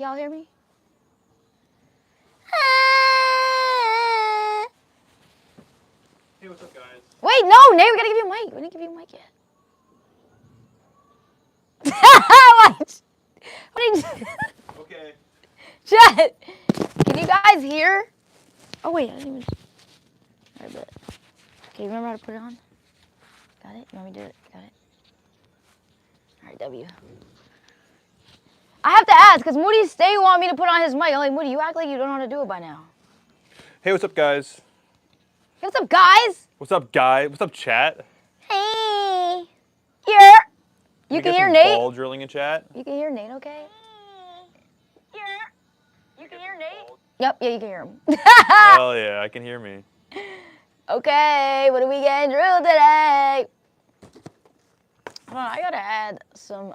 Can y'all hear me? Hey, what's up, guys? Wait, no, Nate, we gotta give you a mic. We didn't give you a mic yet. What? Okay. Chat, can you guys hear? Oh, wait, I didn't even. All right, bet. Okay, remember how to put it on? Got it? You want me to do it? Got it? All right, W. I have to ask, because Moody Stay want me to put on his mic. I'm like, Moody, you act like you don't know how to do it by now. Hey, what's up, guys? Hey, what's up, guys? What's up, guy? What's up, chat? Hey. Here. You can hear Nate? Ball drilling in chat. You can hear Nate, okay? Here. You can hear Nate? Yep, yeah, you can hear him. Hell yeah, I can hear me. Okay, what are we getting drilled today? Hold on, I gotta add some,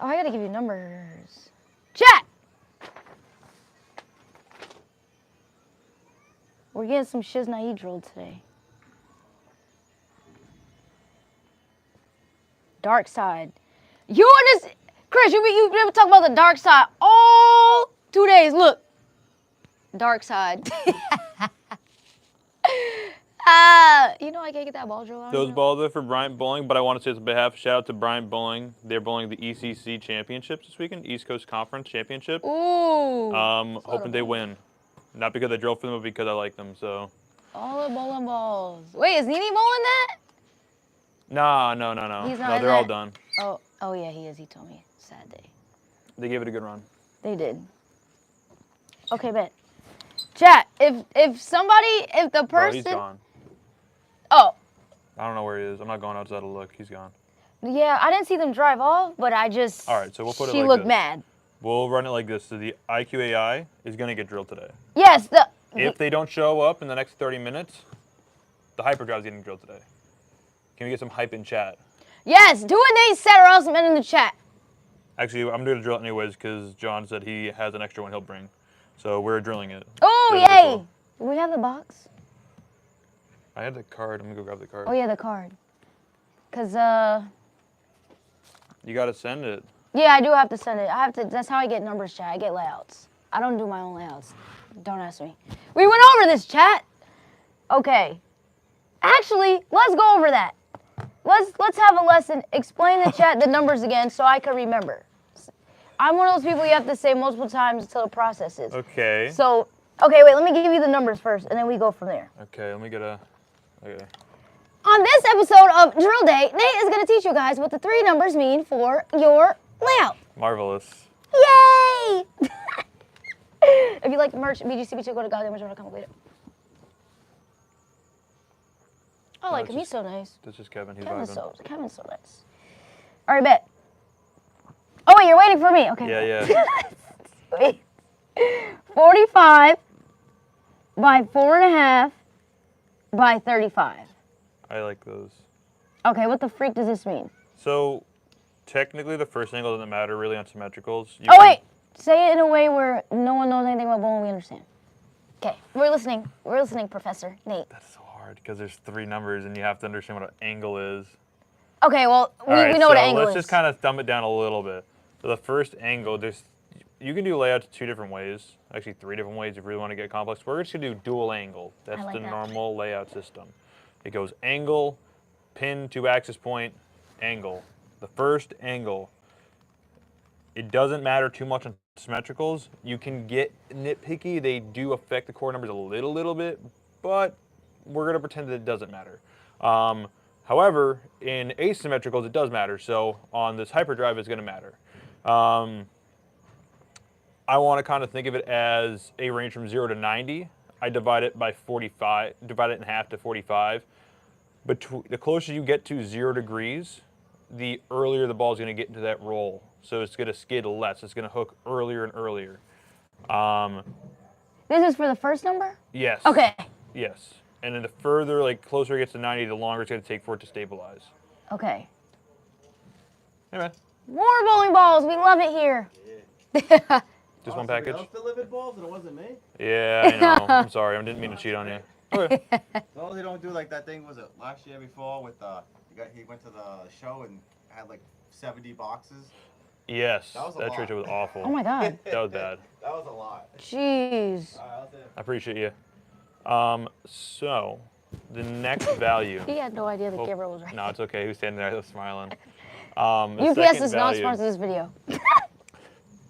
Oh, I gotta give you numbers. Chat! We're getting some shiznai drilled today. Dark side. You understand? Chris, you've been talking about the dark side all 2 days. Look. Dark side. You know I can't get that ball drill on. Those balls are for Bryant Bowling, but I want to say on behalf, shout out to Bryant Bowling. They're bowling the ECC Championships this weekend, East Coast Conference Championship. Ooh. Hoping they win. Not because I drove for them, but because I like them, so. All the bowling balls. Wait, is Nene bowling that? No. He's not No, in they're all that? done. Oh yeah, he is. He told me. Sad day. They gave it a good run. They did. Okay, bet. Chat, if the person. Bro, he's gone. Oh. I don't know where he is. I'm not going outside to look. He's gone. Yeah, I didn't see them drive off, but I just. All right, so we'll put it She like looked this. mad. We'll run it like this. So the IQAI is going to get drilled today. Yes, If they don't show up in the next 30 minutes, the hyperdrive is getting drilled today. Can we get some hype in chat? Yes, do what they said or else I'm in the chat. Actually, I'm going to drill it anyways because John said he has an extra one he'll bring. So we're drilling it. Oh, yay! Do we have the box? I had the card. I'm going to go grab the card. Oh, yeah, the card. Because, You got to send it. yeah, I do have to send it. I have to. That's how I get numbers, chat. I get layouts. I don't do my own layouts. Don't ask me. We went over this, chat. Okay. Actually, let's go over that. Let's have a lesson. Explain the chat the numbers again so I can remember. I'm one of those people you have to say multiple times until it processes. Okay. So, okay, wait. Let me give you the numbers first, and then we go from there. Okay, let me get a... Okay. On this episode of Drill Day, Nate is going to teach you guys what the 3 numbers mean for your layout. Marvelous. Yay! If you like the merch, BGCB2, go to Gazmine.com. I like him. He's so nice. That's just Kevin. He's Kevin's vibing. so nice. All right, bet. Oh, wait, you're waiting for me. Okay. Yeah. Wait. 45 by 4.5 by 35. I like those. Okay, what the freak does this mean? So, technically, the first angle doesn't matter really on symmetricals. Wait. Say it in a way where no one knows anything about bowling. We understand. Okay, we're listening. We're listening, Professor Nate. That's so hard because there's 3 numbers and you have to understand what an angle is. Okay, well, we know so what an angle is. let's just kind of thumb it down a little bit. So the first angle, you can do layouts 2 different ways. Actually, 3 different ways if you really want to get complex. We're just going to do dual angle. That's the normal layout system. It goes angle, pin to axis point, angle. The first angle. It doesn't matter too much on symmetricals. You can get nitpicky. They do affect the core numbers a little bit, but we're going to pretend that it doesn't matter. However, in asymmetricals, it does matter. So on this hyperdrive, it's going to matter. I want to kind of think of it as a range from 0 to 90. I divide it by 45, divide it in half to 45. But the closer you get to 0 degrees, the earlier the ball is going to get into that roll. So it's going to skid less. It's going to hook earlier and earlier. This is for the first number? Yes. Okay. Yes. And then the further, closer it gets to 90, the longer it's going to take for it to stabilize. Okay. Hey, man. More bowling balls. We love it here. Yeah. Just one package? Else delivered balls and it wasn't me? Yeah, I know. I'm sorry. I didn't mean to cheat on you. Okay. No, they don't do like that thing, was it last year before with he went to the show and had like 70 boxes? Yes, That was a that lot. straight shot was awful. Oh my god. That was bad. That was a lot. Jeez. All right, that's it. I appreciate you. So the next value. He had no idea the Oh, camera was right. no, it's okay. He was standing there smiling. The UPS second is not value- sponsored this video.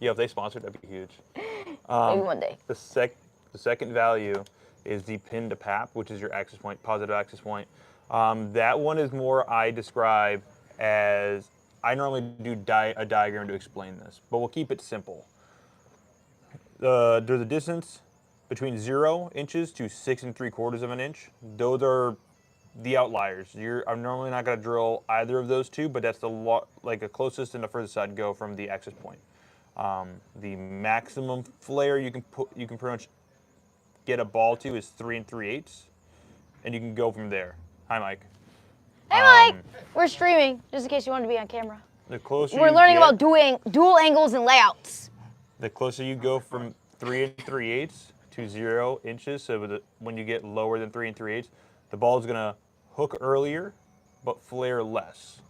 Yeah, if they sponsored, that'd be huge. Maybe one day. The second value is the pin to pap, which is your access point, positive access point. That one is more I describe as, I normally do a diagram to explain this, but we'll keep it simple. There's a distance between 0 inches to 6 3/4 of an inch. Those are the outliers. I'm normally not going to drill either of those two, but that's the closest and the furthest I'd go from the access point. The maximum flare you can pretty much get a ball to is 3 3/8, and you can go from there. Hi, Mike. Hey, Mike. We're streaming, just in case you wanted to be on camera. The closer We're you learning get, about dual angles and layouts. the closer you go from 3 3/8 to 0 inches. So when you get lower than 3 3/8, the ball is gonna hook earlier, but flare less.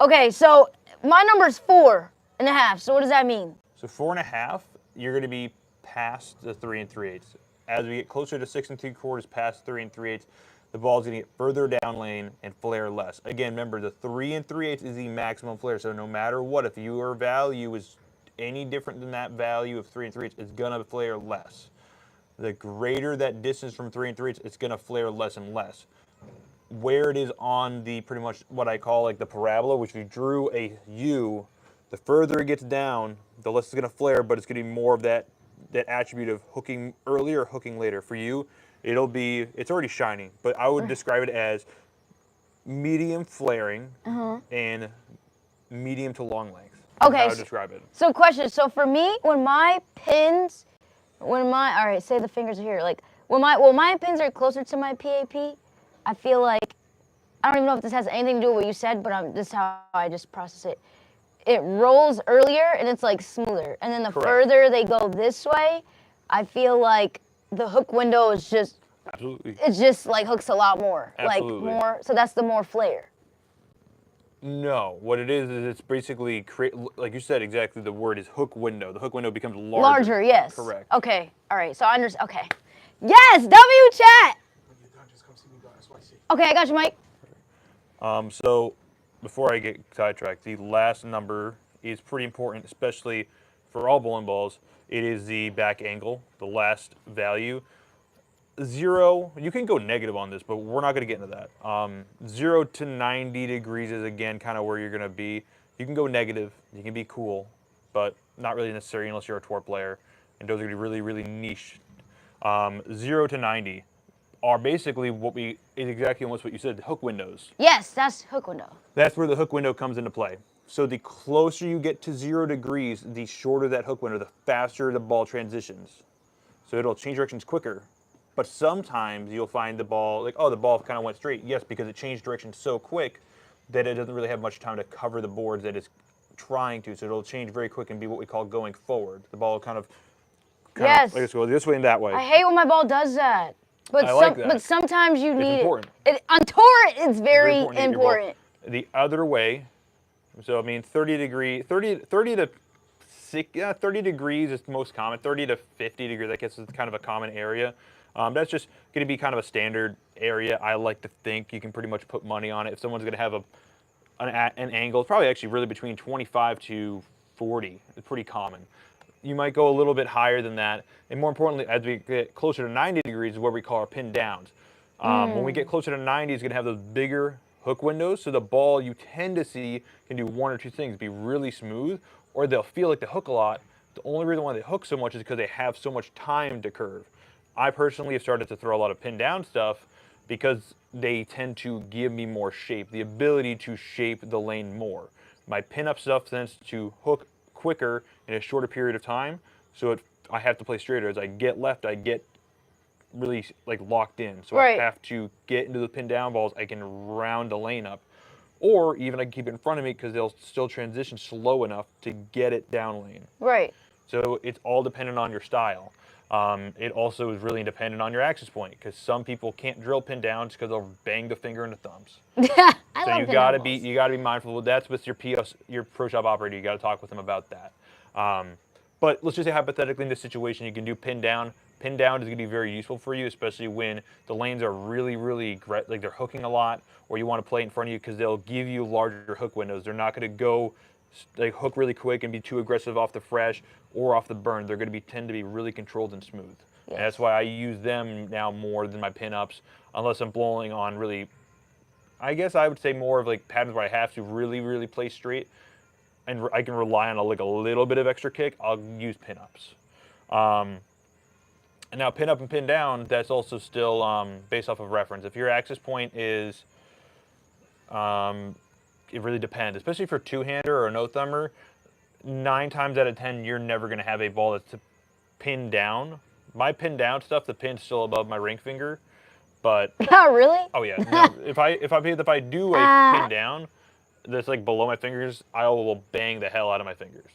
Okay, so my number's 4.5. So what does that mean? So 4.5, you're going to be past the 3 3/8. As we get closer to 6 3/4, past 3 3/8, the ball's going to get further down lane and flare less. Again, remember the 3 3/8 is the maximum flare. So no matter what, if your value is any different than that value of 3 3/8, it's going to flare less. The greater that distance from 3 3/8, it's going to flare less and less. Where it is on the pretty much what I call like the parabola, which we drew a U, the further it gets down, the less it's going to flare, but it's going to be more of that attribute of hooking earlier or hooking later. For you, it's already shining, but I would describe it as medium flaring and medium to long length. That's Okay, how I would describe it. So question, so for me, all right, say the fingers are here. Like, when my pins are closer to my PAP, I feel like, I don't even know if this has anything to do with what you said, but this is how I just process it. It rolls earlier and it's like smoother. And then the Correct. further they go this way, I feel like the hook window is just, Absolutely. it's just like hooks a lot more. Absolutely. Like more, so that's the more flare. No, what it is it's basically, like you said exactly, the word is hook window. The hook window becomes larger. Larger, yes. Correct. Okay, all right, so I understand, okay. Yes, W chat! Okay, I got you, Mike. So before I get sidetracked, the last number is pretty important, especially for all bowling balls. It is the back angle, the last value. 0, you can go negative on this, but we're not going to get into that. 0 to 90 degrees is, again, kind of where you're going to be. You can go negative, you can be cool, but not really necessary unless you're a tour player, and those are going to be really, really niche. 0 to 90 are basically is exactly almost what you said, the hook windows. Yes, that's hook window. That's where the hook window comes into play. So the closer you get to 0 degrees, the shorter that hook window, the faster the ball transitions. So it'll change directions quicker. But sometimes you'll find the ball, like, oh, the ball kind of went straight. Yes, because it changed direction so quick that it doesn't really have much time to cover the boards that it's trying to. So it'll change very quick and be what we call going forward. The ball kind of Yes. like, go this way and that way. I hate when my ball does that. But I like that. But sometimes you need important. On tour, it's very to get your ball. important. The other way, so I mean 30 to 30 degrees is the most common. 30 to 50 degrees, I guess, is kind of a common area. That's just going to be kind of a standard area. I like to think you can pretty much put money on it. If someone's going to have an angle, it's probably actually really between 25 to 40. It's pretty common. You might go a little bit higher than that. And more importantly, as we get closer to 90 degrees is what we call our pin downs. When we get closer to 90, it's going to have those bigger hook windows. So the ball you tend to see can do one or two things, be really smooth, or they'll feel like they hook a lot. The only reason why they hook so much is because they have so much time to curve. I personally have started to throw a lot of pin down stuff because they tend to give me more shape, the ability to shape the lane more. My pin up stuff tends to hook quicker in a shorter period of time, so I have to play straighter. As I get left, I get really like locked in, so Right. I have to get into the pin down balls. I can round the lane up, or even I can keep it in front of me because they'll still transition slow enough to get it down lane. Right. So it's all dependent on your style. It also is really dependent on your axis point because some people can't drill pin down just because they'll bang the finger in the thumbs. I So love you pin gotta down be balls. mindful of that's with your pro shop operator. You got to talk with them about that. But let's just say hypothetically in this situation, you can do pin down. Pin down is going to be very useful for you, especially when the lanes are really, like they're hooking a lot, or you want to play in front of you because they'll give you larger hook windows. They're not going to go like hook really quick and be too aggressive off the fresh or off the burn. They're going to tend to be really controlled and smooth. Yes. And that's why I use them now more than my pin-ups, unless I'm blowing on really, I guess I would say more of like patterns where I have to really play straight and I can rely on like a little bit of extra kick. I'll use pin-ups. And now pin up and pin down, that's also still based off of reference. If your axis point is, it really depends, especially for two-hander or a no-thumber, 9 times out of 10, you're never going to have a ball that's pinned down. My pin down stuff, the pin's still above my ring finger, but Oh, really? oh yeah, no. if I do a pin down that's like below my fingers, I will bang the hell out of my fingers.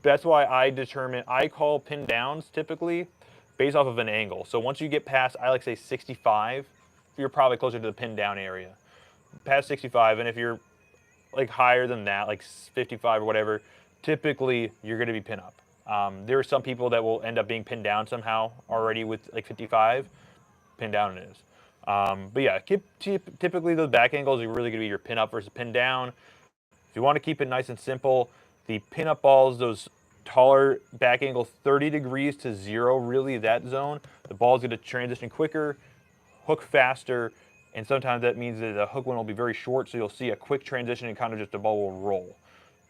That's why I call pin downs typically based off of an angle. So once you get past, I like say 65, you're probably closer to the pin down area. Past 65, and if you're like higher than that, like 55 or whatever, typically you're going to be pin up. There are some people that will end up being pinned down somehow already with like 55. Pin down it is. But yeah, typically those back angles are really going to be your pin up versus pin down. If you want to keep it nice and simple, the pin up balls, those taller back angle 30 degrees to 0, really that zone, the ball is going to transition quicker, hook faster, and sometimes that means that the hook one will be very short, so you'll see a quick transition and kind of just the ball will roll.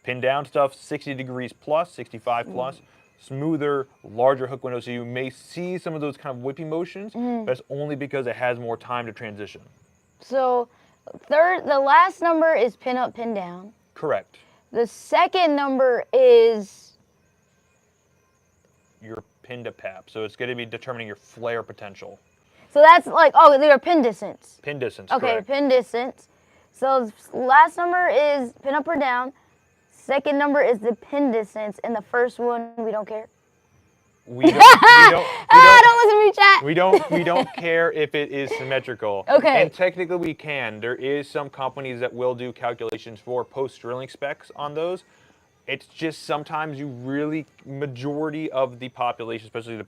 Pin down stuff, 60 degrees plus, 65 plus, smoother, larger hook window, so you may see some of those kind of whippy motions, but that's only because it has more time to transition. So, the last number is pin up, pin down. Correct. The second number is Your pin to pap, so it's going to be determining your flare potential. so that's like your pin distance. Pin distance, Okay, correct. pin distance. So last number is pin up or down. Second number is the pin distance, and the first one we don't care. Don't Don't listen to me, chat. We don't care if it is symmetrical. Okay. And technically we can. There is some companies that will do calculations for post-drilling specs on those. It's just sometimes majority of the population, especially the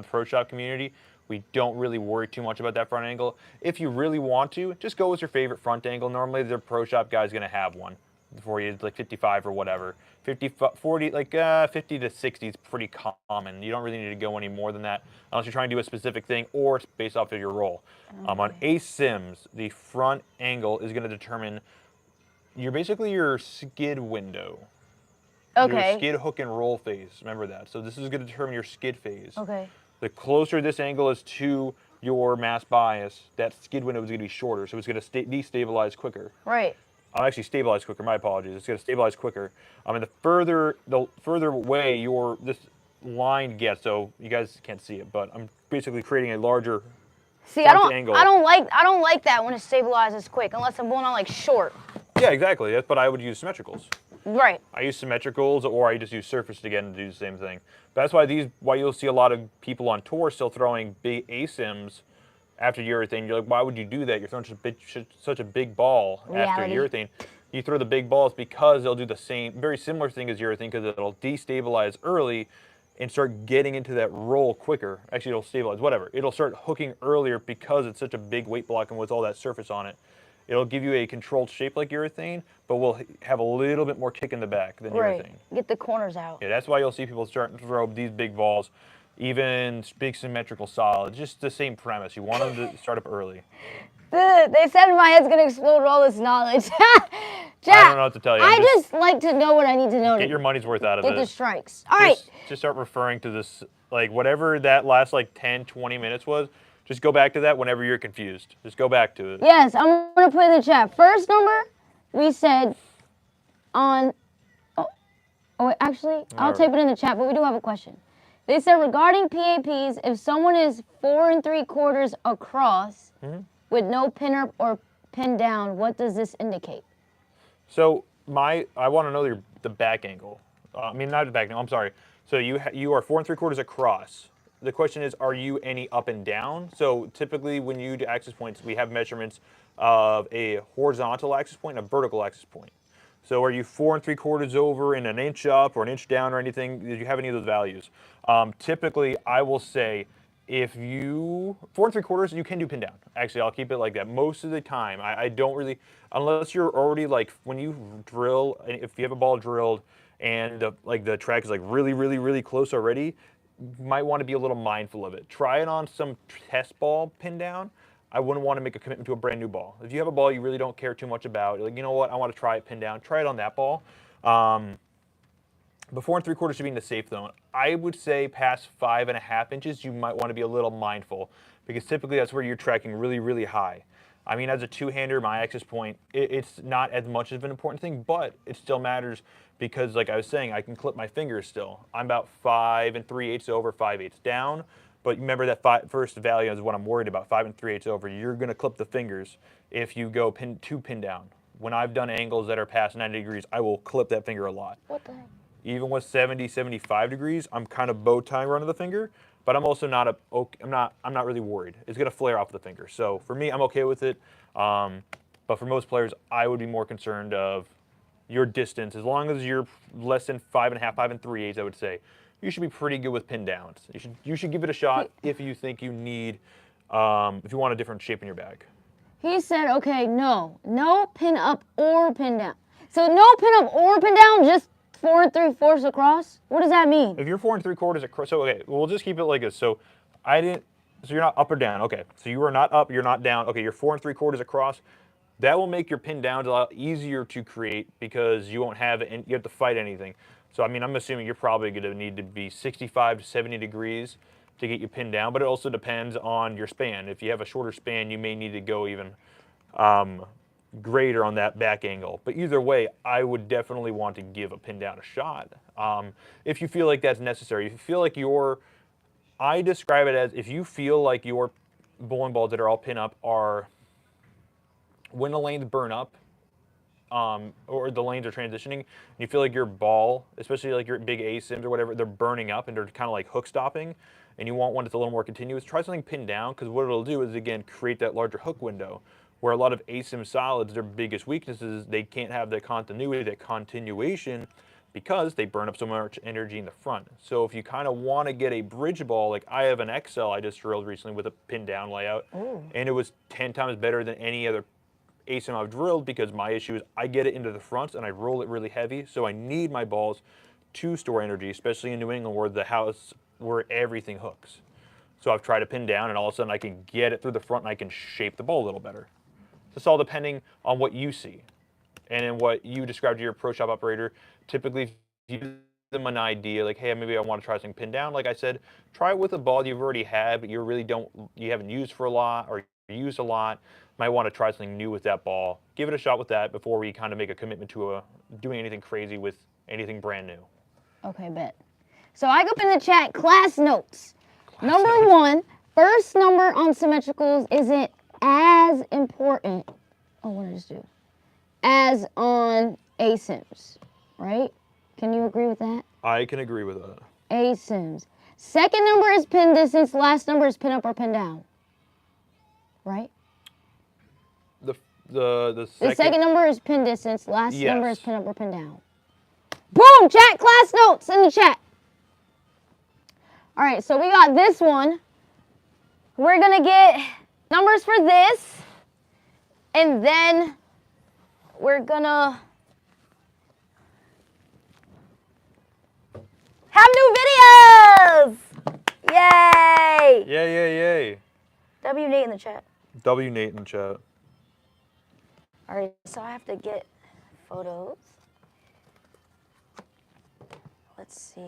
pro shop community, we don't really worry too much about that front angle. If you really want to, just go with your favorite front angle. Normally the pro shop guy's going to have one for you, like 55 or whatever. 50 to 60 is pretty common. You don't really need to go any more than that unless you're trying to do a specific thing or it's based off of your roll. Okay. On ace sims, the front angle is going to determine your skid window. Okay. Your skid, hook, and roll phase. Remember that. So this is going to determine your skid phase. Okay. The closer this angle is to your mass bias, that skid window is going to be shorter, so it's going to destabilize quicker. Right. Actually, stabilize quicker. My apologies. It's going to stabilize quicker. And the further away this line gets, so you guys can't see it, but I'm basically creating a larger front angle. I don't like that when it stabilizes quick, unless I'm going on like short. Yeah, exactly. But I would use symmetricals. Right. I use symmetricals, or I just use surface again to do the same thing. But that's why you'll see a lot of people on tour still throwing big ASIMs after urethane. You're like, why would you do that? You're throwing such a big ball after urethane. You throw the big balls because they'll do the same, very similar thing as urethane, because it'll destabilize early and start getting into that roll quicker. Actually, it'll stabilize, whatever. It'll start hooking earlier because it's such a big weight block and with all that surface on it. It'll give you a controlled shape like urethane, but will have a little bit more kick in the back than urethane. Get the corners out. Yeah, that's why you'll see people starting to throw these big balls, even big symmetrical solids. Just the same premise. You want them to start up early. They said my head's gonna explode with all this knowledge. Jack, I don't know what to tell you. I just like to know what I need to know. Get your money's worth out of it. Get the strikes. All right. Just start referring to this, like whatever that last like 10, 20 minutes was. Just go back to that whenever you're confused. Just go back to it. Yes, I'm going to put in the chat. First number, we said on... Oh, actually, I'll type it in the chat, but we do have a question. They said regarding PAPs, if someone is 4 3/4 across with no pin up or pin down, what does this indicate? So I want to know the back angle. Not the back angle, I'm sorry. So you are 4 3/4 across. The question is, are you any up and down? So typically when you do axis points, we have measurements of a horizontal axis point and a vertical axis point. So are you 4 3/4 over and an inch up or an inch down or anything? Did you have any of those values? Typically, I will say if you 4 3/4, you can do pin down. Actually, I'll keep it like that. Most of the time, I don't really, unless you're already like when you drill, if you have a ball drilled and the track is like really close already, you might want to be a little mindful of it. Try it on some test ball pin down. I wouldn't want to make a commitment to a brand new ball. If you have a ball you really don't care too much about, like, you know what, I want to try it pin down, try it on that ball. But 4 3/4 should be in the safe zone. I would say past 5.5 inches, you might want to be a little mindful because typically that's where you're tracking really high. I mean, as a two-hander, my axis point, it's not as much of an important thing, but it still matters because, like I was saying, I can clip my fingers still. I'm about 5 3/8 over, 5/8 down. But remember that first value is what I'm worried about, 5 3/8 over. You're going to clip the fingers if you go pin down. When I've done angles that are past 90 degrees, I will clip that finger a lot. What the heck? Even with 70, 75 degrees, I'm kind of bow tying running the finger, but I'm also not I'm not really worried. It's going to flare off the finger. So for me, I'm okay with it. But for most players, I would be more concerned of your distance. As long as you're less than 5.5, 5 3/8, I would say, you should be pretty good with pin downs. You should give it a shot if you think you need, if you want a different shape in your bag. He said, okay, no pin up or pin down. So no pin up or pin down, just 4 3/4 across? What does that mean? If you're 4 3/4 across, so okay, we'll just keep it like this. So so you're not up or down. Okay, so you are not up, you're not down. Okay, you're 4 3/4 across. That will make your pin downs a lot easier to create because you won't have it and you have to fight anything. So I mean, I'm assuming you're probably going to need to be 65 to 70 degrees to get you pinned down, but it also depends on your span. If you have a shorter span, you may need to go even greater on that back angle. But either way, I would definitely want to give a pin down a shot if you feel like that's necessary. If you feel like I describe it as if you feel like your bowling balls that are all pin up are, when the lanes burn up, or the lanes are transitioning, and you feel like your ball, especially like your big A-sims or whatever, they're burning up and they're kind of like hook stopping, and you want one that's a little more continuous, try something pinned down, because what it'll do is, again, create that larger hook window, where a lot of A-sim solids, their biggest weakness is they can't have that continuity, that continuation, because they burn up so much energy in the front. So if you kind of want to get a bridge ball, like I have an XL I just drilled recently with a pin down layout, and it was 10 times better than any other ASIM I've drilled, because my issue is I get it into the front and I roll it really heavy, so I need my balls to store energy, especially in New England where everything hooks. So I've tried to pin down and all of a sudden I can get it through the front and I can shape the ball a little better. So it's all depending on what you see and in what you describe to your pro shop operator. Typically, if you give them an idea like, hey, maybe I want to try something pinned down, like I said, try it with a ball you've already had but you haven't used for a lot or used a lot. Might want to try something new with that ball. Give it a shot with that before we kind of make a commitment to doing anything crazy with anything brand new. Okay, bet. So I go up in the chat, class notes. Number 1, first number on symmetricals isn't as important, what did I just do? As on ASIMs, right? Can you agree with that? I can agree with that. ASIMs. Second number is pin distance, last number is pin up or pin down. Right? The second number is pin distance, last yes. number is pin up or pin down. Boom! Chat, class notes in the chat. All right, so we got this one. We're going to get numbers for this, and then we're going to have new videos! Yay! Yay. W Nate in the chat. W Nate in the chat. All right, so I have to get photos. Let's see.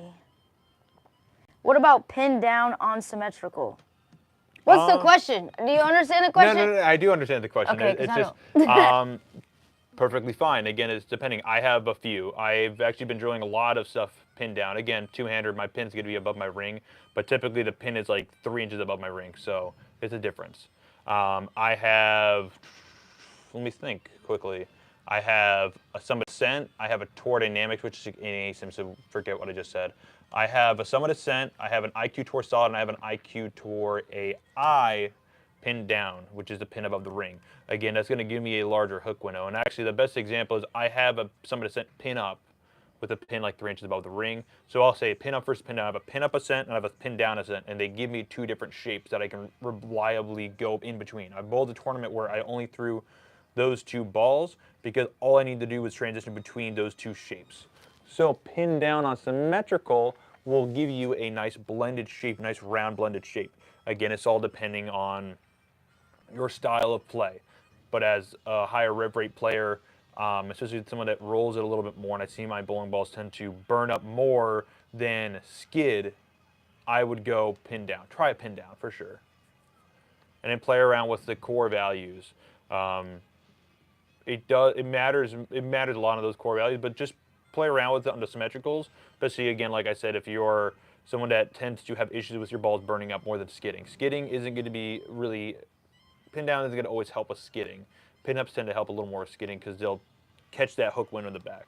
What about pin down on symmetrical? What's the question? Do you understand the question? No, I do understand the question. Okay, it's just perfectly fine. Again, it's depending. I have a few. I've actually been drilling a lot of stuff pinned down. Again, two-hander, my pin's going to be above my ring, but typically the pin is like 3 inches above my ring, so it's a difference. I have, let me think quickly. I have a Summit Ascent. I have a Tour Dynamics, which is an ASIM, so forget what I just said. I have a Summit Ascent. I have an IQ Tour Solid, and I have an IQ Tour AI pinned down, which is the pin above the ring. Again, that's going to give me a larger hook window. And actually, the best example is I have a Summit Ascent pin up with a pin like 3 inches above the ring. So I'll say pin up versus pin down. I have a pin up ascent and I have a pin down ascent, and they give me 2 different shapes that I can reliably go in between. I bowled a tournament where I only threw those 2 balls because all I need to do was transition between those 2 shapes. So pin down on symmetrical will give you a nice blended shape, nice round blended shape. Again, it's all depending on your style of play. But as a higher rev rate player, especially someone that rolls it a little bit more, and I see my bowling balls tend to burn up more than skid, I would go pin down. Try a pin down for sure. And then play around with the core values. It matters a lot of those core values, but just play around with it on the symmetricals. Especially again, like I said, if you're someone that tends to have issues with your balls burning up more than skidding. Skidding isn't going to be really, pin down isn't going to always help with skidding. Pin-ups tend to help a little more with skidding because they'll catch that hook window in the back.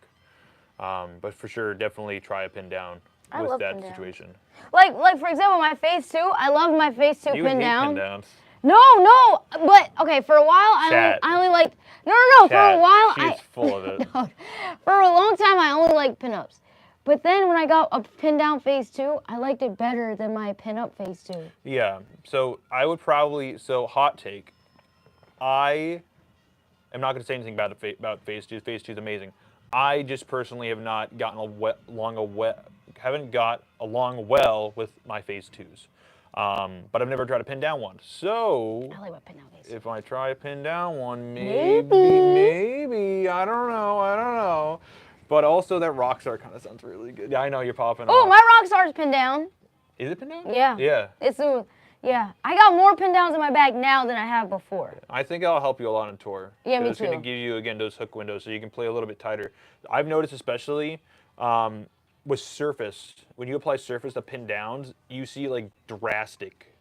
But for sure, definitely try a pin down with that situation. Like for example, my phase 2. I love my phase 2 You pin hate down. pin downs. No, but okay. For a while, I only like no. Chat, for a while, she's full of it. No, for a long time, I only liked pin-ups. But then when I got a pin down phase 2, I liked it better than my pin up phase 2. Yeah. So I would probably hot take. I am not going to say anything about phase 2. Phase 2 is amazing. I just personally have not gotten haven't got along well with my phase 2s. But I've never tried to pin down one. So I like my pin down phase 2. if I try a pin down one, maybe I don't know. But also that Rockstar kind of sounds really good. Yeah, I know you're popping. Oh, my Rockstar's pin down. Is it pin down? Yeah. Yeah. Yeah. I got more pin downs in my bag now than I have before. I think I'll help you a lot on tour. Yeah, me too. It's going to give you, again, those hook windows so you can play a little bit tighter. I've noticed especially with surface, when you apply surface to pin downs, you see like drastic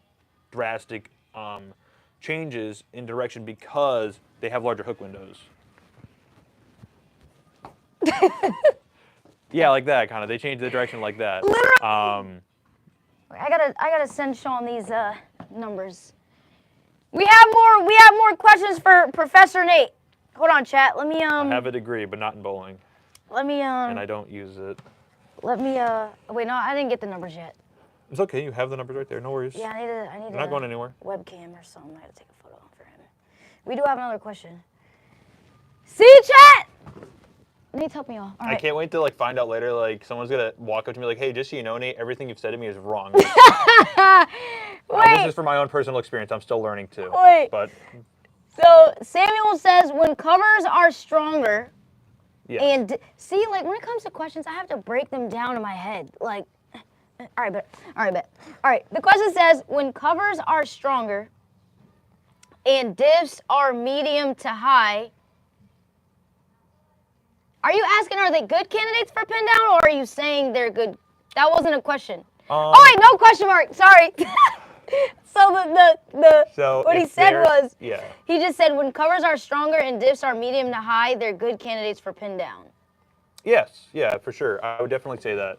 changes in direction because they have larger hook windows. Yeah, like that kind of. They change the direction like that. I gotta send Sean these numbers. We have more questions for Professor Nate. Hold on, chat. Let me I have a degree, but not in bowling. Let me And I don't use it. Let me wait. No, I didn't get the numbers yet. It's okay. You have the numbers right there. No worries. Yeah, I need. They're not going anywhere. Webcam or something. I gotta take a photo for him. We do have another question. See, chat. Nate, help me all. All right. I can't wait to find out later. Someone's gonna walk up to me like, "Hey, just so you know, Nate, everything you've said to me is wrong." Wait. This is for my own personal experience. I'm still learning too. Wait. But so Samuel says when covers are stronger. yeah. And see, when it comes to questions, I have to break them down in my head. All right. The question says when covers are stronger and diffs are medium to high. Are you asking, are they good candidates for pin down, or are you saying they're good? That wasn't a question. Oh wait, no question mark. Sorry. So what he said was, he just said when covers are stronger and diffs are medium to high, they're good candidates for pin down. Yes, yeah, for sure. I would definitely say that.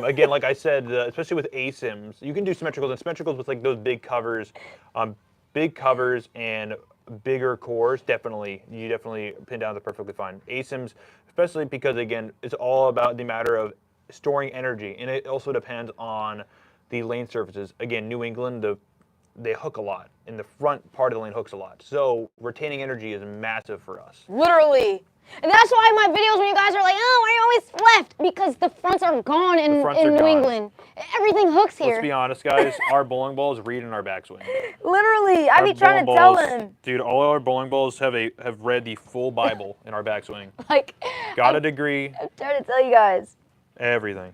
Again, like I said, especially with ASIMs, you can do symmetricals, and symmetricals with those big covers and bigger cores. You definitely pin downs are perfectly fine. ASIMs, especially because again, it's all about the matter of storing energy, and it also depends on the lane surfaces. Again, New England, they hook a lot, and the front part of the lane hooks a lot. So retaining energy is massive for us. Literally. And that's why my videos when you guys are like, oh, why are you always left? Because the fronts are gone in New England. Everything hooks here. Let's be honest, guys. Our bowling balls read in our backswing. Literally. I be trying to tell them. Dude, all our bowling balls have read the full Bible in our backswing. Got a degree. I'm trying to tell you guys. Everything.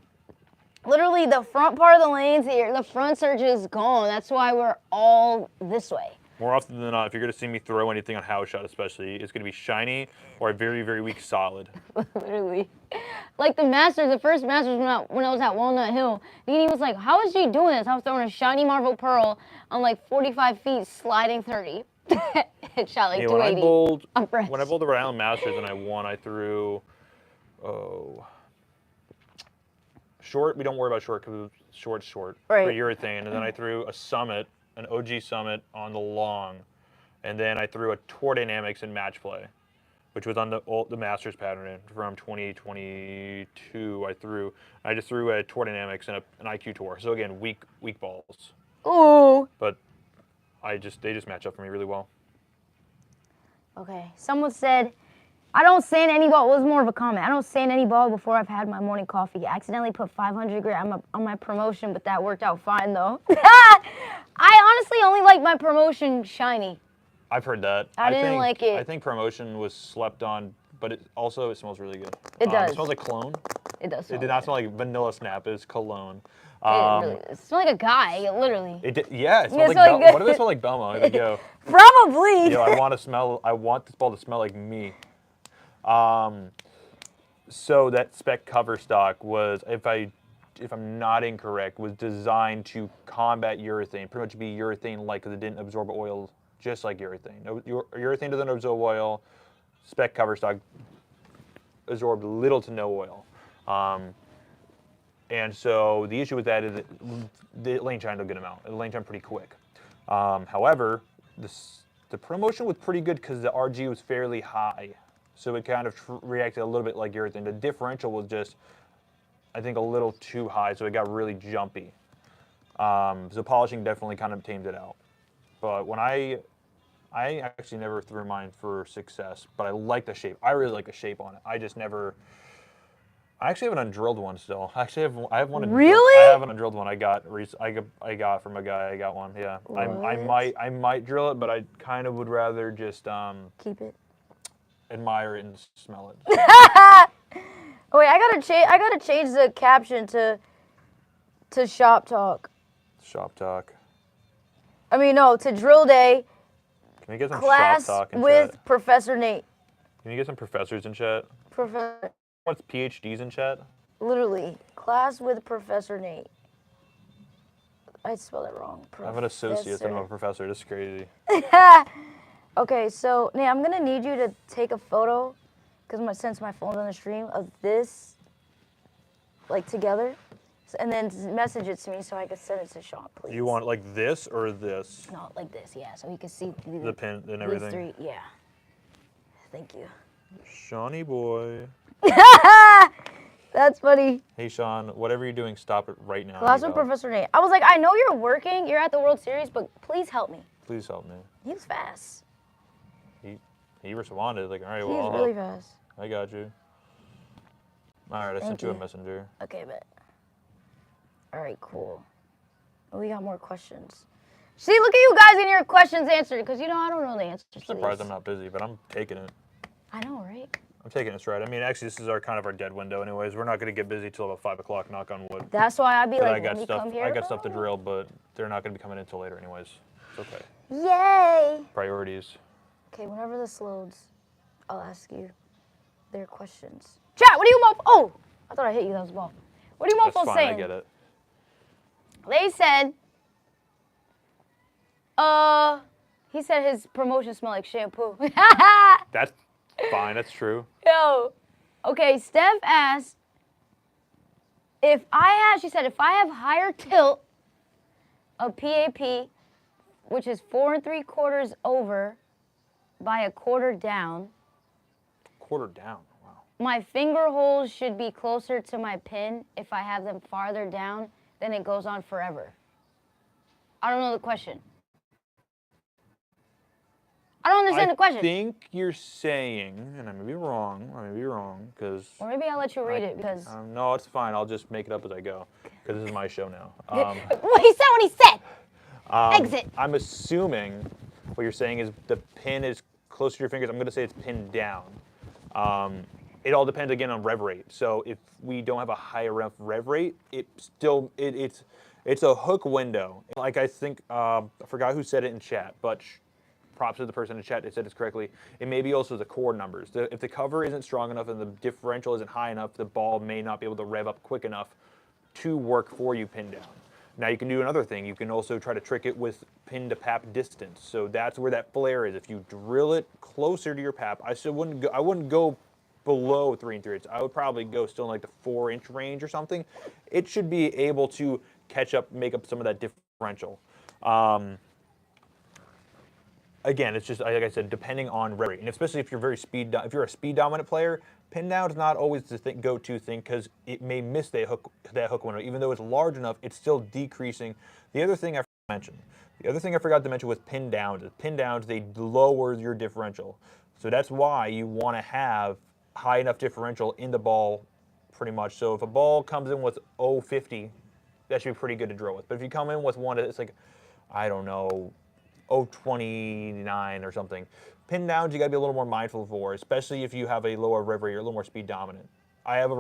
Literally, the front part of the lanes here, the fronts are just gone. That's why we're all this way. More often than not, if you're going to see me throw anything on house shot especially, it's going to be shiny or a very, very weak solid. Literally. Like the Masters, the first Masters when I was at Walnut Hill, Nene was like, how is she doing this? I was throwing a shiny Marvel Pearl on 45 feet, sliding 30. It shot like Yeah, when I 280. bowled, I'm French. when I bowled the Rhode Island Masters and I won, I threw, short. We don't worry about short because short's short for Right. urethane. And then I threw a summit, an OG summit on the long, and then I threw a Tour Dynamics in match play, which was on the Masters pattern from 2022. I just threw a Tour Dynamics and an IQ Tour. So again, weak balls, Ooh. but they just match up for me really well. Okay. Someone said, I don't sand any ball. It was more of a comment. I don't sand any ball before I've had my morning coffee. I accidentally put 500 gram on my promotion, but that worked out fine though. I honestly only like my promotion shiny. I've heard that. I didn't like it. I think promotion was slept on, but it smells really good. It does. It smells like cologne. It does. It did not smell like vanilla snap. It was cologne. It smelled like a guy, literally. It did, yeah, it Yeah, smelled it like smelled good. what if it smelled like Belmo? I'd be like, yo, Probably. yo, I want this ball to smell like me. So that spec cover stock was, if I'm not incorrect, was designed to combat urethane, pretty much be urethane-like because it didn't absorb oil just like urethane. Urethane doesn't absorb oil. Spec cover stock absorbed little to no oil. And so the issue with that is that the lane shined a good amount. It lane shined pretty quick. However, the promotion was pretty good because the RG was fairly high. So it kind of reacted a little bit like urethane. The differential was just, I think, a little too high, so it got really jumpy. So polishing definitely kind of tamed it out. But when I actually never threw mine for success, but I like the shape. I really like the shape on it. I actually have an undrilled one still. I have one. Really? I have an undrilled one. I got from a guy. I got one. Yeah. I might drill it, but I kind of would rather just Keep it. admire it and smell it. Oh wait, I gotta change the caption to shop talk. Shop talk. I mean no, to drill day. Can we get some Class shop talk in with chat? Professor Nate. Can you get some professors in chat? What's PhDs in chat? Literally, class with Professor Nate. I spelled it wrong. I have an associate and I'm a professor. This is crazy. Okay, so Nate, I'm gonna need you to take a photo, since my phone's on the stream, of this, like together, and then message it to me so I can send it to Sean, please. You want like this or this? No, like this, yeah, so he can see The pin and everything. These three, yeah. Thank you. Shawnee boy. That's funny. Hey Sean, whatever you're doing, stop it right now. Class with Professor Nate. I was like, I know you're working, you're at the World Series, but please help me. Please help me. He was fast. He responded like, all right, He well, was really fast. I got you. All right, I sent you a messenger. Okay, bet. All right, cool. Oh, we got more questions. See, look at you guys getting your questions answered, because I don't know the answers. I'm surprised I'm not busy, but I'm taking it. I know, right? I'm taking it straight. I mean, actually, this is our dead window, anyways. We're not going to get busy till about 5 o'clock. Knock on wood. That's why I'd be But like, I got when we stuff. come here. I got stuff to drill, but they're not going to be coming in until later, anyways. It's okay. Yay! Priorities. Okay, whenever this loads, I'll ask you their questions. Chat, what do you want? Oh, I thought I hit you. That was a ball. What do you want That's for fine. saying? I get it. They said, he said his promotion smelled like shampoo. That's fine. That's true. Yo. Okay, Steph asked, she said, if I have higher tilt of PAP, which is 4 3/4 over by a quarter down. Quarter down. Wow. My finger holes should be closer to my pin. If I have them farther down, then it goes on forever. I don't know the question. I don't understand the question. I think you're saying, and I may be wrong, because... Or maybe I'll let you read it, because... no, it's fine. I'll just make it up as I go, because this is my show now. Well, he said what he said. Exit. I'm assuming what you're saying is the pin is closer to your fingers. I'm going to say it's pinned down. It all depends, again, on rev rate. So if we don't have a high enough rev rate, it's a hook window. Like I think, I forgot who said it in chat, but props to the person in chat that said it correctly. It may be also the core numbers. If the cover isn't strong enough and the differential isn't high enough, the ball may not be able to rev up quick enough to work for you pin down. Now you can do another thing. You can also try to trick it with pin to pap distance. So that's where that flare is. If you drill it closer to your pap, I wouldn't go below 3 3/8. I would probably go still in like the 4-inch range or something. It should be able to catch up, make up some of that differential. Again, it's just like I said, depending on rev rate, and especially if you're if you're a speed dominant player, pin down is not always the go-to thing because it may miss that hook window. Even though it's large enough, it's still decreasing. The other thing I forgot to mention with pin downs is they lower your differential. So that's why you want to have high enough differential in the ball, pretty much. So if a ball comes in with 0.50, that should be pretty good to drill with. But if you come in with one that's like, I don't know, 0.29 or something. Pin downs you got to be a little more mindful for, especially if you have a lower rev rate or a little more speed dominant. I have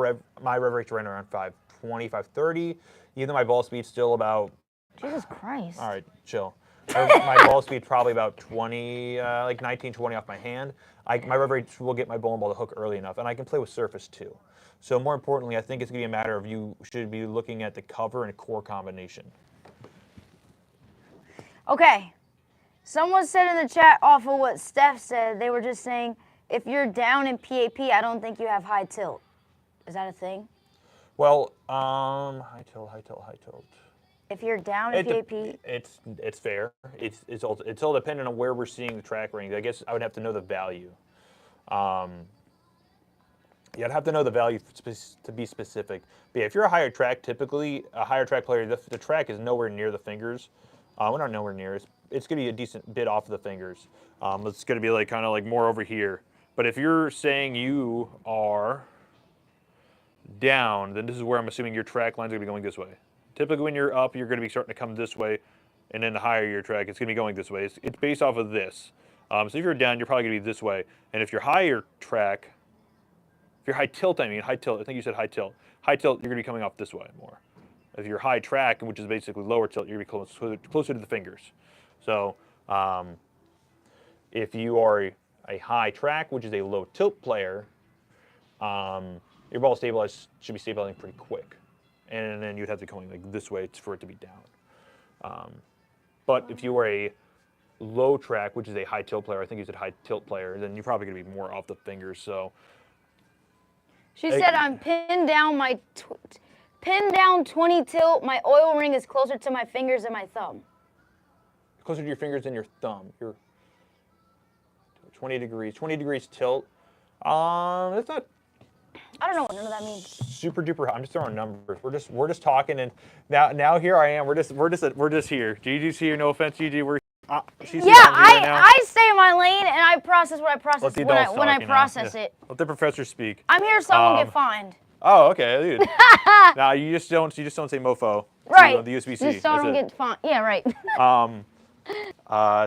my rev rate's right around 520, 530. Even though my ball speed's still about. Jesus Christ. All right, chill. My ball speed's probably about 20, like 19, 20 off my hand. My rev rate will get my bowling ball to hook early enough, and I can play with surface too. So more importantly, I think it's going to be a matter of you should be looking at the cover and core combination. Okay. Someone said in the chat off of what Steph said, they were just saying, if you're down in PAP, I don't think you have high tilt. Is that a thing? Well, high tilt. If you're down in PAP, it's fair. It's all dependent on where we're seeing the track range. I guess I would have to know the value. Yeah, I'd have to know the value to be specific. But yeah, if you're a higher track, typically a higher track player, the track is nowhere near the fingers. We're not nowhere near. It's going to be a decent bit off of the fingers. It's going to be like kind of like more over here. But if you're saying you are down, then this is where I'm assuming your track line's going to be going this way. Typically when you're up, you're going to be starting to come this way, and then the higher your track, it's going to be going this way. It's based off of this. So if you're down, you're probably going to be this way. And if you're higher track, if you're high tilt, I think you said high tilt. High tilt, you're going to be coming off this way more. If you're high track, which is basically lower tilt, you're going to be closer to the fingers. So if you are a high track, which is a low tilt player, your ball should be stabilizing pretty quick. And then you'd have to go like this way for it to be down. But if you were a low track, which is a high tilt player, I think you said high tilt player, then you're probably going to be more off the fingers. So she said I'm pinned down pinned down 20 tilt. My oil ring is closer to my fingers than my thumb. Closer to your fingers than your thumb. You're 20 degrees. 20 degrees tilt. That's not. I don't know what none of that means. Super duper. I'm just throwing numbers. We're just talking, and now here I am. We're just here. Gigi's here. No offense, Gigi. She's right now. I stay in my lane and I process what I process when I process it. Let the professor speak. I'm here so I won't get fined. Oh, okay. Nah, you just don't say mofo. Right. The USB-C. Just so I don't get fined. Yeah, right.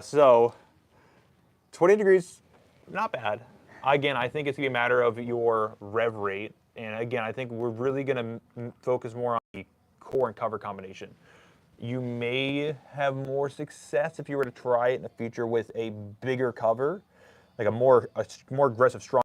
So 20 degrees, not bad. Again, I think it's going to be a matter of your rev rate. And again, I think we're really going to focus more on the core and cover combination. You may have more success if you were to try it in the future with a bigger cover, like a more aggressive, strong,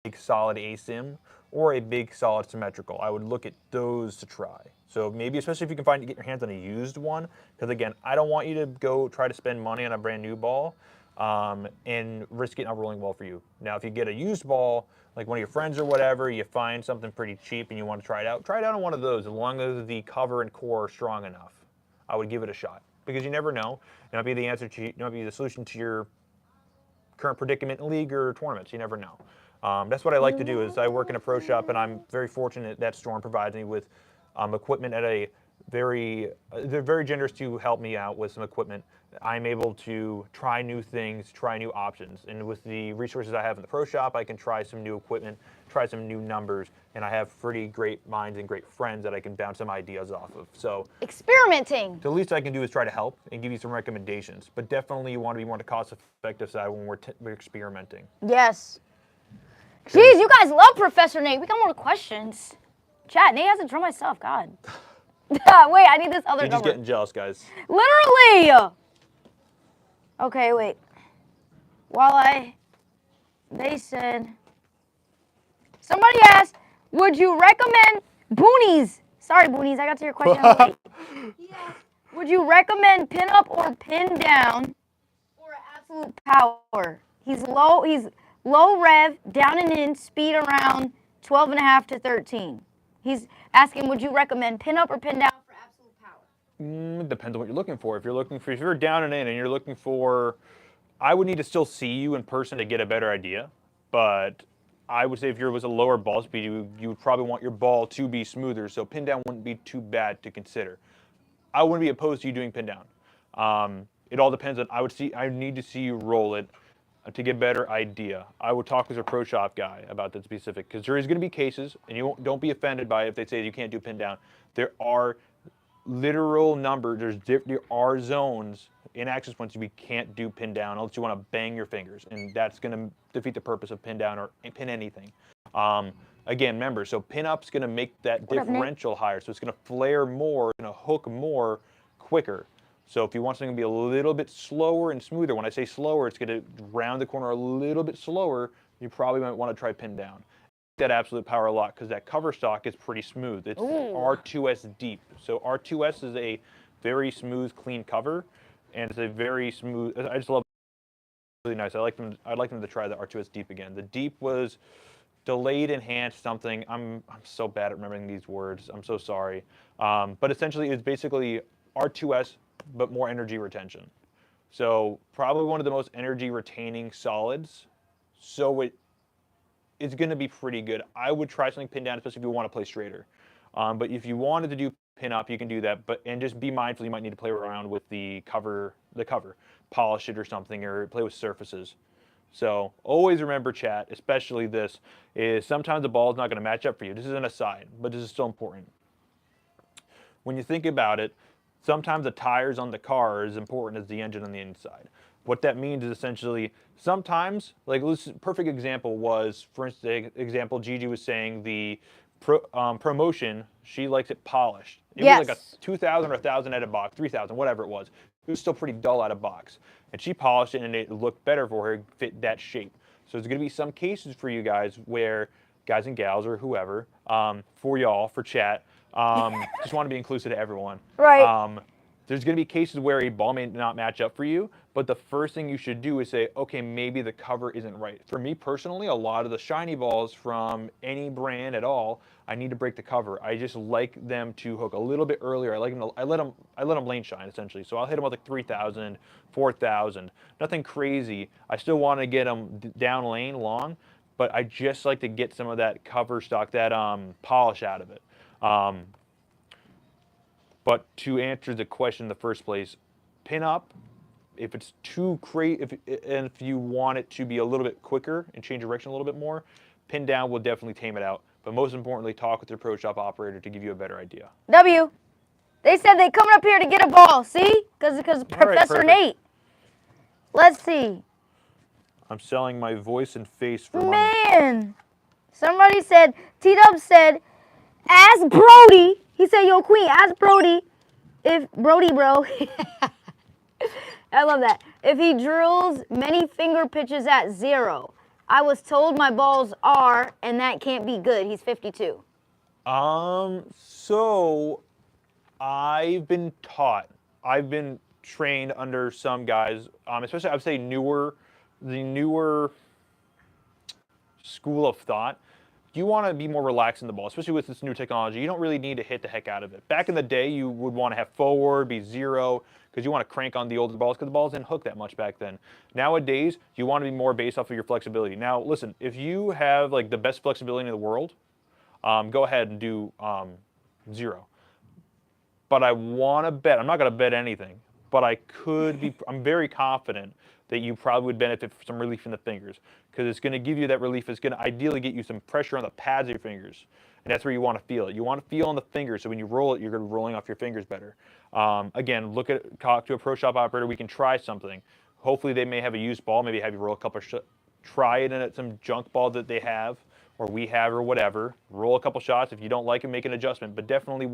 big, solid ASIM, or a big, solid symmetrical. I would look at those to try. So maybe, especially if you can get your hands on a used one, because again, I don't want you to go try to spend money on a brand new ball and risk it not rolling well for you. Now, if you get a used ball, like one of your friends or whatever, you find something pretty cheap and you want to try it out on one of those, as long as the cover and core are strong enough. I would give it a shot, because you never know. It might be the answer to, it might be the solution to your current predicament in league or tournaments. You never know. That's what I like to do. Is I work in a pro shop, and I'm very fortunate that Storm provides me with equipment at a they're very generous to help me out with some equipment. I'm able to try new things, try new options, and with the resources I have in the pro shop, I can try some new equipment, try some new numbers, and I have pretty great minds and great friends that I can bounce some ideas off of. So experimenting. The least I can do is try to help and give you some recommendations, but definitely you want to be more on the cost-effective side when we're experimenting. Yes. Jeez, you guys love Professor Nate. We got more questions. Chat, Nate hasn't drawn my stuff. God. Wait, I need this other number. You're just getting jealous, guys. Literally. Okay, wait. They said, somebody asked, would you recommend boonies Sorry, Boonies, I got to your question late. He asked, would you recommend pin up or pin down for absolute power? He's low rev, down and in, speed around 12.5 to 13. He's asking, would you recommend pin up or pin down for absolute power? It depends on what you're looking for. If you're down and in and you're looking for, I would need to still see you in person to get a better idea. But I would say if was a lower ball speed, you would probably want your ball to be smoother. So pin down wouldn't be too bad to consider. I wouldn't be opposed to you doing pin down. It all depends on. I need to see you roll it to get a better idea. I would talk with a pro shop guy about that specific, because there is going to be cases, and don't be offended by it if they say you can't do pin down. There are literal numbers. There are zones in access points we can't do pin down unless you want to bang your fingers, and that's going to defeat the purpose of pin down or pin anything. Again, remember, so pin up's going to make that differential higher, so it's going to flare more, going to hook more quicker. So if you want something to be a little bit slower and smoother, when I say slower, it's going to round the corner a little bit slower, you probably might want to try pin down. That absolute power a lot, because that cover stock is pretty smooth. It's R2S deep. So R2S is a very smooth, clean cover, and it's a very smooth. I just love it. Really nice. I'd like them to try the R2S deep again. The deep was delayed, enhanced something. I'm so bad at remembering these words. I'm so sorry. But essentially, it's basically R2S, but more energy retention. So probably one of the most energy retaining solids. So it's going to be pretty good. I would try something pin down, especially if you want to play straighter. But if you wanted to do pin up, you can do that. And just be mindful, you might need to play around with the cover, polish it or something, or play with surfaces. So always remember, chat, especially this, is sometimes the ball is not going to match up for you. This is an aside, but this is still important. When you think about it, sometimes the tires on the car are as important as the engine on the inside. What that means is essentially sometimes, like perfect example was, for instance, Gigi was saying the ProMotion, she likes it polished. It was like a 2,000 or 1,000 out of box, 3,000, whatever it was. It was still pretty dull out of box. And she polished it and it looked better for her, fit that shape. So there's going to be some cases for you guys where, guys and gals or whoever, for y'all, for chat, just want to be inclusive to everyone. Right. There's going to be cases where a ball may not match up for you, but the first thing you should do is say, okay, maybe the cover isn't right. For me personally, a lot of the shiny balls from any brand at all, I need to break the cover. I just like them to hook a little bit earlier. I let them lane shine essentially. So I'll hit them with like 3,000, 4,000, nothing crazy. I still want to get them down lane long, but I just like to get some of that cover stock, that polish out of it. But to answer the question in the first place, pin up, if it's too crazy, and if you want it to be a little bit quicker and change direction a little bit more, pin down will definitely tame it out. But most importantly, talk with your pro shop operator to give you a better idea. W. They said they coming up here to get a ball. See? Because Professor Nate. Let's see. I'm selling my voice and face for money. Man. Somebody said, T-Dub said, ask Brody. He said, yo, Queen, ask Brody if, Brody, bro. I love that. If he drills many finger pitches at 0. I was told my balls are, and that can't be good. He's 52. So I've been taught, I've been trained under some guys, especially I would say the newer school of thought. You want to be more relaxed in the ball, especially with this new technology. You don't really need to hit the heck out of it. Back in the day, you would want to have forward, be 0, because you want to crank on the older balls, because the balls didn't hook that much back then. Nowadays, you want to be more based off of your flexibility. Now, listen, if you have like the best flexibility in the world, go ahead and do 0. But I want to bet, I'm not going to bet anything, but I'm very confident that you probably would benefit from some relief in the fingers, because it's going to give you that relief. It's going to ideally get you some pressure on the pads of your fingers, and that's where you want to feel it. You want to feel on the fingers, so when you roll it, you're going to be rolling off your fingers better. Again, talk to a pro shop operator. We can try something. Hopefully they may have a used ball, maybe have you roll a couple, try it in some junk ball that they have, or we have, or whatever. Roll a couple shots. If you don't like it, make an adjustment, but definitely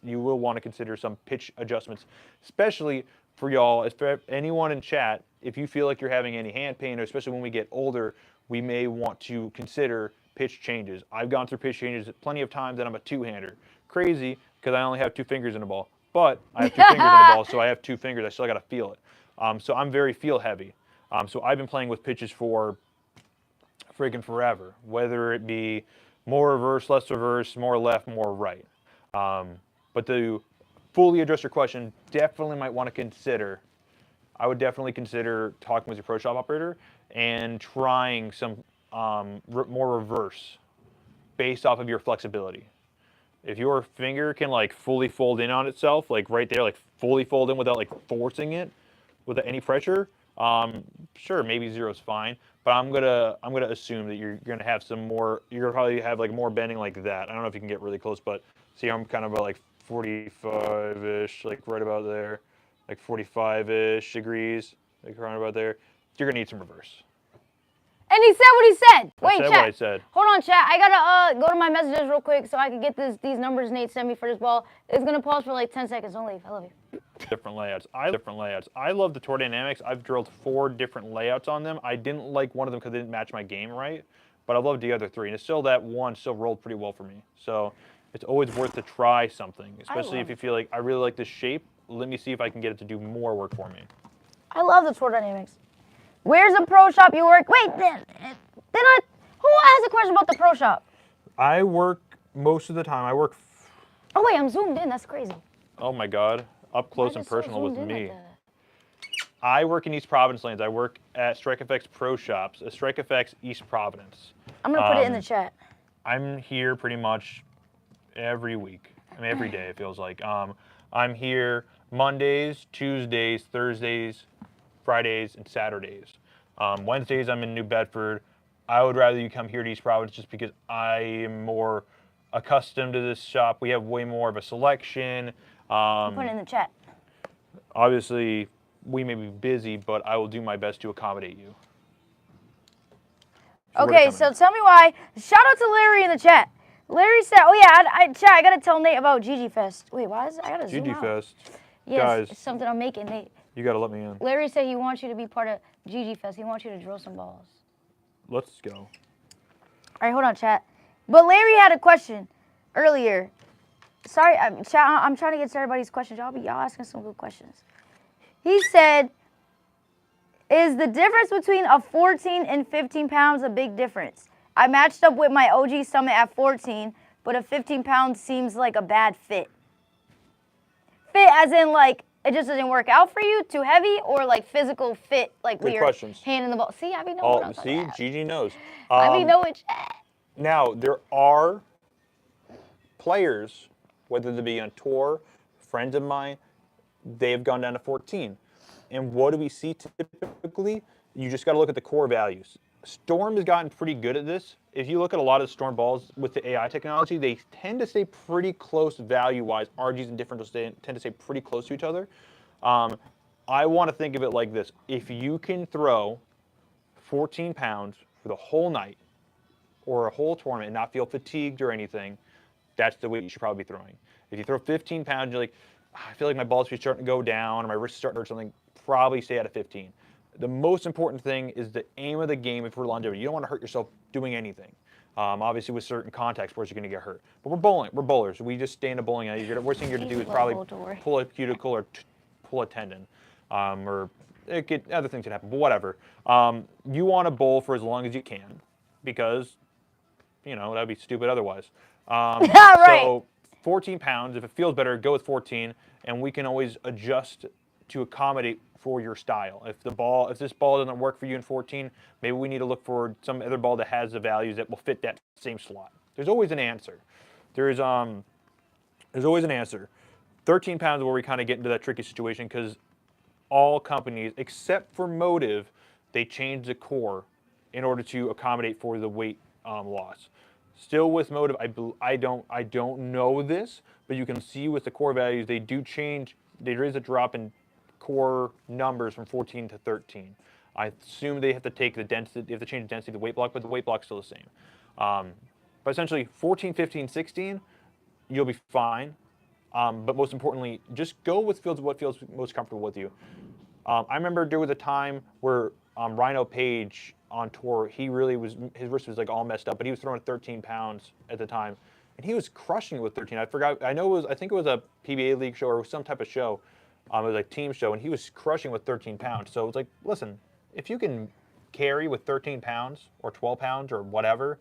you will want to consider some pitch adjustments, especially for y'all, for anyone in chat. If you feel like you're having any hand pain, or especially when we get older, we may want to consider pitch changes. I've gone through pitch changes plenty of times, and I'm a two-hander. Crazy, because I only have 2 fingers in the ball. But I have 2 fingers in the ball, so I have 2 fingers. I still got to feel it. So I'm very feel heavy. So I've been playing with pitches for freaking forever, whether it be more reverse, less reverse, more left, more right. But to fully address your question, definitely might want to consider. I would definitely consider talking with your pro shop operator and trying some more reverse based off of your flexibility. If your finger can like fully fold in on itself, like right there, like fully fold in without like forcing it, without any pressure, sure, maybe 0's fine. But I'm gonna assume that you're gonna have some more. You're gonna probably have like more bending like that. I don't know if you can get really close, but see, I'm kind of about like 45-ish, like right about there, like 45-ish degrees, like around about there. You're gonna need some reverse. And he said what he said. Wait, I said chat. what I said. Hold on, chat. I gotta go to my messages real quick so I can get these numbers Nate sent me for this ball. It's gonna pause for like 10 seconds. Don't leave. I love you. Different layouts. I love the Tour Dynamics. I've drilled 4 different layouts on them. I didn't like one of them because it didn't match my game right, but I loved the other 3, and it's still that one still rolled pretty well for me. So it's always worth to try something, especially if you feel like I really like this shape. Let me see if I can get it to do more work for me. I love the Tour Dynamics. Where's the pro shop you work? Wait, who asked a question about the pro shop? I work most of the time. Oh wait, I'm zoomed in. That's crazy. Oh my God, up close and Why is it so personal with zoomed in me. like that? I work in East Providence lanes. I work at Strike FX Pro Shops, Strike FX East Providence. I'm gonna put it in the chat. I'm here pretty much every week. I mean, every day it feels like. I'm here Mondays, Tuesdays, Thursdays, Fridays, and Saturdays. Wednesdays I'm in New Bedford. I would rather you come here to East Providence just because I am more accustomed to this shop. We have way more of a selection. I'm putting it in the chat. Obviously, we may be busy, but I will do my best to accommodate you. Okay, so tell me why. Shout out to Larry in the chat. Larry said, "Oh yeah, chat. I gotta tell Nate about GG Fest. Wait, why is it? I gotta zoom GG out. Fest. Yes, Guys, it's something I'm making, Nate. You gotta let me in. Larry said he wants you to be part of GG Fest. He wants you to drill some balls. Let's go. All right, hold on, chat. But Larry had a question earlier. Sorry, chat. I'm trying to get to everybody's questions. Y'all asking some good questions. He said, "Is the difference between a 14 and 15 pounds a big difference? I matched up with my OG Summit at 14, but a 15 pound seems like a bad fit. Fit as in like it just doesn't work out for you, too heavy, or like physical fit, like Good weird questions. hand in the ball. See, I be knowing what I'm talking about. Gigi knows. I be knowing. Now, there are players, whether they be on tour, friends of mine, they have gone down to 14. And what do we see typically? You just got to look at the core values. Storm has gotten pretty good at this. If you look at a lot of the Storm balls with the AI technology, they tend to stay pretty close value-wise. RGs and differentials tend to stay pretty close to each other. I want to think of it like this. If you can throw 14 pounds for the whole night or a whole tournament and not feel fatigued or anything, that's the weight you should probably be throwing. If you throw 15 pounds, you're like, I feel like my ball's starting to go down or my wrist is starting to hurt something, probably stay at a 15. The most important thing is the aim of the game for longevity. You don't want to hurt yourself doing anything. Obviously, with certain contact sports, you're going to get hurt. But we're bowling. We're bowlers. We just stay in a bowling alley. The worst thing you're going to do is probably pull a cuticle or pull a tendon. Or other things can happen, but whatever. You want to bowl for as long as you can because, that'd be stupid otherwise. Right. So 14 pounds, if it feels better, go with 14, and we can always adjust to accommodate for your style. If this ball doesn't work for you in 14, maybe we need to look for some other ball that has the values that will fit that same slot. There's always an answer. There's always an answer. 13 pounds is where we kind of get into that tricky situation because all companies, except for Motive, they change the core in order to accommodate for the weight loss. Still with Motive, I don't know this, but you can see with the core values, they do change. There is a drop in core numbers from 14 to 13. I assume they have to take the density, they have to change the density of the weight block, but the weight block's still the same. But essentially, 14, 15, 16, you'll be fine. But most importantly, just go with what feels most comfortable with you. I remember there was a time where Rhino Page on tour, his wrist was like all messed up, but he was throwing 13 pounds at the time. and he was crushing it with 13. I forgot. I think it was a PBA league show or some type of show. It was like team show, and he was crushing with 13 pounds. So it's like, listen, if you can carry with 13 pounds or 12 pounds or whatever,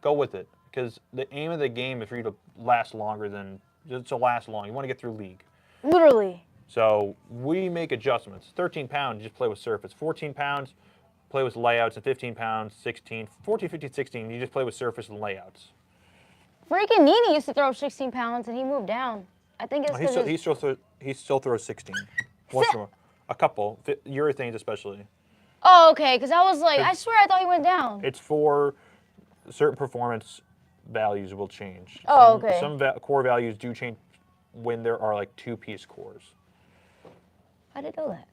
go with it. Because the aim of the game is for you to last longer than to last long. You want to get through league. Literally. So we make adjustments. 13 pounds, you just play with surface. 14 pounds, play with layouts. And 15 pounds, 16, 14, 15, 16, you just play with surface and layouts. Freaking Nene used to throw 16 pounds, and he moved down. I think it's because he still throws 16. Once in a while. A couple, urethanes especially. Oh, okay, because I was like, I swear I thought he went down. It's for certain performance values will change. Oh, okay. Some core values do change when there are like 2-piece cores. I didn't know that.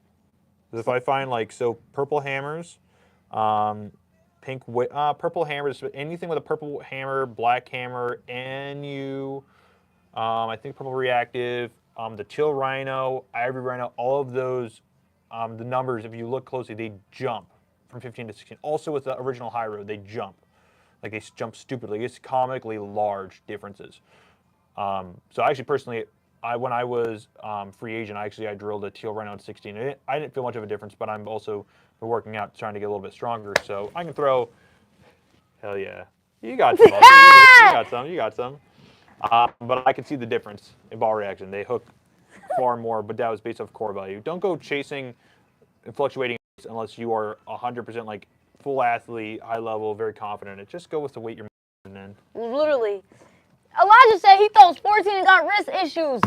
If I find like, so purple hammers, purple hammers, anything with a purple hammer, black hammer, NU, I think purple reactive, the teal rhino, ivory rhino, all of those, the numbers, if you look closely, they jump from 15 to 16. Also with the original high road, they jump. Like they jump stupidly. It's comically large differences. So actually, personally, when I was free agent, I drilled a teal rhino at 16. I didn't feel much of a difference, but I'm also working out, trying to get a little bit stronger. So I can throw. Hell yeah, you got some. You got some. But I can see the difference in ball reaction. They hook far more, but that was based off core value. Don't go chasing and fluctuating unless you are 100% like full athlete, high level, very confident. Just go with the weight you're in. Literally. Elijah said he throws 14 and got wrist issues.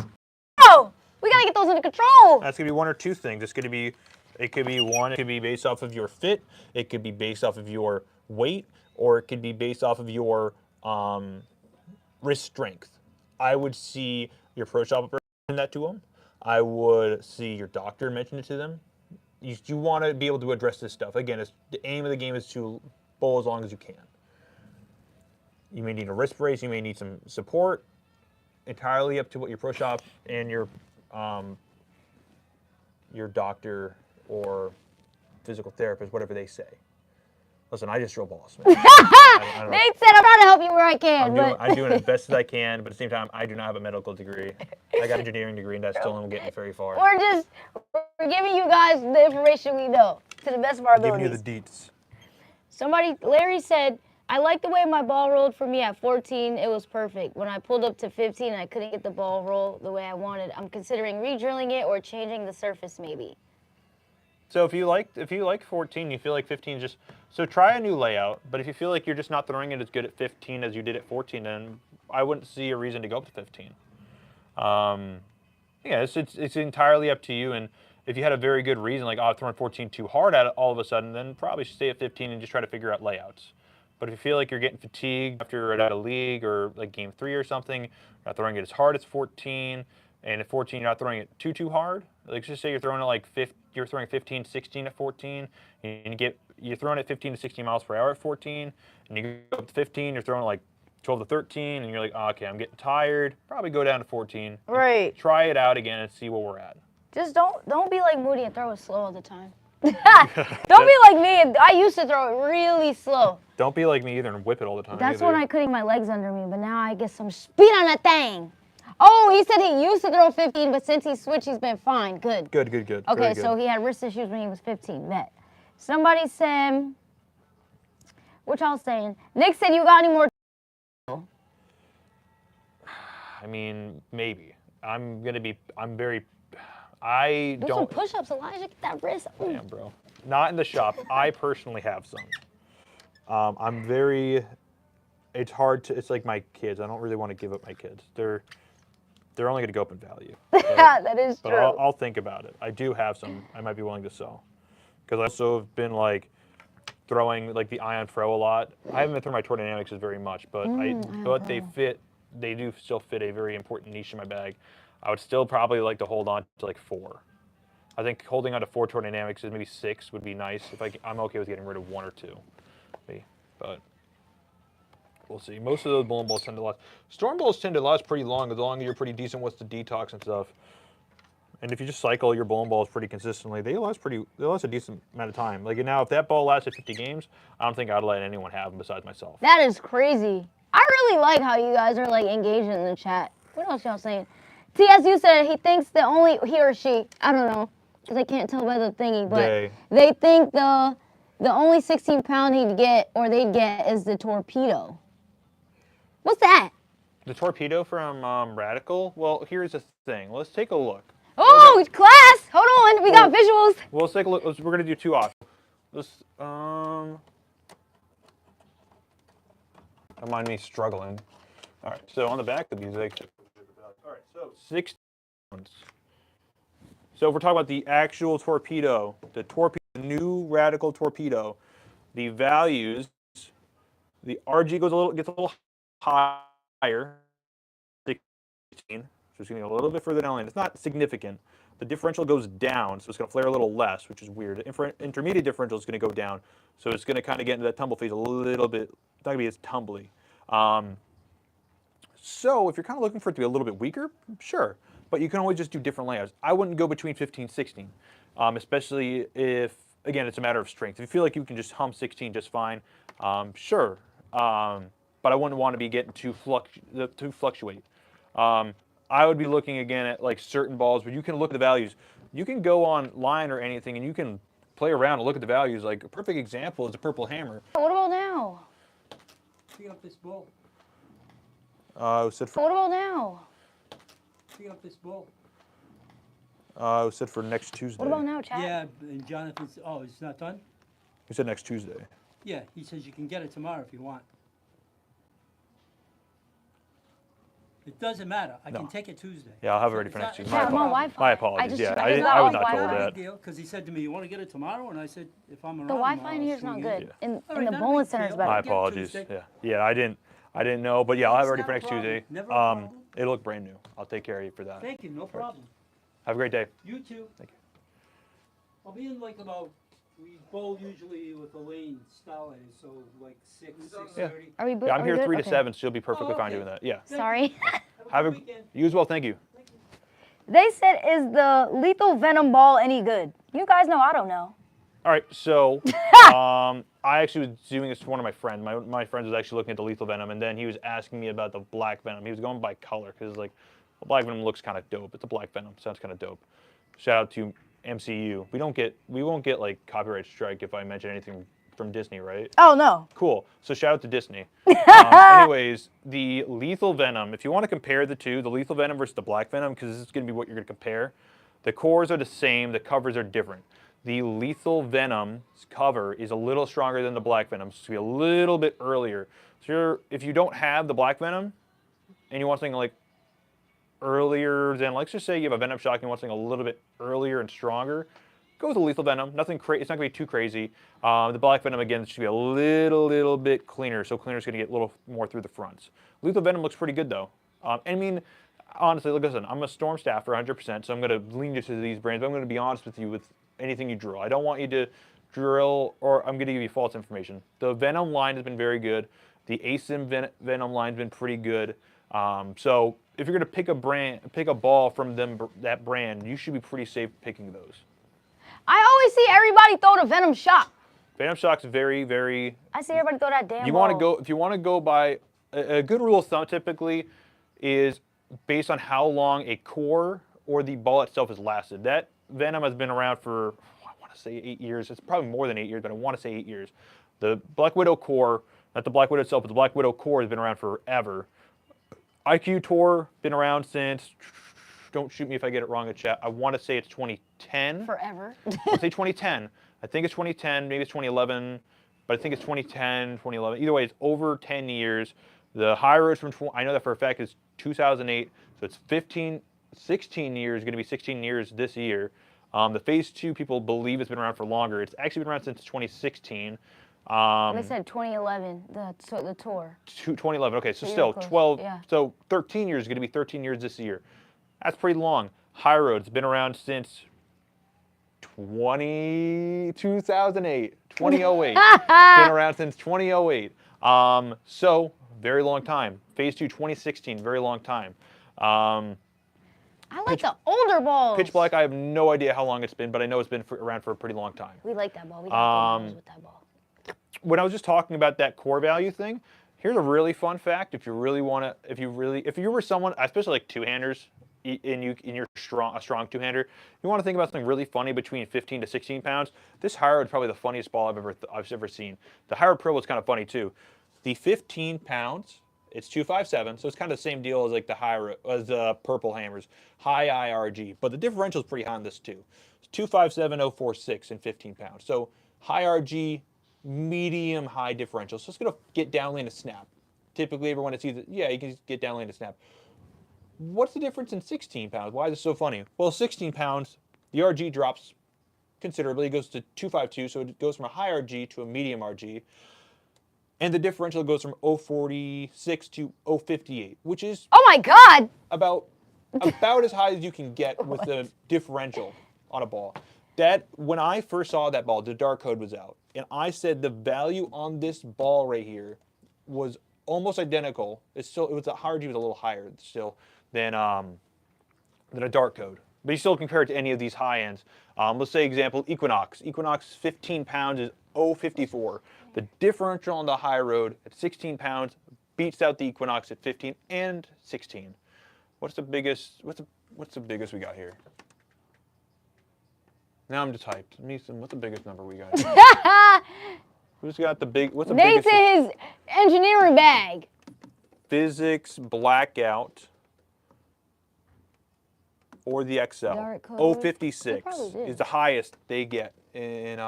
Oh, we gotta get those under control. That's gonna be one or two things. It could be one. It could be based off of your fit. It could be based off of your weight, or it could be based off of your wrist strength. I would see your pro shop mention that to them. I would see your doctor mention it to them. You want to be able to address this stuff. Again, the aim of the game is to bowl as long as you can. You may need a wrist brace. You may need some support. Entirely up to what your pro shop and your doctor or physical therapist, whatever they say. Listen, I just drill balls. Nate said I'm trying to help you where I can. I'm doing as best as I can, but at the same time, I do not have a medical degree. I got an engineering degree, and that still don't get me very far. We're giving you guys the information we know to the best of our abilities. Giving you the deets. Larry said, I like the way my ball rolled for me at 14. It was perfect. When I pulled up to 15, I couldn't get the ball roll the way I wanted. I'm considering re-drilling it or changing the surface maybe. So if you like 14, you feel like 15 so try a new layout. But if you feel like you're just not throwing it as good at 15 as you did at 14, then I wouldn't see a reason to go up to 15. Yeah, it's entirely up to you. And if you had a very good reason, like I'm throwing 14 too hard at it all of a sudden, then probably stay at 15 and just try to figure out layouts. But if you feel like you're getting fatigued after you're at a league or like game 3 or something, not throwing it as hard as 14, and at 14 you're not throwing it too hard. Like just say you're throwing it like you're throwing 15, 16 at 14, and you're throwing it 15 to 16 miles per hour at 14, and you go up to 15, you're throwing like 12 to 13, and you're like, oh, okay, I'm getting tired. Probably go down to 14. Right. Try it out again and see where we're at. Just don't be like Moody and throw it slow all the time. Don't be like me. I used to throw it really slow. Don't be like me either and whip it all the time. That's when I couldn't get my legs under me, but now I get some speed on that thing. Oh, he said he used to throw 15, but since he switched, he's been fine. Good. Good. Okay, so he had wrist issues when he was 15. Bet. Somebody said, what y'all saying? Nick said, you got any more? I mean, maybe. Do some push-ups, Elijah. Get that wrist. Damn, bro. Not in the shop. I personally have some. It's hard to, it's like my kids. I don't really want to give up my kids. They're only going to go up in value. That is true. But I'll think about it. I do have some I might be willing to sell. Because I also have been like throwing like the Ion Pro a lot. I haven't been throwing my Tour Dynamics very much, but they do still fit a very important niche in my bag. I would still probably like to hold on to like 4. I think holding on to 4 Tour Dynamics is maybe 6 would be nice. I'm okay with getting rid of 1 or 2. But we'll see. Most of those bowling balls tend to last. Storm balls tend to last pretty long as long as you're pretty decent with the detox and stuff. And if you just cycle your bowling balls pretty consistently, they last a decent amount of time. Like now, if that ball lasted 50 games, I don't think I'd let anyone have them besides myself. That is crazy. I really like how you guys are like engaging in the chat. What else y'all saying? TSU said he thinks he or she, I don't know, because I can't tell by the thingy, but they think the only 16-pound they'd get is the torpedo. What's that? The torpedo from Radical? Well, here's the thing. Let's take a look. Oh, okay. Class! Hold on, we got visuals. Well, let's take a look. We're going to do 2 options. Let's, don't mind me struggling. All right, so on the back of these, all right, so 6 pounds. So if we're talking about the actual torpedo, the new Radical torpedo, the values, the RG gets a little higher, 16, so it's going to be a little bit further down lane. It's not significant. The differential goes down, so it's going to flare a little less, which is weird. Intermediate differential is going to go down, so it's going to kind of get into that tumble phase a little bit. It's not going to be as tumbly. So if you're kind of looking for it to be a little bit weaker, sure. But you can always just do different layouts. I wouldn't go between 15 and 16, especially if, again, it's a matter of strength. If you feel like you can just hum 16 just fine, sure. But I wouldn't want to be getting too fluctuate. I would be looking again at like certain balls where you can look at the values. You can go online or anything and you can play around and look at the values. Like a perfect example is a purple hammer. What about now? Pick up this ball. Said for, What about now? Pick up this ball. said for next Tuesday. What about now, chat? Yeah, and Jonathan's. Oh, it's not done. He said next Tuesday. Yeah, he says you can get it tomorrow if you want. It doesn't matter. I can take it Tuesday. Yeah, I'll have it ready for next Tuesday. Yeah, I'm on Wi-Fi. My apologies. I I was not told that. Because he said to me, "You want to get it tomorrow?" And I said, "If I'm around The Wi-Fi tomorrow, in I'll here is not swing good. in." In All right, the not a bowling big center is deal. better. My I'll get it apologies. Tuesday. Yeah, I didn't know, but yeah, I'll have it ready It's for not a next problem. Tuesday. Never a problem. It'll look brand new. I'll take care of you for that. Thank you. No problem. Have a great day. You too. Thank you. I'll be in like about. We bowl usually with Elaine style, so like 6:30. Are we? Yeah, I'm are we here good? 3 to Okay. 7, so you'll be perfectly Oh, fine okay. doing that. Yeah. Sorry. Have a good weekend. You as well. Thank you. They said, "Is the lethal venom ball any good?" You guys know I don't know. All right, so I actually was doing this to one of my friends. My friend was actually looking at the lethal venom, and then he was asking me about the black venom. He was going by color because like, the black venom looks kind of dope. It's a black venom, sounds kind of dope. Shout out to MCU. We won't get like copyright strike if I mention anything from Disney, right? Oh no. Cool. So shout out to Disney. Anyways, the lethal venom. If you want to compare the two, the lethal venom versus the black venom, because this is going to be what you're going to compare. The cores are the same. The covers are different. The lethal venom's cover is a little stronger than the black venom. So it's going to be a little bit earlier. So if you don't have the black venom, and you want something like earlier than, let's just say you have a venom shock and you want something a little bit earlier and stronger, go with the lethal venom. Nothing crazy. It's not going to be too crazy. The black venom again should be a little bit cleaner. So cleaner is going to get a little more through the fronts. Lethal venom looks pretty good though. I mean, honestly, look, listen. I'm a Storm staffer 100%, so I'm going to lean you to these brands. But I'm going to be honest with you with anything you drill. I don't want you to drill, or I'm going to give you false information. The venom line has been very good. The ASIM venom line has been pretty good. So if you're going to pick a ball from that brand, you should be pretty safe picking those. I always see everybody throw the venom shock. Venom shock's very, very. I see everybody throw that damn. You want to go if you want to go by a good rule of thumb. Typically, is based on how long a core or the ball itself has lasted. That venom has been around for, I want to say 8 years. It's probably more than 8 years, but I want to say 8 years. The Black Widow core, not the Black Widow itself, but the Black Widow core has been around forever. IQ Tour, been around since, don't shoot me if I get it wrong in chat, I want to say it's 2010. Forever. I'll say 2010. I think it's 2010, maybe it's 2011, but I think it's 2010, 2011. Either way, it's over 10 years. The high roads from, I know that for a fact, is 2008, so it's 16 years, going to be 16 years this year. The Phase 2 people believe it's been around for longer. It's actually been around since 2016. They said 2011, the tour. 2011, okay, so you're still close, 12, yeah. so 13 years is going to be 13 years this year. That's pretty long. High Road's been around since 2008, 2008. Been around since 2008. So, very long time. Phase 2, 2016, very long time. I like the older balls. Pitch Black, I have no idea how long it's been, but I know it's been around for a pretty long time. We like that ball. We got balls with that ball. When I was just talking about that core value thing, Here's a really fun fact. If you really want to, if you were someone, especially like two-handers, and you're a strong two-hander, you want to think about something really funny between 15 to 16 pounds. This high road is probably the funniest ball I've ever seen. The high road pro is kind of funny too. The 15 pounds, it's 257, so it's kind of the same deal as like the high road, as the purple hammers, high IRG, but the differential is pretty high on this too. It's 257.046 in 15 pounds. So high RG, medium high differential. So it's gonna get downlane to snap. Typically, everyone that sees it, yeah, you can just get downlane to snap. What's the difference in 16 pounds? Why is it so funny? Well, 16 pounds, the RG drops considerably. It goes to 252, so it goes from a high RG to a medium RG. And the differential goes from 046 to 058, which is Oh my God! about as high as you can get with the differential on a ball. That when I first saw that ball, the dark code was out, and I said the value on this ball right here was almost identical. It was a higher G was a little higher still than a dark code. But you still compare it to any of these high ends. Let's say example Equinox. Equinox 15 pounds is 054. The differential on the high road at 16 pounds beats out the Equinox at 15 and 16. What's the biggest we got here? Now I'm just hyped. What's the biggest number we got here? Who's got the big? What's the Nate's biggest? in his engineering bag. Physics blackout or the XL. Dark code. 056 They probably did. is the highest they get in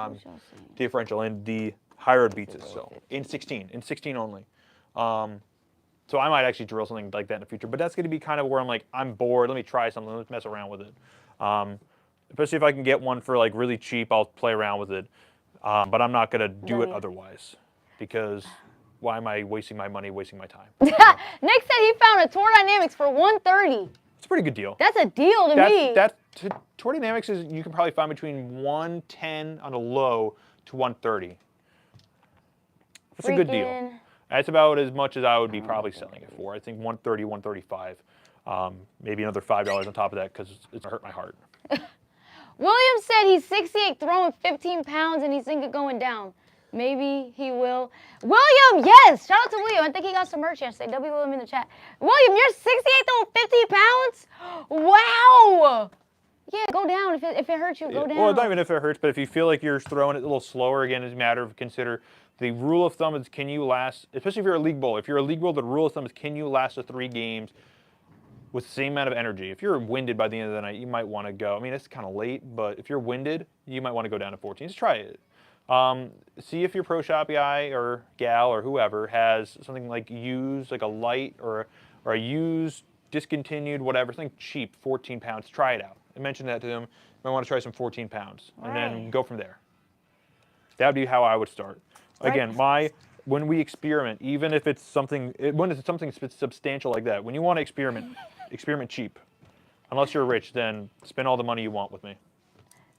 differential, and the high road beats it. So in 16 only. So I might actually drill something like that in the future, but that's going to be kind of where I'm like, I'm bored. Let me try something. Let's mess around with it. Especially if I can get one for like really cheap, I'll play around with it. But I'm not going to do it otherwise, because why am I wasting my money, wasting my time? Nick said he found a Tour Dynamics for $130. It's a pretty good deal. That's a deal to me. Tour Dynamics is, you can probably find between 110 on a low to 130. That's a good deal. That's about as much as I would be probably selling it for. I think 130, 135. Maybe another $5 on top of that because it's gonna hurt my heart. William said he's 68 throwing 15 pounds and he's thinking going down. Maybe he will. William, yes! Shout out to William. I think he got some merch yesterday. W William in the chat. William, you're 68 throwing 50 pounds? Wow! Yeah, go down. If it hurts you, go down. Well, not even if it hurts, but if you feel like you're throwing it a little slower, again, it's a matter of consider. The rule of thumb is, can you last, especially if you're a league bowler. If you're a league bowler, the rule of thumb is, can you last the 3 games with the same amount of energy? If you're winded by the end of the night, you might want to go. I mean, it's kind of late, but if you're winded, you might want to go down to 14. Just try it. See if your pro shop guy or gal or whoever has something like used, like a light or a used, discontinued, whatever, something cheap, 14 pounds. Try it out. I mentioned that to them. You might want to try some 14 pounds and then go from there. That would be how I would start. Again, when we experiment, even if it's something, when it's something substantial like that, when you want to experiment, experiment cheap. Unless you're rich, then spend all the money you want with me.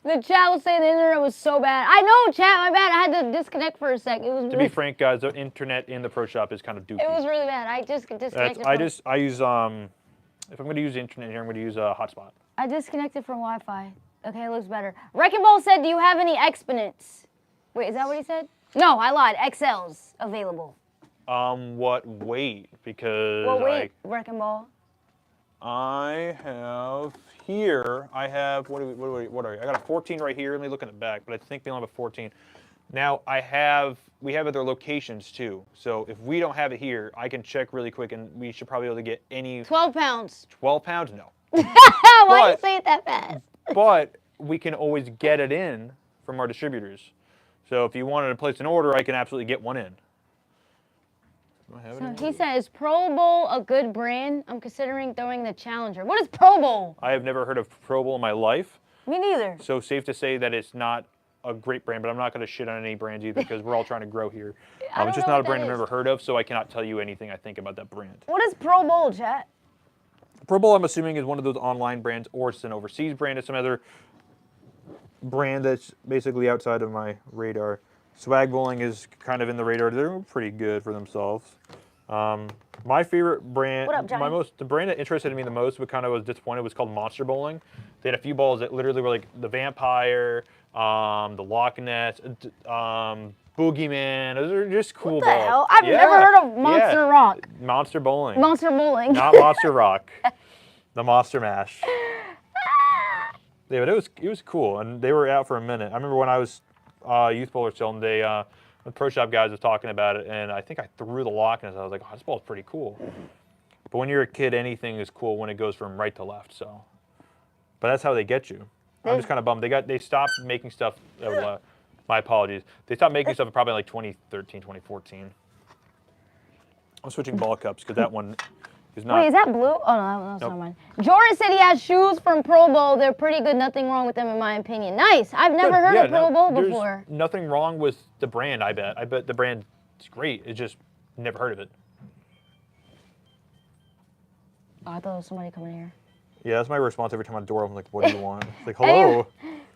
The chat was saying the internet was so bad. I know, chat, my bad. I had to disconnect for a sec. It was To be frank, guys, the internet in the pro shop is kind of doofy. It was really bad. I just disconnected. I use if I'm going to use the internet here, I'm going to use a hotspot. I disconnected from Wi-Fi. Okay, it looks better. Wrecking Ball said, do you have any exponents? Wait, is that what he said? No, I lied. XLs available. What weight? Because Well, wait, Wrecking Ball. I have here. I have what are you? I got a 14 right here. Let me look in the back, but I think they only have a 14. Now we have other locations too. So if we don't have it here, I can check really quick, and we should probably be able to get any. 12 pounds. 12 pounds? No. Why you say it that fast? But we can always get it in from our distributors. So if you wanted to place an order, I can absolutely get one in. Do I have it So he said, is Pro Bowl a good brand? I'm considering throwing the Challenger. What is Pro Bowl? I have never heard of Pro Bowl in my life. Me neither. So safe to say that it's not a great brand, but I'm not going to shit on any brands either because we're all trying to grow here. It's just not a brand I've never heard of, so I cannot tell you anything I think about that brand. What is Pro Bowl, chat? Pro Bowl, I'm assuming, is one of those online brands, or it's an overseas brand. It's some other brand that's basically outside of my radar. Swag Bowling is kind of in the radar. They're pretty good for themselves. My favorite brand, What up, Johnny? the brand that interested me the most, but kind of was disappointed, was called Monster Bowling. They had a few balls that literally were like the Vampire, the Loch Ness, Boogeyman. Those are just cool What the balls. hell? I've never heard of Monster Rock. Monster Bowling. Monster Bowling. Not Monster Rock. The Monster Mash. Yeah, but it was cool, and they were out for a minute. I remember when I was youth bowler still, and the pro shop guys was talking about it, and I think I threw the lock, and I was like, oh, this ball's pretty cool. But when you're a kid, anything is cool when it goes from right to left. So, but that's how they get you. I'm just kind of bummed. They stopped making stuff. My apologies. They stopped making stuff probably like 2013, 2014. I'm switching ball cups because that one is not. Wait, is that blue? Oh no, that's not mine. Jordan said he has shoes from Pro Bowl. They're pretty good. Nothing wrong with them in my opinion. Nice. I've never heard of Pro Bowl before. Nothing wrong with the brand. I bet. I bet the brand is great. It's just never heard of it. Oh, I thought there was somebody coming here. Yeah, that's my response every time I door. I'm like, "What do you want?" It's like, "Hello."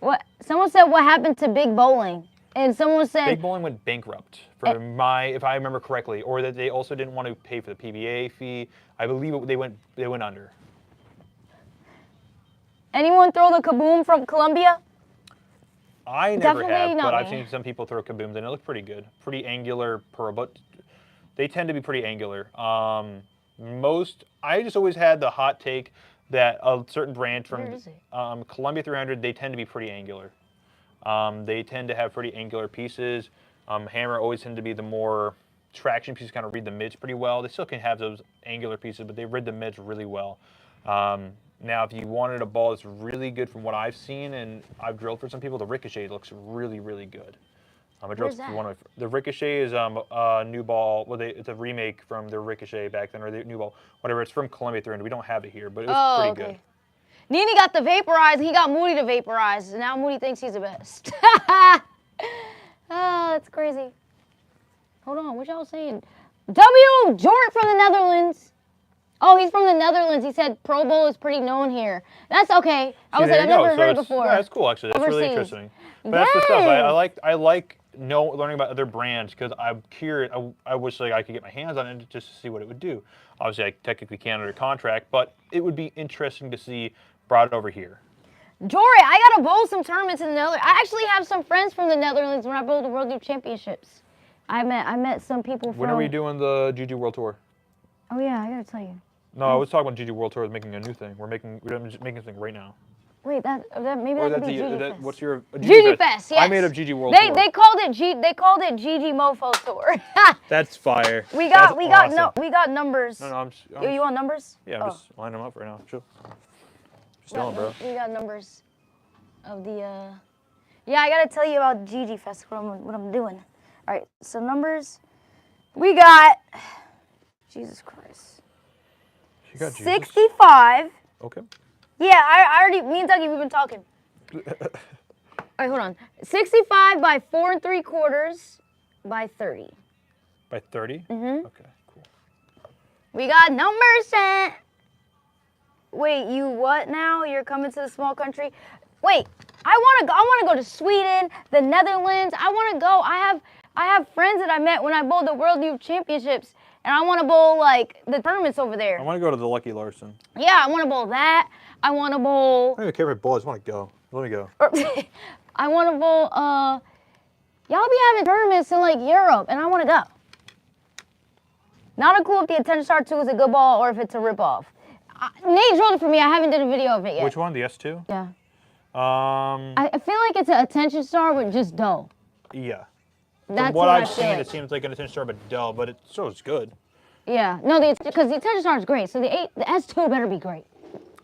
What? Someone said, "What happened to Big Bowling?" And someone said, Big Bowling went bankrupt for if I remember correctly, or that they also didn't want to pay for the PBA fee. I believe they went under. Anyone throw the kaboom from Columbia? I never Definitely have, not but I've me. seen some people throw kabooms, and it looked pretty good. Pretty angular pearl, but they tend to be pretty angular. I just always had the hot take that a certain brand from Where is it? Columbia 300, they tend to be pretty angular. They tend to have pretty angular pieces. Hammer always tend to be the more traction pieces, kind of read the mids pretty well. They still can have those angular pieces, but they read the mids really well. Now, if you wanted a ball that's really good from what I've seen, and I've drilled for some people, the Ricochet looks really, really good. Where's that? The Ricochet is a new ball. Well, it's a remake from the Ricochet back then, or the new ball, whatever. It's from Columbia 300. We don't have it here, but it was pretty good. Nini got the vaporize. He got Moody to vaporize. And now Moody thinks he's the best. Oh, that's crazy. Hold on. What y'all saying? W. Jordan from the Netherlands. Oh, he's from the Netherlands. He said Pro Bowl is pretty known here. That's okay. I was like, I've never heard it before. Yeah, that's cool, actually. That's really interesting. But that's the stuff. I like learning about other brands because I'm curious. I wish like I could get my hands on it just to see what it would do. Obviously, I technically can't under contract, but it would be interesting to see brought over here. Jory, I gotta bowl some tournaments in the Netherlands. I actually have some friends from the Netherlands when I bowled the World Youth Championships. I met some people from. When are we doing the GG World Tour? Oh yeah, I gotta tell you. No, I was talking about GG World Tour is making a new thing. We're making something right now. Wait, that maybe that could be GG Fest. What's your GG Fest? Yes. I made up GG World Tour. They called it GG Mofo Tour. That's fire. We got numbers. No, You want numbers? Yeah, I'm just lining them up right now. Chill. Just telling, bro. We got numbers of the. Yeah, I gotta tell you about GG Fest. What I'm doing. All right, so numbers. We got. Jesus Christ. She got 65. Okay. Yeah, I already. Me and Dougie, we've been talking. All right, hold on. 65 by 4 3/4 by 30. By 30? Mm-hmm. Okay, cool. We got numbers. Wait, you what now? You're coming to the small country? Wait, I wanna go to Sweden, the Netherlands. I wanna go. I have friends that I met when I bowled the World Youth Championships, and I wanna bowl like the tournaments over there. I wanna go to the Lucky Larson. Yeah, I wanna bowl that. I wanna bowl. I don't even care if I bowl. I just wanna go. Let me go. I wanna bowl. Y'all be having tournaments in like Europe, and I wanna go. Not a clue if the Attention Star 2 is a good ball or if it's a ripoff. Nate drilled it for me. I haven't done a video of it yet. Which one? The S2? Yeah. I feel like it's an Attention Star with just dull. Yeah. That's From what I've seen, like. it seems like an Attention Star, but dull. But it still is good. Yeah. No, because the Attention Star is great. So the S2 better be great.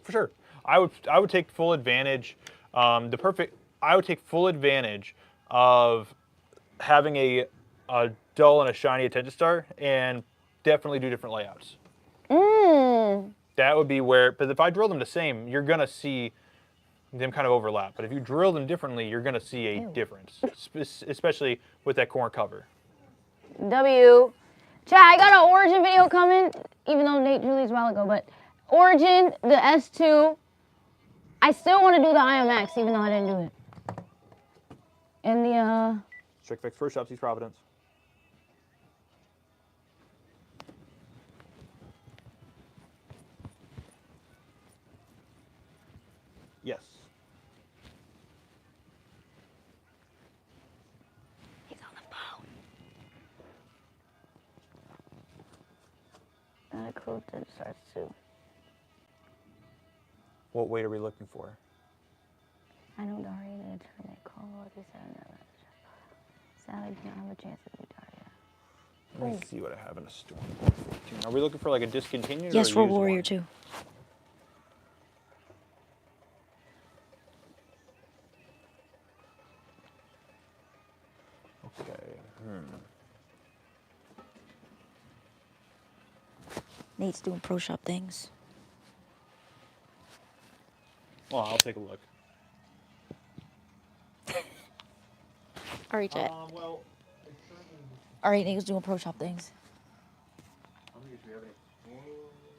For sure. I would take full advantage. I would take full advantage of having a dull and a shiny Attention Star, and definitely do different layouts. That would be where. But if I drill them the same, you're gonna see them kind of overlap. But if you drill them differently, you're gonna see a difference, especially with that corner cover. W. Chat, I got an Origin video coming, even though Nate drew these a while ago, but Origin, the S2, I still want to do the IMX, even though I didn't do it. And the, Strict Fix First Shops, East Providence. Yes. He's on the phone. Cool then starts too. What weight are we looking for? I know Daria in a tournament call. He said another. Sally did not have a chance to beat Daria. Let me see what I have in a store. Are we looking for like a discontinued or a Yes, used Road Warrior one? too. Okay. Nate's doing pro shop things. Well, I'll take a look. All right, Chat. Well, All right, Nate's doing pro shop things. I don't usually have any.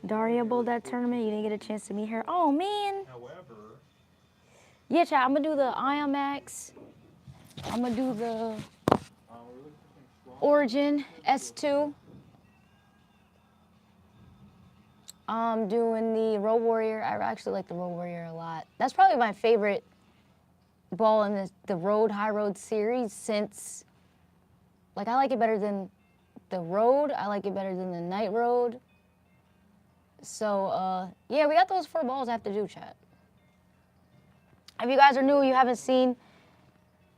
Daria bowled that tournament. You didn't get a chance to meet her. Oh man. However, Yeah, Chat. I'm gonna do the IMAX. I'm gonna do the we're looking for some Origin S2. I'm doing the Road Warrior. I actually like the Road Warrior a lot. That's probably my favorite ball in the Road High Road series since, like, I like it better than the Road. I like it better than the Night Road. So, yeah, we got those 4 balls I have to do, Chat. If you guys are new, you haven't seen,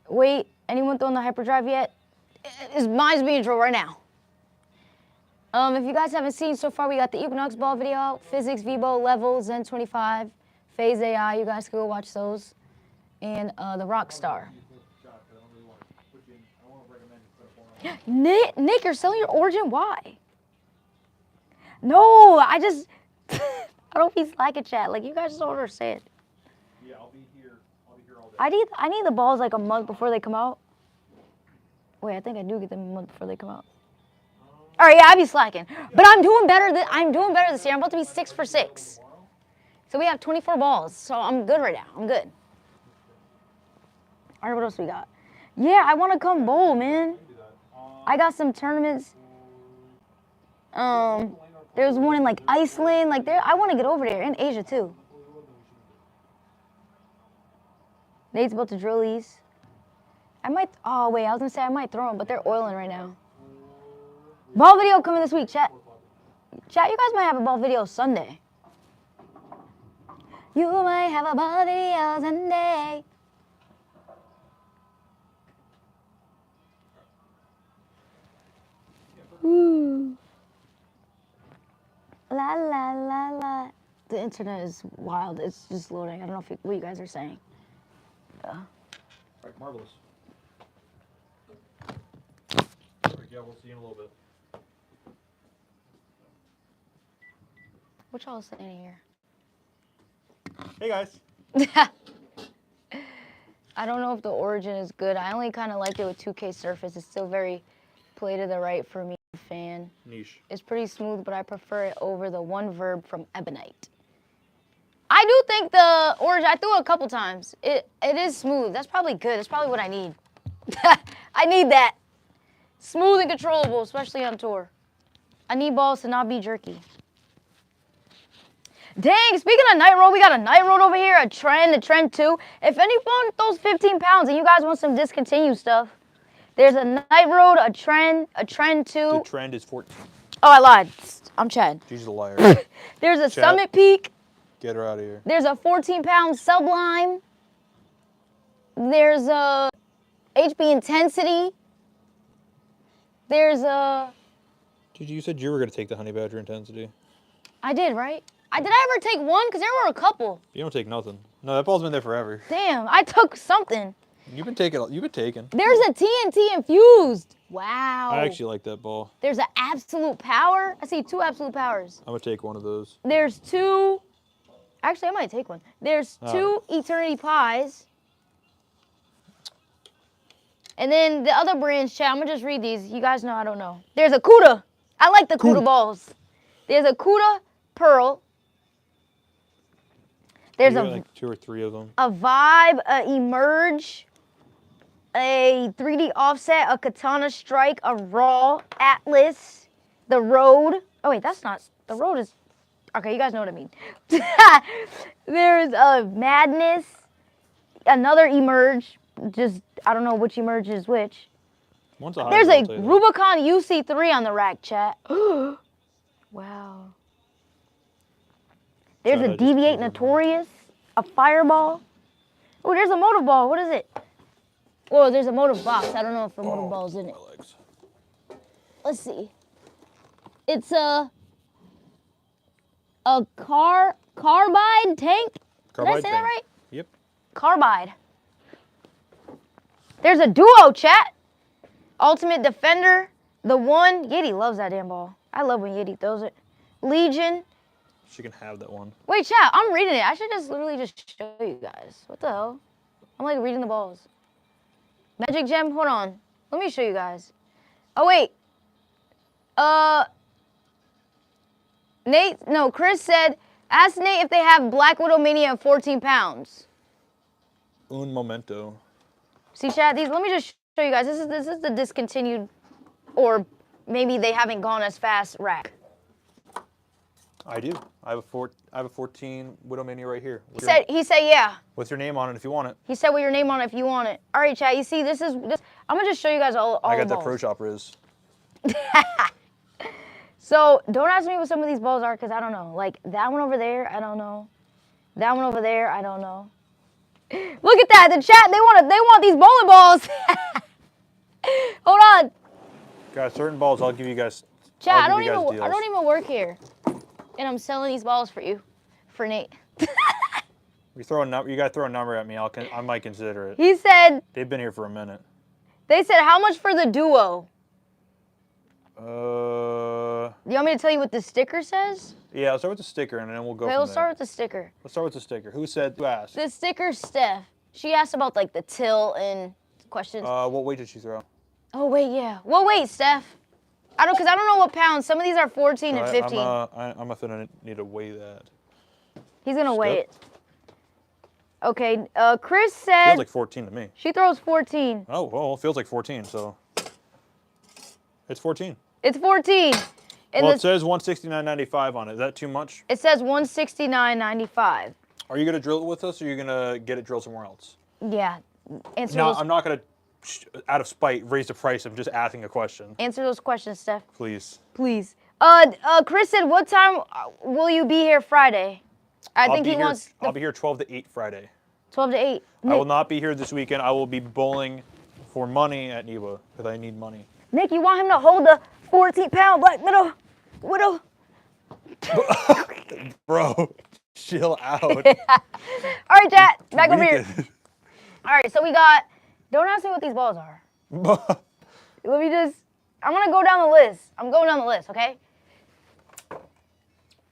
wait, anyone throwing the hyperdrive yet? Mine's being drawn right now. If you guys haven't seen so far, we got the Equinox ball video out, Physics, Vibo, Level, Zen 25, Phase AI. You guys can go watch those. And the Rockstar. Nick, you're selling your Origin? Why? No, I just, I don't be slacking, Chat. Like, you guys just don't understand. Yeah, I'll be here all day. I need the balls like a month before they come out. Wait, I think I do get them a month before they come out. All right, yeah, I be slacking, but I'm doing better this year. I'm about to be 6 for 6. So we have 24 balls. So I'm good right now. I'm good. All right, what else we got? Yeah, I want to come bowl, man. I got some tournaments. There's one in like Iceland, like there. I want to get over there, in Asia too. Nate's about to drill these. I might. Oh wait, I was gonna say I might throw them, but they're oiling right now. Ball video coming this week, Chat. Chat, you guys might have a ball video Sunday. You might have a ball video Sunday. Ooh. La la la la. The internet is wild. It's just loading. I don't know what you guys are saying. All right, marvelous. Yeah, we'll see you in a little bit. What y'all saying here? Hey guys. I don't know if the Origin is good. I only kind of liked it with 2K surface. It's still very play to the right for me, fan. Niche. It's pretty smooth, but I prefer it over the one verb from Ebonite. I do think the Origin, I threw it a couple times. It is smooth. That's probably good. That's probably what I need. I need that. Smooth and controllable, especially on tour. I need balls to not be jerky. Dang, speaking of Night Road, we got a Night Road over here, a Trend 2. If anyone throws 15 pounds and you guys want some discontinued stuff, there's a Night Road, a Trend 2. The Trend is 14. Oh, I lied. I'm Chad. She's a liar. There's a Chat. Summit Peak. Get her out of here. There's a 14-pound Sublime. There's a HB Intensity. There's a... Dude, you said you were going to take the Honey Badger Intensity. I did, right? Did I ever take one? Because there were a couple. You don't take nothing. No, that ball's been there forever. Damn, I took something. You've been taking. There's a TNT infused. Wow. I actually like that ball. There's an Absolute Power. I see 2 Absolute Powers. I'm going to take one of those. There's 2. Actually, I might take one. There's 2 Eternity Pies. And then the other brands, chat, I'm going to just read these. You guys know I don't know. There's a Cuda. I like the Cuda balls. There's a Cuda Pearl. There's like 2 or 3 of them. A Vibe, a Emerge, a 3D Offset, a Katana Strike, a Raw, Atlas, the Road. Oh wait, that's not, the Road is, okay, you guys know what I mean. There's a Madness, another Emerge, just, I don't know which Emerge is which. One's a There's a high Rubicon UC3 on the rack, chat. Wow. There's Chat, a I just Deviate pulled it out. Notorious, a Fireball. Oh, there's a Motive Ball. What is it? Well, there's a Motive Box. I don't know if the Motive Ball is in it. My legs. Let's see. It's a carbide tank. Did I say that right? Yep. Carbide. There's a duo, chat. Ultimate Defender, the one. Yeti loves that damn ball. I love when Yeti throws it. Legion. She can have that one. Wait, chat, I'm reading it. I should just literally just show you guys. What the hell? I'm like reading the balls. Magic Gem, hold on. Let me show you guys. Oh, wait. Chris said, ask Nate if they have Black Widow Mania at 14 pounds. Un momento. See, chat, let me just show you guys. This is the discontinued, or maybe they haven't gone as fast rack. I do. I have a 14 Widow Mania right here. He said yeah. With your name on it if you want it. He said with your name on it if you want it. All right, chat. You see, this. I'm gonna just show you guys all I got the the balls. Pro Shop Riz. So don't ask me what some of these balls are, because I don't know. Like that one over there, I don't know. That one over there, I don't know. Look at that. The chat, they want these bowling balls. Hold on. Got certain balls. I'll give you guys. Chat, I don't deals. even work here, and I'm selling these balls for you, for Nate. You gotta throw a number at me. I might consider it. He said. They've been here for a minute. They said how much for the duo? You want me to tell you what the sticker says? Yeah, let's start with the sticker and then we'll go Okay, from let's there. start with the sticker. Let's start with the sticker. Who asked? The sticker, Steph. She asked about like the till and questions. What weight did she throw? Oh wait, yeah. Well, wait, Steph. Because I don't know what pounds. Some of these are 14 and 15. I'm gonna need to weigh that. He's gonna weigh it. Okay. Chris said. Feels like 14 to me. She throws 14. Oh, well, it feels like 14, so it's 14. It's 14. And Well, it says 169.95 on it. Is that too much? It says 169.95. Are you gonna drill it with us, or are you gonna get it drilled somewhere else? Yeah. Answer No, those. I'm not gonna, out of spite, raise the price. I'm just asking a question. Answer those questions, Steph. Please. Please. Chris said, what time will you be here Friday? I think he wants. I'll be here 12 to 8 Friday. 12 to 8. I will not be here this weekend. I will be bowling for money at Neva because I need money. Nick, you want him to hold the 14-pound Black Widow? Bro, chill out. All right, chat. Back over here. All right, so we got. Don't ask me what these balls are. Let me just. I'm gonna go down the list. I'm going down the list, okay?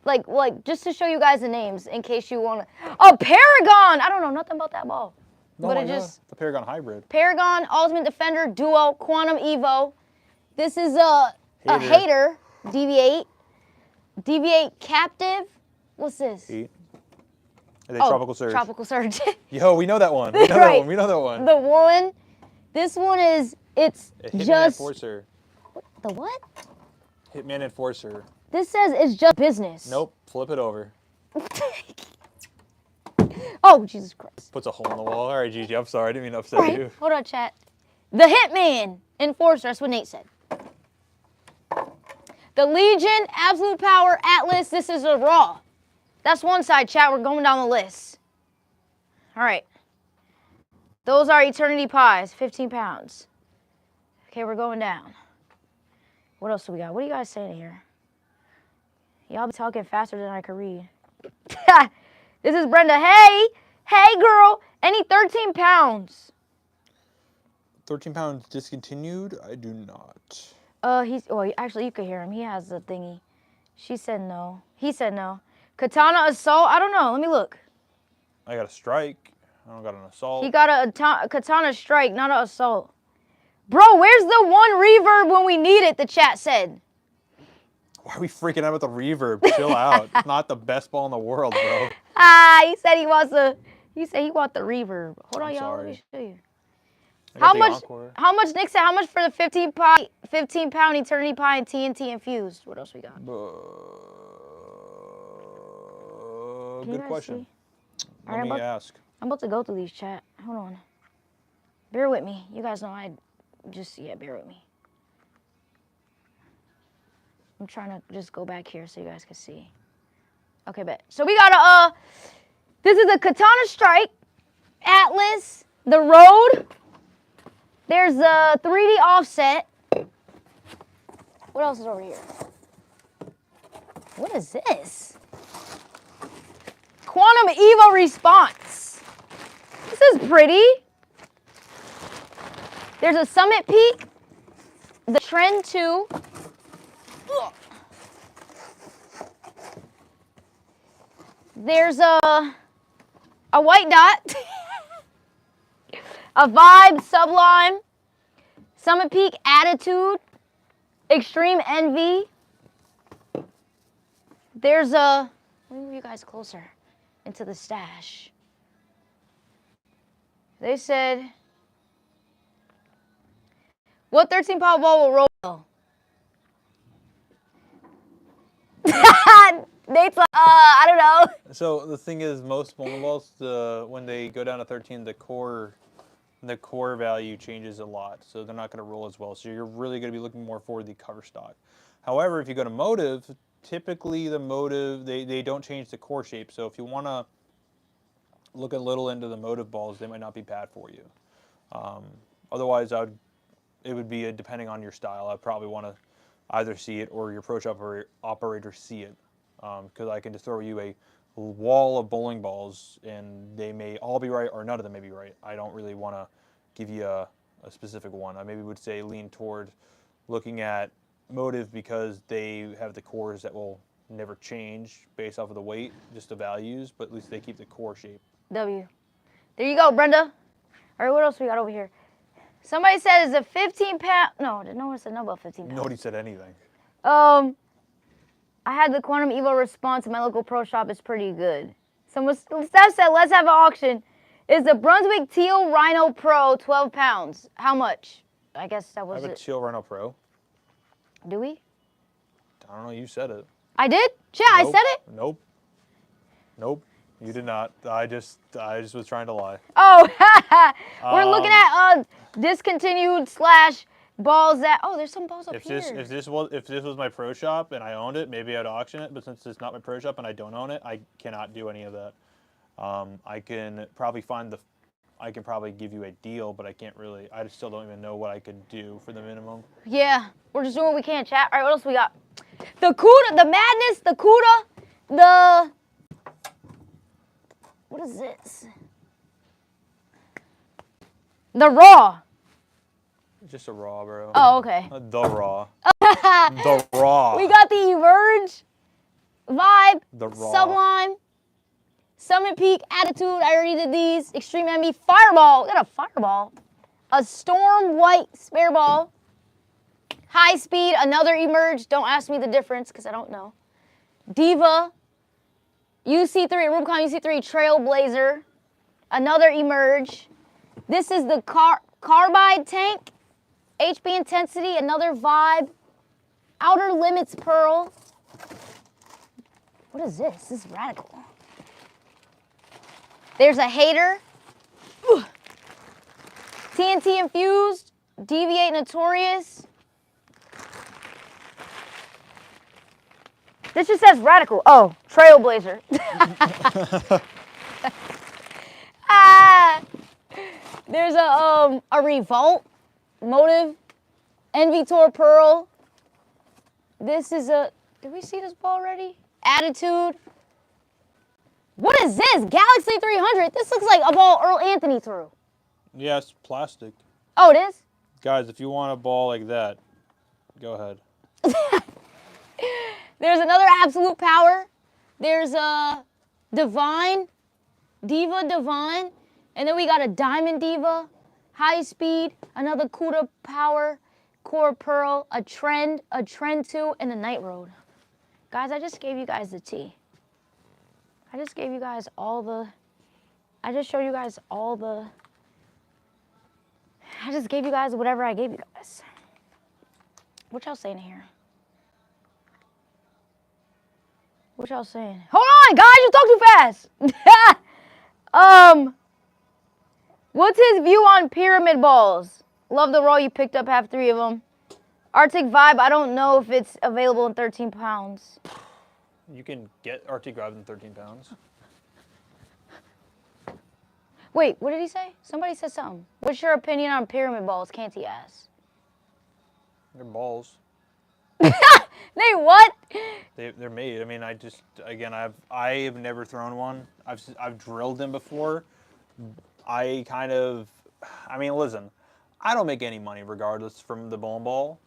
Like just to show you guys the names in case you wanna. Oh, Paragon! I don't know nothing about that ball. No, but I it know. just. The Paragon Hybrid. Paragon, Ultimate Defender, Duo, Quantum Evo. This is a hater. Deviate Captive. What's this? Heat. And then Tropical Surge. Tropical Surge. Yo, we know that one. We know that one. We know that one. The one. This one is. It's Hitman just. Enforcer. The what? Hitman Enforcer. This says it's just business. Nope. Flip it over. Oh, Jesus Christ. Puts a hole in the wall. All right, Gigi. I'm sorry. I didn't mean to upset All right, you. hold on, chat. The Hitman Enforcer. That's what Nate said. The Legion, Absolute Power, Atlas. This is a Raw. That's one side, chat. We're going down the list. All right. Those are Eternity Pies, 15 pounds. Okay, we're going down. What else do we got? What are you guys saying here? Y'all be talking faster than I can read. This is Brenda. Hey, girl. Any 13 pounds? 13 pounds discontinued? I do not. Actually, you could hear him. He has the thingy. She said no. He said no. Katana Assault? I don't know. Let me look. I got a strike. I don't got an assault. He got a Katana Strike, not an Assault. Bro, where's the one reverb when we need it, the chat said. Why are we freaking out about the reverb? Chill out. It's not the best ball in the world, bro. He said he wants the reverb. Hold on, y'all. Let me show you. How much, Nick said, how much for the 15 pound Eternity Pie and TNT infused? What else we got? Good question. All Let right, me ask. I'm about to go through these, chat. Hold on. Bear with me. You guys know bear with me. I'm trying to just go back here so you guys can see. Okay, bet. So we got a, this is a Katana Strike, Atlas, the Road. There's a 3D Offset. What else is over here? What is this? Quantum Evo Response. This is pretty. There's a Summit Peak, the Trend 2. There's a white dot, a Vibe Sublime, Summit Peak Attitude, Extreme Envy. There's a, let me move you guys closer into the stash. They said, what 13 power ball will roll? Nate's like, I don't know. So the thing is, most bowling balls, when they go down to 13, the core value changes a lot, so they're not going to roll as well. So you're really going to be looking more for the cover stock. However, if you go to motive, typically the motive, they don't change the core shape. So if you want to look a little into the motive balls, they might not be bad for you. Otherwise, it would be depending on your style. I'd probably want to either see it or your pro shop operator see it, because I can just throw you a wall of bowling balls and they may all be right or none of them may be right. I don't really want to give you a specific one. I maybe would say lean toward looking at motive because they have the cores that will never change based off of the weight, just the values, but at least they keep the core shape. W. There you go, Brenda. All right, what else we got over here? Somebody said it's a 15 pound. No, no one said no about 15 pounds. Nobody said anything. I had the Quantum Evo Response in my local pro shop. It's pretty good. Steph said, let's have an auction. Is the Brunswick Teal Rhino Pro 12 pounds? How much? I guess that was I have a Teal Rhino Pro. Do we? I don't know, you said it. I did? Yeah, Nope. I said it? Nope. Nope. You did not. I just was trying to lie. Oh, we're looking at discontinued / balls that. Oh, there's some balls up here. If this was my pro shop and I owned it, maybe I'd auction it. But since it's not my pro shop and I don't own it, I cannot do any of that. I can probably give you a deal, but I can't really. I still don't even know what I could do for the minimum. Yeah, we're just doing what we can, chat. All right, what else we got? The Cuda, the Madness, the Cuda, the. What is this? The Raw. It's just a raw, bro. Oh, okay. The raw. The raw. We got the Emerge, Vibe, The raw. Sublime, Summit Peak, Attitude. I already did these. Extreme Envy, Fireball. We got a Fireball. A Storm White Spare Ball. High Speed, another Emerge. Don't ask me the difference because I don't know. Diva. UC3, Rubicon UC3 Trailblazer, another Emerge. This is the Carbide Tank, HB Intensity, another Vibe, Outer Limits Pearl. What is this? This is radical. There's a Hater, TNT Infused, Deviate Notorious. This just says radical. Oh, Trailblazer. There's a Revolt, Motive, Envy Tour Pearl. This is a, did we see this ball already? Attitude. What is this? Galaxy 300. This looks like a ball Earl Anthony threw. Yeah, it's plastic. Oh, it is? Guys, if you want a ball like that, go ahead. There's another Absolute Power. There's a Divine, Diva Divine. And then we got a Diamond Diva, High Speed, another Cuda Power, Core Pearl, a Trend 2, and a Night Road. Guys, I just gave you guys the tea. I just gave you guys all the, I just showed you guys all the, I just gave you guys whatever I gave you guys. What y'all saying here? What y'all saying? Hold on, guys, you talk too fast. What's his view on pyramid balls? Love the roll, you picked up, have 3 of them. Arctic Vibe, I don't know if it's available in 13 pounds. You can get RT grabbed in 13 pounds. Wait, what did he say? Somebody said something. What's your opinion on pyramid balls? Canty asked. They're balls. They what? They're made. I mean, I've never thrown one. I've drilled them before. I mean, listen, I don't make any money regardless from the bowling ball.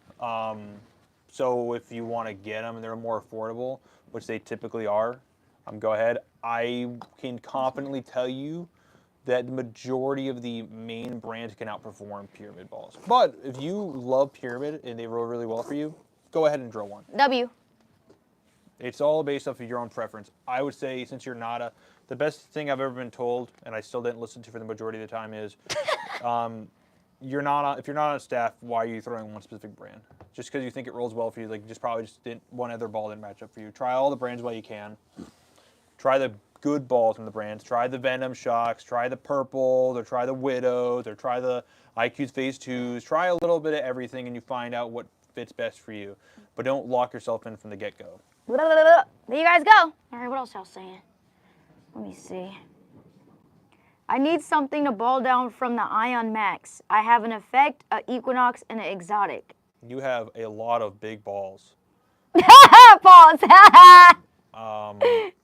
So if you want to get them and they're more affordable, which they typically are, go ahead. I can confidently tell you that the majority of the main brands can outperform pyramid balls. But if you love pyramid and they roll really well for you, go ahead and drill one. W. It's all based off of your own preference. I would say, since you're not the best thing I've ever been told, and I still didn't listen to for the majority of the time, is if you're not on staff, why are you throwing one specific brand? Just because you think it rolls well for you, like one other ball didn't match up for you. Try all the brands while you can. Try the good balls from the brands. Try the Venom Shocks. Try the Purples, or try the Widows, or try the IQ's Phase 2s. Try a little bit of everything, and you find out what fits best for you. But don't lock yourself in from the get-go. There you guys go. All right, what else I was saying? Let me see. I need something to ball down from the Ion Max. I have an Effect, an Equinox, and an Exotic. You have a lot of big balls. Pause.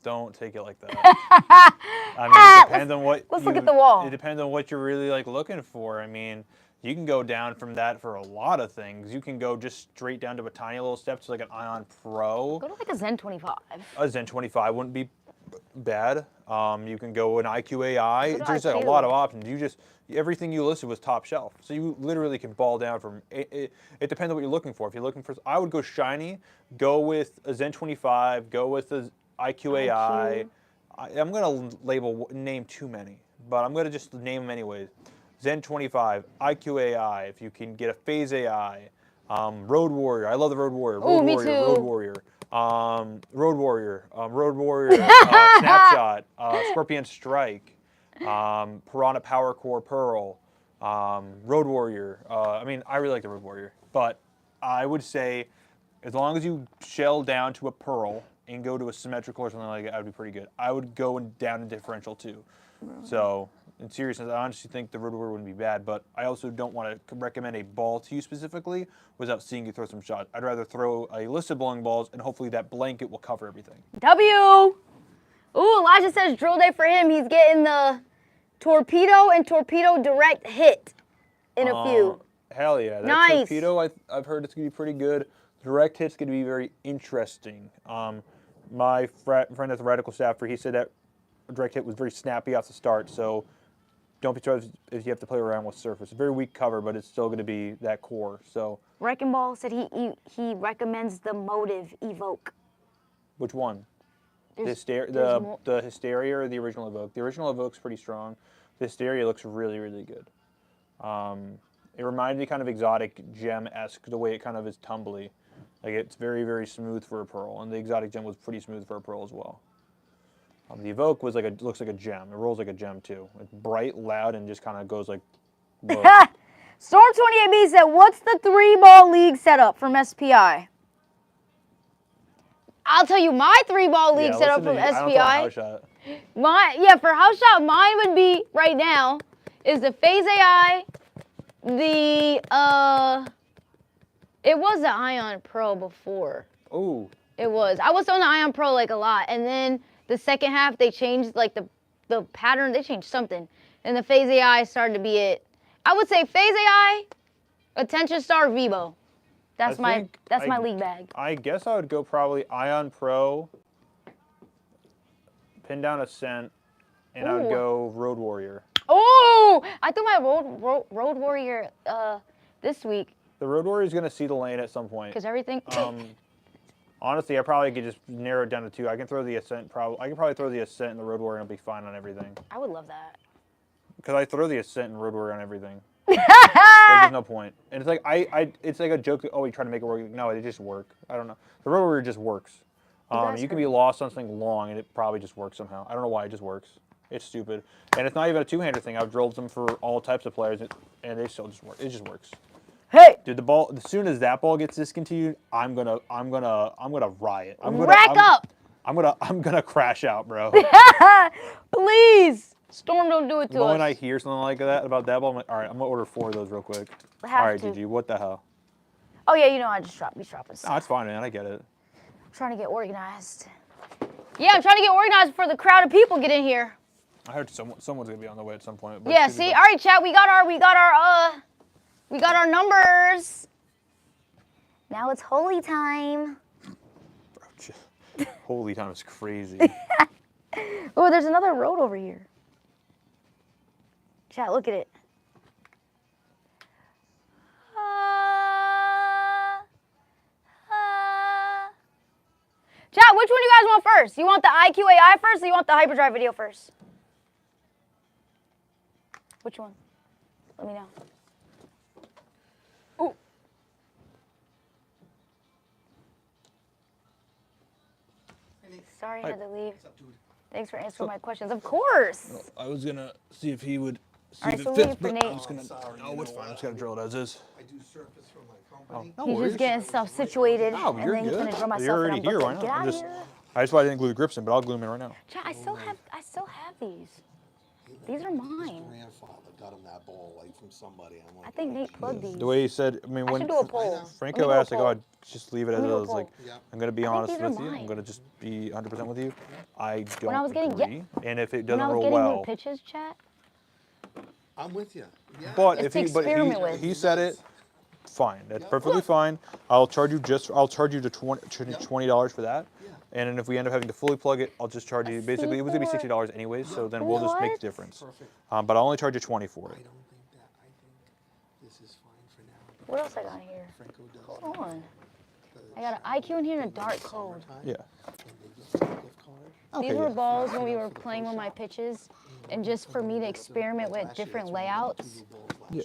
Don't take it like that. I mean, it depends on what. Let's look at the wall. It depends on what you're really looking for. I mean, you can go down from that for a lot of things. You can go just straight down to a tiny little step to like an Ion Pro. Go to like a Zen 25. A Zen 25 wouldn't be bad. You can go an IQAI. Go to There's a IQ. lot of options. Everything you listed was top shelf. So you literally can ball down from, it depends on what you're looking for. If you're looking for, I would go shiny, go with a Zen 25, go with the IQAI. I'm going to name too many, but I'm going to just name them anyways. Zen 25, IQAI, if you can get a Phase AI, Road Warrior. I love the Road Warrior. Ooh, me too. Road Warrior. Road Warrior, Snapshot, Scorpion Strike, Piranha Power Core Pearl, Road Warrior. I mean, I really like the Road Warrior, but I would say as long as you shell down to a Pearl and go to a symmetrical or something like that, I would be pretty good. I would go down to differential too. So, in seriousness, I honestly think the Road Warrior wouldn't be bad, but I also don't want to recommend a ball to you specifically without seeing you throw some shots. I'd rather throw a list of bowling balls, and hopefully that blanket will cover everything. W. Ooh, Elijah says drill day for him. He's getting the Torpedo and Torpedo Direct Hit in a few. Hell yeah. That Nice. Torpedo, I've heard it's going to be pretty good. Direct Hit's going to be very interesting. My friend at the Radical Staffer, he said that Direct Hit was very snappy off the start, so don't be surprised if you have to play around with surface. A very weak cover, but it's still going to be that core. So. Wrecking Ball said he recommends the Motive Evoke. Which one? The there's Hysteria or the original Evoke? The original Evoke's pretty strong. The Hysteria looks really, really good. It reminded me kind of Exotic Gem-esque, the way it kind of is tumbly. Like, it's very, very smooth for a Pearl, and the Exotic Gem was pretty smooth for a Pearl as well. The Evoke was looks like a gem. It rolls like a gem too. It's bright, loud, and just kind of goes like. Storm 28B said, "What's the 3-ball league setup from SPI?" I'll tell you my 3-ball league setup from SPI. House shot. For house shot, mine would be right now is the Phase AI, it was the Ion Pro before. Ooh. It was. I was on the Ion Pro like a lot, and then the second half they changed like the pattern. They changed something, and the Phase AI started to be it. I would say Phase AI, Attention Star, Vivo. That's my league bag. I guess I would go probably Ion Pro, pin down Ascent, and I would go Road Warrior. Oh, I threw my Road Warrior this week. The Road Warrior is going to see the lane at some point. Because everything. Honestly, I probably could just narrow it down to 2. I can throw the Ascent. I can probably throw the Ascent and the Road Warrior and it'll be fine on everything. I would love that. Because I throw the Ascent and Road Warrior on everything. There's no point. And it's like it's like a joke that, we try to make it work. No, it just work. I don't know. The Road Warrior just works. You can be lost on something long and it probably just works somehow. I don't know why, it just works. It's stupid. And it's not even a two-hander thing. I've drilled them for all types of players and they still just work. It just works. Hey, dude, the ball. As soon as that ball gets discontinued, I'm gonna riot. Rack up. I'm gonna crash out, bro. Please. Storm, don't do it to The moment us. I hear something like that about that ball, I'm like, all right, I'm gonna order 4 of those real quick. I All have right, to. GG, what the hell? Oh yeah, you know I just dropped. He's dropping stuff. No, it's fine, man. I get it. I'm trying to get organized. Yeah, I'm trying to get organized before the crowd of people get in here. I heard someone's gonna be on the way at some point. But Yeah, see, all right, chat. We got our numbers. Now it's holy time. Bro, holy time is crazy. Oh, there's another road over here. Chat, look at it. Chat, which one do you guys want first? You want the IQAI first or you want the hyperdrive video first? Which one? Let me know. Ooh. Sorry I had to leave. Thanks for answering my questions. Of course. I was gonna see if he would. All right, so we're waiting for Nate. No, it's fine. I'm just gonna drill it as is. I do surface for my company. No He's worries. just getting stuff situated, No, and you're then he's good. gonna drill myself. You're and already I'm here. looking, Why not? Get out I'm of just. here. That's why I didn't glue the grips in, but I'll glue them in right now. Chat, I still have these. These are mine. His grandfather got him that ball like from somebody. I'm like, I think Nate plugged these. The way he said, I mean, I when should do a poll. Franco Let me do a asked, like, poll. oh, I'd just leave it as Let me do a is. Like, poll. Yeah. I'm gonna be I think honest these are with you. I'm mine. gonna just be 100% with you. I don't When I was getting- agree. And if it When doesn't I was roll getting well, new pitches, chat. I'm with you. Yeah. but It's if to he, but experiment with. he said it, fine. That's Yeah. perfectly fine. I'll charge you the $20 for that. Yeah. And then if we end up having to fully plug it, I'll just charge you. Basically, it was gonna be C4. $60 anyways. So then we'll just make What? the difference. Perfect. But I'll only charge you 20 for I it. don't think that. I think this is fine for now. What else I got here? Franco does. Hold on. I got an IQ in here and a dark code. Yeah. These Okay, were yeah. balls when we were playing with my pitches, and just for me to experiment with different layouts. Yeah.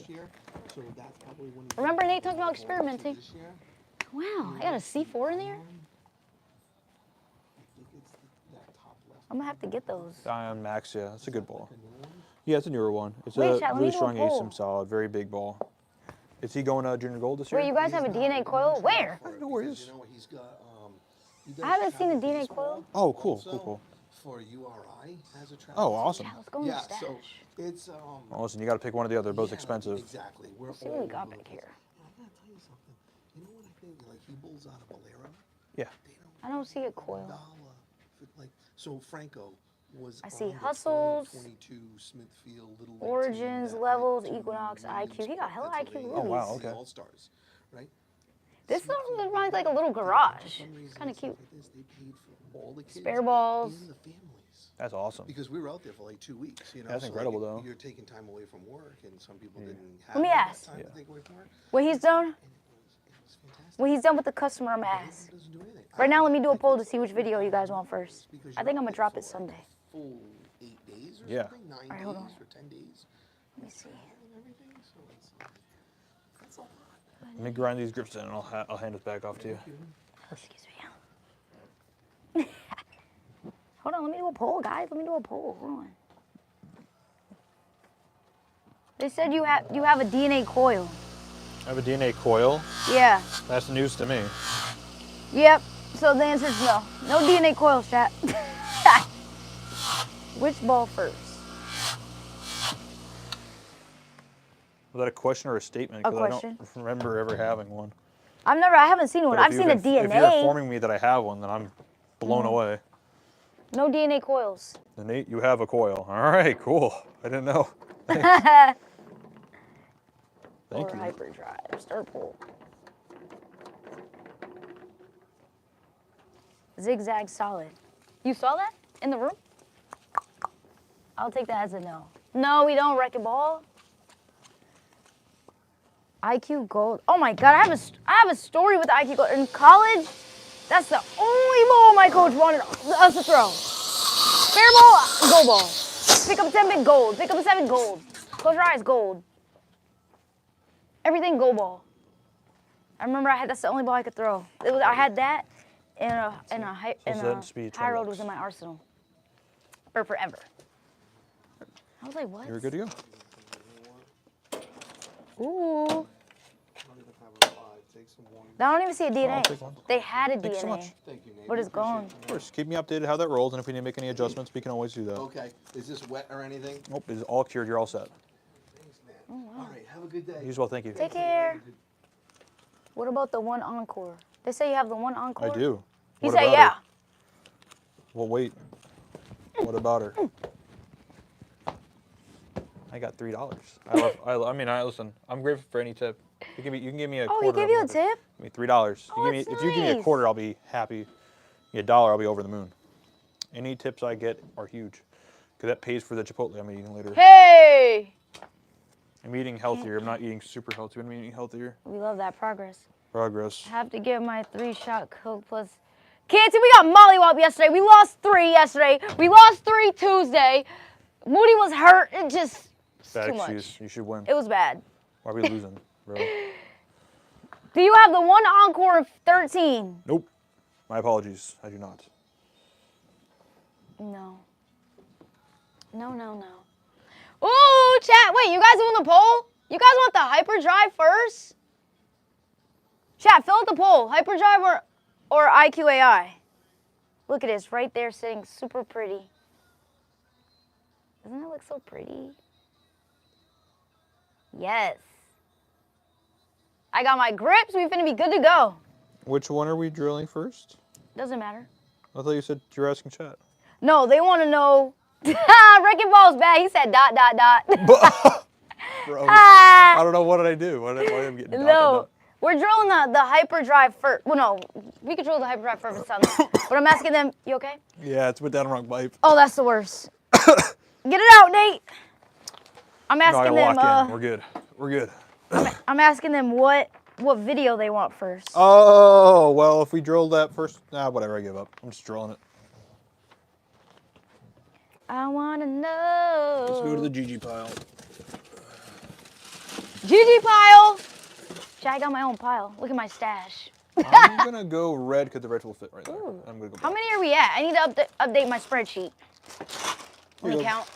Remember Nate talked about experimenting? Wow, I got a C4 in there? I'm gonna have to get those. Ion Max, yeah, that's a good ball. Yeah, it's a newer one. It's Wait, a chat, let me really do a strong poll. ASIM solid, very big ball. Is he going junior gold this year? Wait, you guys have a DNA coil? Where? No worries. You know, he's got, I haven't seen a DNA coil. Oh, cool, cool, cool. For URI as a track. Oh, awesome. Yeah, let's go in the Yeah, stash. so it's Well, listen, you got to pick one or the other. They're both yeah, expensive. Exactly. We're Let's see what we got back here. I'm gonna tell you something. You know what I think? Like he bulls out of Bolero. Yeah. They I don't see a coil. like so Franco was I see on the hustles, 22 Smithfield Little League Origins, team that levels, went to Equinox, New IQ. He got hella IQ Pennsylvania, Oh, wow, release. okay. the All-Stars, right? This reminds like a little garage. Kind of cute. They paid for all the kids Spare balls. and the families. That's awesome. Because we were out there for like 2 weeks, you know. That's so, incredible, like, though. You're taking time away from work, and some people didn't have Let me that ask. time Yeah. to take away from work. When he's done, And it was fantastic. when he's done with the customer, I'm gonna ask. It doesn't do anything. Right now, let me do a poll to see which video you guys want first. Because I you're think I'm out gonna there drop for, it Sunday. Full 8 days or Yeah. something, 9 Alright, hold days on. or 10 days. Let me see. And everything, so it's, that's a lot. Let me grind these grips in, and I'll hand it back off to you. Excuse me. Hold on, let me do a poll, guys. Let me do a poll. Hold on. They said you have a DNA coil. I have a DNA coil. Yeah. That's news to me. Yep. So the answer is no. No DNA coils, chat. Which ball first? Was that a question or a statement? A 'Cause I question. don't remember ever having one. I haven't seen one. But if I've seen a If you're DNA. informing me that I have one, then I'm blown away. No DNA coils. Then Nate, you have a coil. All right, cool. I didn't know. Or Thank you. hyperdrive. Stir pull. Zigzag solid. You saw that in the room? I'll take that as a no. No, we don't wreck a ball. IQ gold. Oh my god, I have a story with IQ gold. In college, that's the only ball my coach wanted us to throw. Fair ball, gold ball. Pick up a 10-bit gold. Pick up a 7 gold. Close your eyes, gold. Everything gold ball. I remember that's the only ball I could throw. I had that and a high road was in my arsenal. For forever. I was like, what? You're good to go. Ooh. Not even having 5. Take some wine. I don't even see a I'll DNA. take one. They had a Thank you so DNA, much. Thank you, Nate. but We it's gone. appreciate Of course, keep me updated how that rolls, and if we need to make any adjustments, we can always do that. Okay. Is this wet or anything? Nope, it's all cured. You're all set. Thanks, man. All right. Have a good day. You as well. Thank you. Take care. What about the one encore? They say you have the one encore? I do. He What said, about yeah. her? Well, wait. What about her? I got $3. I mean, listen. I'm grateful for any tip. You can give me a Oh, quarter. he gave you a of it. tip? Give me $3. Oh, If that's you give me a nice. quarter, I'll be happy. Give me $1, I'll be over the moon. Any tips I get are huge, because that pays for the Chipotle I'm eating later. Hey! I'm eating healthier. I'm not eating super healthy. I'm eating healthier. We love that progress. Progress. I have to get my 3-shot Coke plus. Canty, we got mollywop yesterday. We lost 3 yesterday. We lost 3 Tuesday. Moody was hurt. It just it's Bad too much. excuse. You should win. It was bad. Why are we losing, bro? Do you have the one encore of 13? Nope. My apologies. I do not. No. No. Ooh, chat. Wait, you guys doing the poll? You guys want the hyperdrive first? Chat, fill out the poll. Hyperdrive or IQAI? Look at this right there sitting super pretty. Doesn't it look so pretty? Yes. I got my grips. We finna be good to go. Which one are we drilling first? Doesn't matter. I thought you said you were asking chat. No, they want to know. Wrecking Ball's bad. He said ... Bro, Ah. I don't know what did I do. Why am I getting No, we're drilling the hyperdrive first. Well, no, we can drill the hyperdrive first. It's on there. But I'm asking them, you okay? Yeah, it's put down the wrong pipe. Oh, that's the worst. Get it out, Nate. I'm No, I asking gotta them. walk in. We're good. We're good. I'm asking them what video they want first. Oh, well, if we drill that first, whatever, I give up. I'm just drilling it. I wanna know. Let's go to the GG pile. GG pile. Chat, I got my own pile. Look at my stash. I'm gonna go red because the red will fit right there. Ooh. I'm gonna go How black. many are we at? I need to update my spreadsheet. Let me Here. count.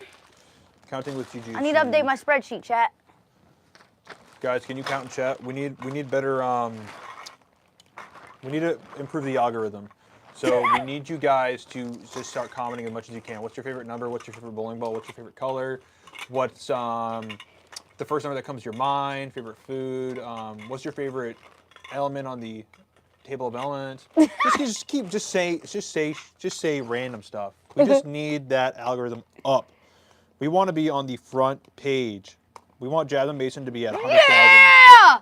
Counting with GG. I need to update my spreadsheet, chat. Guys, can you count in chat? We need better. We need to improve the algorithm. So we need you guys to just start commenting as much as you can. What's your favorite number? What's your favorite bowling ball? What's your favorite color? What's the first number that comes to your mind? Favorite food? What's your favorite element on the table of elements? Just say random stuff. We just need that algorithm up. We want to be on the front page. We want Jasmine Mason to be at 100,000. Yeah!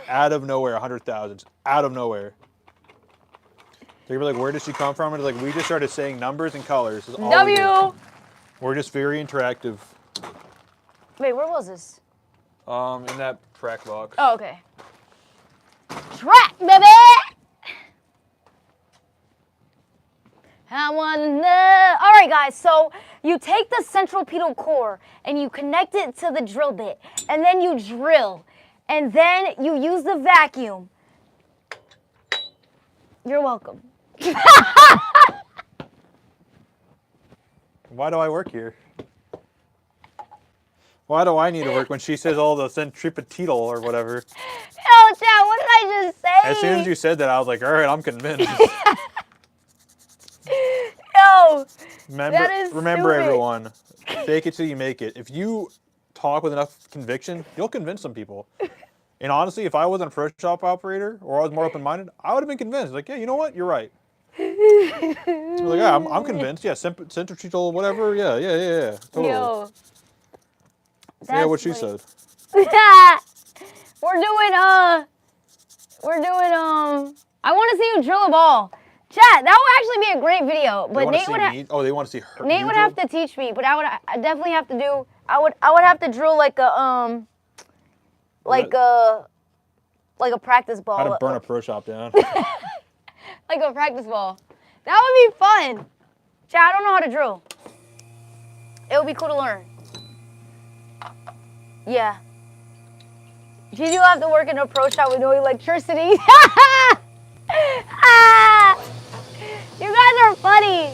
Out of nowhere, 100,000. Out of nowhere. They're gonna be like, where does she come from? And it's like, we just started saying numbers and colors. Is all we do. W! We're just very interactive. Wait, where was this? In that track box. Oh, okay. Track, baby! I wanna know. All right, guys, so you take the central pedal core and you connect it to the drill bit, and then you drill, and then you use the vacuum. You're welcome. Why do I work here? Why do I need to work when she says all the centripetal or whatever? Yo, Chad, what did I just say? As soon as you said that, I was like, all right, I'm convinced. Yo, that is Remember stupid. everyone, fake it till you make it. If you talk with enough conviction, you'll convince some people. And honestly, if I wasn't a pro shop operator or I was more open-minded, I would have been convinced. Like, yeah, you know what? You're right. I was like, yeah, I'm convinced. Yeah, centripetal, whatever. Yeah. Totally. Yo. Yeah, what she That's said. We're doing, I want to see you drill a ball. Chat, that would actually be a great video, They but wanna Nate see would me? Oh, they want to see her. Nate you would drill? have to teach me, but I definitely have to do, I would have to drill like a, like a practice ball. How to burn a pro shop down. Like a practice ball. That would be fun. Chat, I don't know how to drill. It would be cool to learn. Yeah. Gigi will have to work in a pro shop with no electricity. You guys are funny.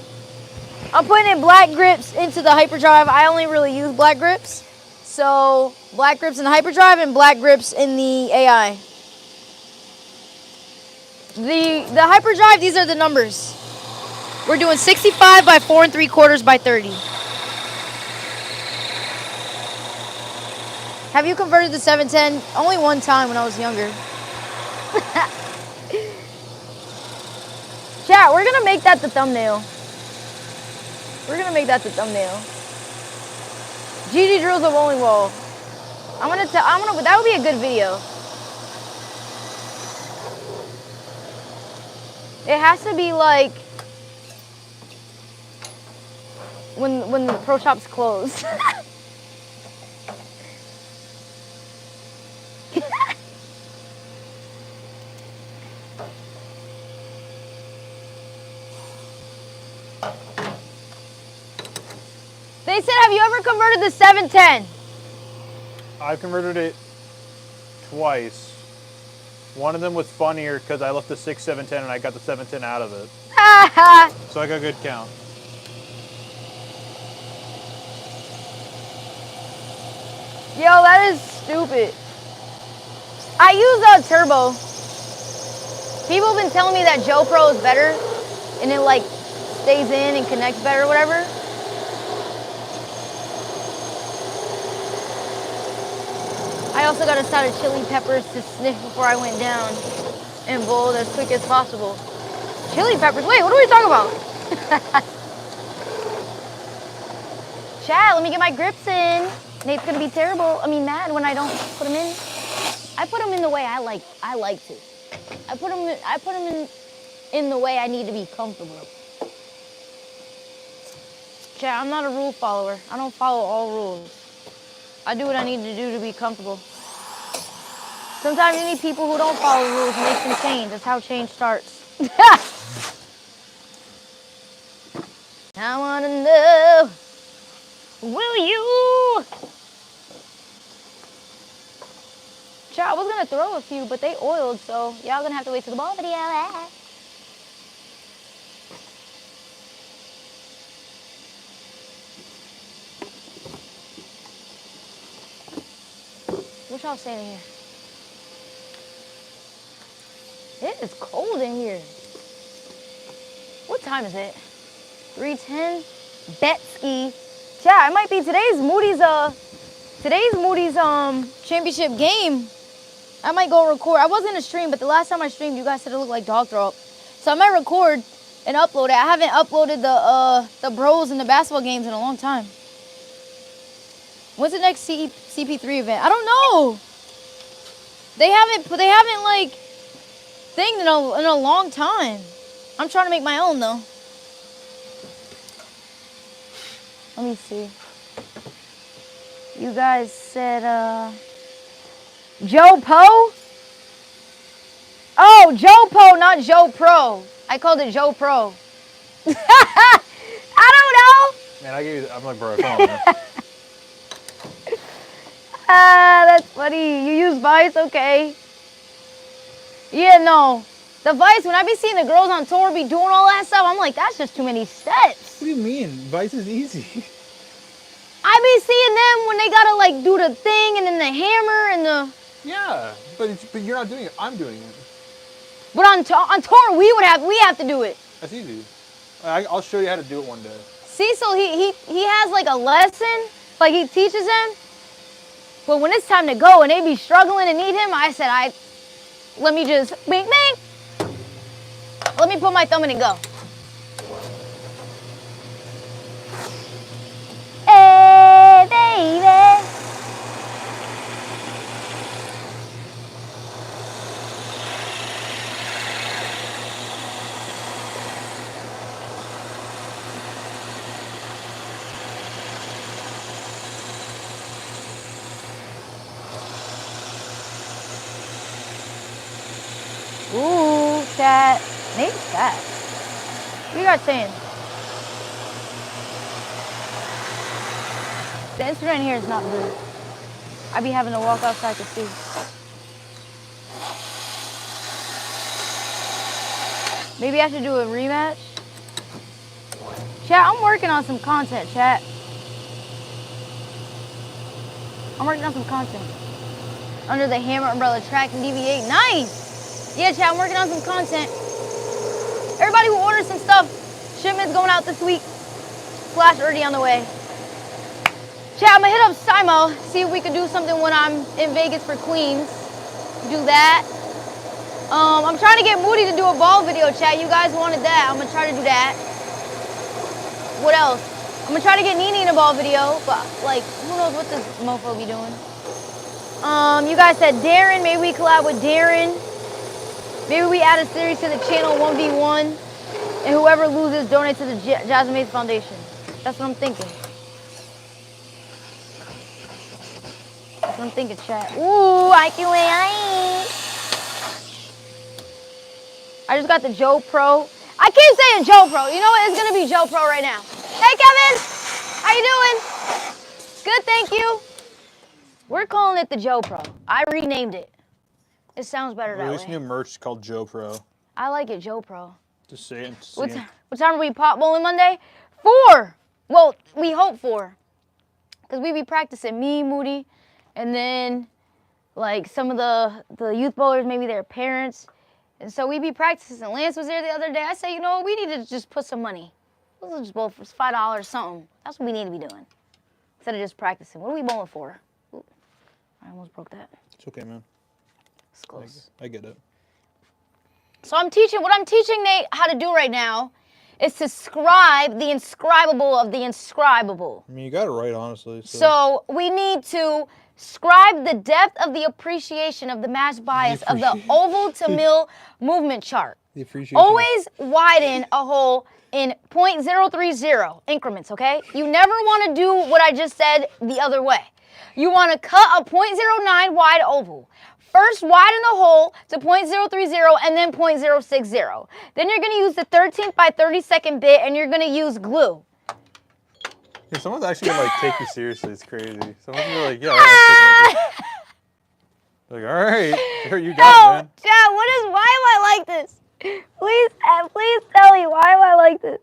I'm putting in black grips into the hyperdrive. I only really use black grips. So black grips in the hyperdrive and black grips in the AI. The hyperdrive, these are the numbers. We're doing 65 by 4 3/4 by 30. Have you converted the 710? Only one time when I was younger. Chat, we're gonna make that the thumbnail. We're gonna make that the thumbnail. GG drills a bowling ball. That would be a good video. It has to be like when the pro shop's closed. They said, have you ever converted the 710? I've converted it twice. One of them was funnier because I left the 6710 and I got the 710 out of it. So I got a good count. Yo, that is stupid. I use a turbo. People have been telling me that Joe Pro is better and it like stays in and connects better or whatever. I also got a side of chili peppers to sniff before I went down and bowl as quick as possible. Chili peppers? Wait, what are we talking about? Chat, let me get my grips in. Nate's gonna be mad when I don't put them in. I put them in the way I like to. I put them in the way I need to be comfortable. Chat, I'm not a rule follower. I don't follow all rules. I do what I need to do to be comfortable. Sometimes you need people who don't follow rules and make them change. That's how change starts. I wanna know, will you? Chat, I was gonna throw a few, but they oiled, so y'all gonna have to wait till the ball video. What y'all saying in here? It is cold in here. What time is it? 3:10. Betsky. Yeah, it might be today's Moody's championship game. I might go record. I wasn't in a stream, but the last time I streamed, you guys said it looked like dog throw up. So I might record and upload it. I haven't uploaded the bros and the basketball games in a long time. When's the next CP3 event? I don't know. They haven't like thinged in a long time. I'm trying to make my own though. Let me see. You guys said Joe Po? Oh, Joe Po, not Joe Pro. I called it Joe Pro. I don't know. Man, I'm like, bro, come on, man. That's funny. You use Vice, okay. Yeah, no. The Vice, when I be seeing the girls on tour be doing all that stuff, I'm like, that's just too many steps. What do you mean? Vice is easy. I be seeing them when they gotta like do the thing and then the hammer and the... Yeah, but you're not doing it. I'm doing it. But on tour, we have to do it. That's easy. I'll show you how to do it one day. Cecil, he has like a lesson, like he teaches them. But when it's time to go and they be struggling and need him, I said, let me just, bing, bing. Let me put my thumb in and go. Hey, baby. Ooh, chat. Nate's fat. What you guys saying? The instrument here is not good. I be having to walk outside to see. Maybe I should do a rematch. Chat, I'm working on some content, chat. I'm working on some content. Under the Hammer umbrella track and DV8. Nice! Yeah, chat, I'm working on some content. Everybody who ordered some stuff, shipment's going out this week. Flash already on the way. Chat, I'm gonna hit up Simo, see if we can do something when I'm in Vegas for Queens. Do that. I'm trying to get Moody to do a ball video, chat. You guys wanted that. I'm gonna try to do that. What else? I'm gonna try to get Nene in a ball video, but like, who knows what this mofo be doing. You guys said Darren, maybe we collab with Darren. Maybe we add a series to the channel 1v1, and whoever loses donate to the Gazmine Foundation. That's what I'm thinking. That's what I'm thinking, chat. Ooh, IQAI. I just got the Joe Pro. I keep saying Joe Pro. You know what? It's gonna be Joe Pro right now. Hey, Kevin. How you doing? Good, thank you. We're calling it the Joe Pro. I renamed it. It sounds better that way. Release new merch called Joe Pro. I like it, Joe Pro. Just say it. What time are we pot bowling Monday? 4. Well, we hope 4. Because we be practicing, me, Moody, and then like some of the youth bowlers, maybe their parents. And so we be practicing. Lance was there the other day. I said, you know, we need to just put some money. Let's just bowl for $5 or something. That's what we need to be doing. Instead of just practicing. What are we bowling for? Ooh, I almost broke that. It's okay, man. It's close. I get it. So what I'm teaching Nate how to do right now is to scribe the inscribable of the inscribable. I mean, you got it right, honestly. So we need to scribe the depth of the appreciation of the match bias of the oval to mill movement chart. The appreciation. Always widen a hole in 0.030 increments, okay? You never want to do what I just said the other way. You want to cut a 0.09 wide oval. First, widen the hole to 0.030 and then 0.060. Then you're going to use the 13th by 32nd bit and you're going to use glue. Yeah, someone's actually going to like take you seriously. It's crazy. Someone's going to be like, yeah, I like, all right, here you go, man. Chad, why am I like this? Please tell me, why am I like this?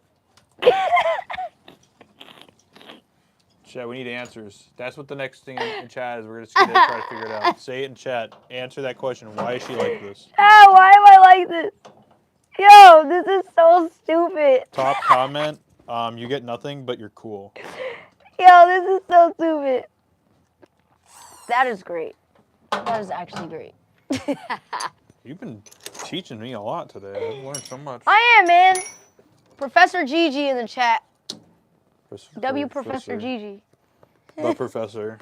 Chat, we need answers. That's what the next thing in chat is. We're just going to try to figure it out. Say it in chat. Answer that question. Why is she like this? Chad, why am I like this? Yo, this is so stupid. Top comment, you get nothing, but you're cool. Yo, this is so stupid. That is great. That is actually great. You've been teaching me a lot today. I've learned so much. I am, man. Professor Gigi in the chat. Professor Gigi. The professor.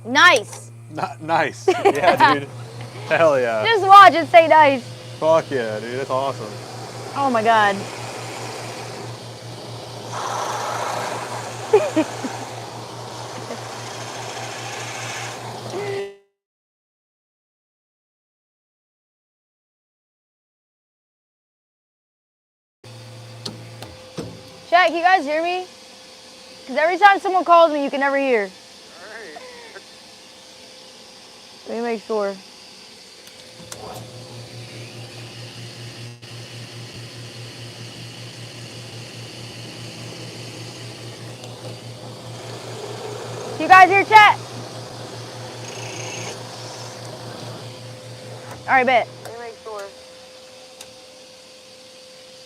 Nice. Nice. Yeah, dude. Hell yeah. Just watch and say nice. Fuck yeah, dude. That's awesome. Oh my god. Chat, can you guys hear me? Because every time someone calls me, you can never hear. Let me make sure. Can you guys hear chat? All right, bet. Let me make sure.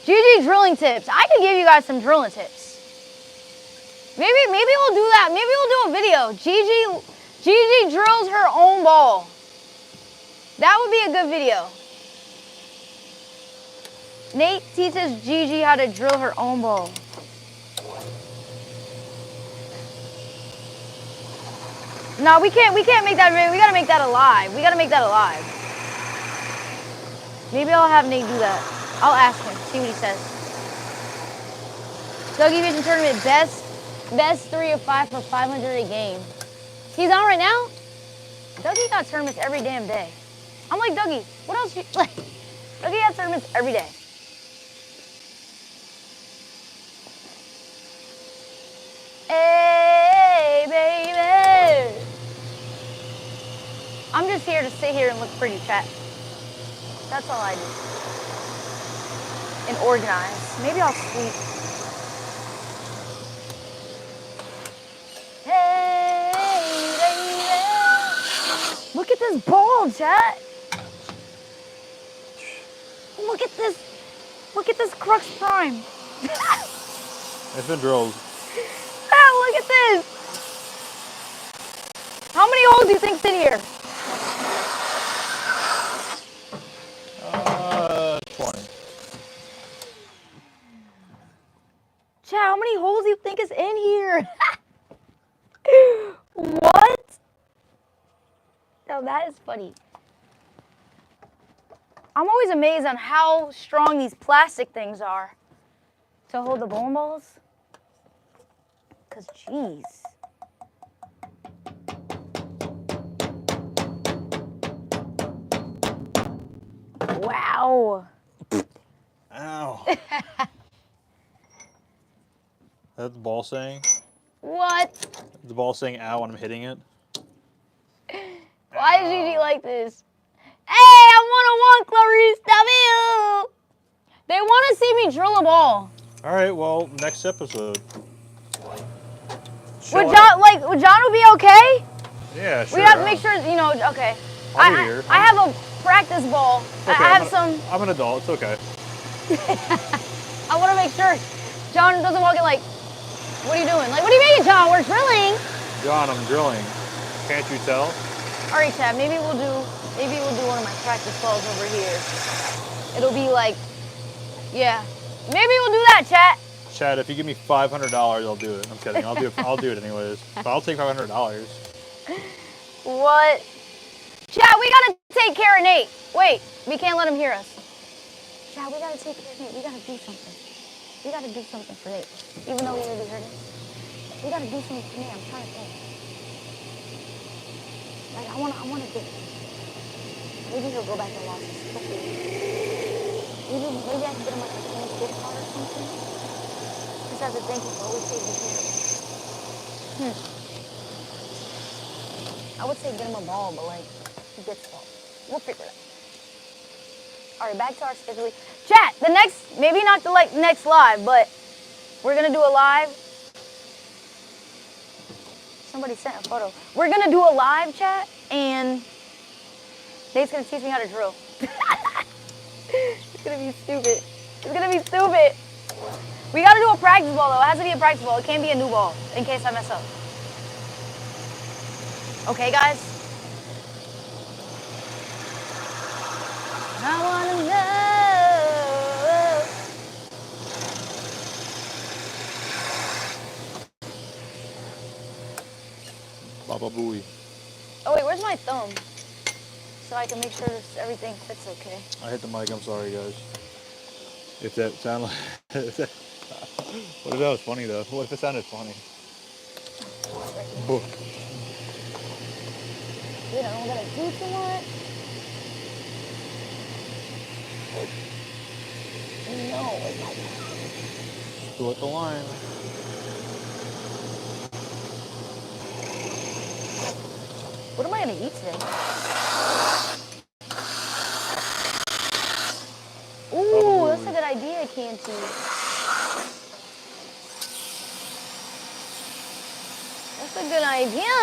GG drilling tips. I could give you guys some drilling tips. Maybe we'll do that. Maybe we'll do a video. Gigi drills her own ball. That would be a good video. Nate teaches Gigi how to drill her own ball. No, we can't make that video. We gotta make that alive. Maybe I'll have Nate do that. I'll ask him, see what he says. Dougie Vision Tournament, best 3 of 5 for 500 a game. He's on right now? Dougie got tournaments every damn day. I'm like, Dougie, what else? Dougie has tournaments every day. Hey, baby. I'm just here to sit here and look pretty, chat. That's all I do. And organize. Maybe I'll sleep. Look at this ball, chat. Look at this. Look at this Crux Prime. It's been drilled. Ah, look at this. How many holes do you think's in here? 20. Chat, how many holes do you think is in here? What? No, that is funny. I'm always amazed on how strong these plastic things are to hold the bowling balls. Cause jeez. Wow. Ow. That's the ball saying? What? The ball saying ow when I'm hitting it? Why is Gigi like this? Hey, I'm 101 Clarice W. They want to see me drill a ball. All right, well, next episode. Would John be okay? Yeah, sure. We have to make sure, you know, okay. I'll be here. I have a practice ball. Okay, I have some. I'm an adult, it's okay. I want to make sure John doesn't walk in like, what are you doing? Like, what do you mean, John? We're drilling. John, I'm drilling. Can't you tell? All right, Chad, maybe we'll do one of my practice balls over here. It'll be like, yeah. Maybe we'll do that, Chad. Chad, if you give me $500, I'll do it. I'm kidding. I'll do it anyways. But I'll take $500. What? Chad, we gotta take care of Nate. Wait, we can't let him hear us. Chad, we gotta take care of Nate. We gotta do something. We gotta do something for Nate. Even though we already heard it. We gotta do something for Nate. I'm trying to think. Like, I wanna get. Maybe he'll go back and watch this. Maybe I can get him like a Cane's gift card or something. Just as a thank you for always taking care of him. I would say get him a ball, but like, he gets the ball. We'll figure it out. All right, back to our schedule. Chat, the next, maybe not the next live, but we're gonna do a live. Somebody sent a photo. We're gonna do a live chat, and Nate's gonna teach me how to drill. It's gonna be stupid. It's gonna be stupid. We gotta do a practice ball though. It has to be a practice ball. It can't be a new ball in case I mess up. Okay, guys? I wanna know. Baba Booey. Oh wait, where's my thumb? So I can make sure everything fits okay. I hit the mic. I'm sorry, guys. If that sounded like... What if that was funny, though? What if it sounded funny? Book. Dude, I don't gotta do too much. No, it's like... Do it the line. What am I gonna eat today? Ooh, that's a good idea, Canty. That's a good idea.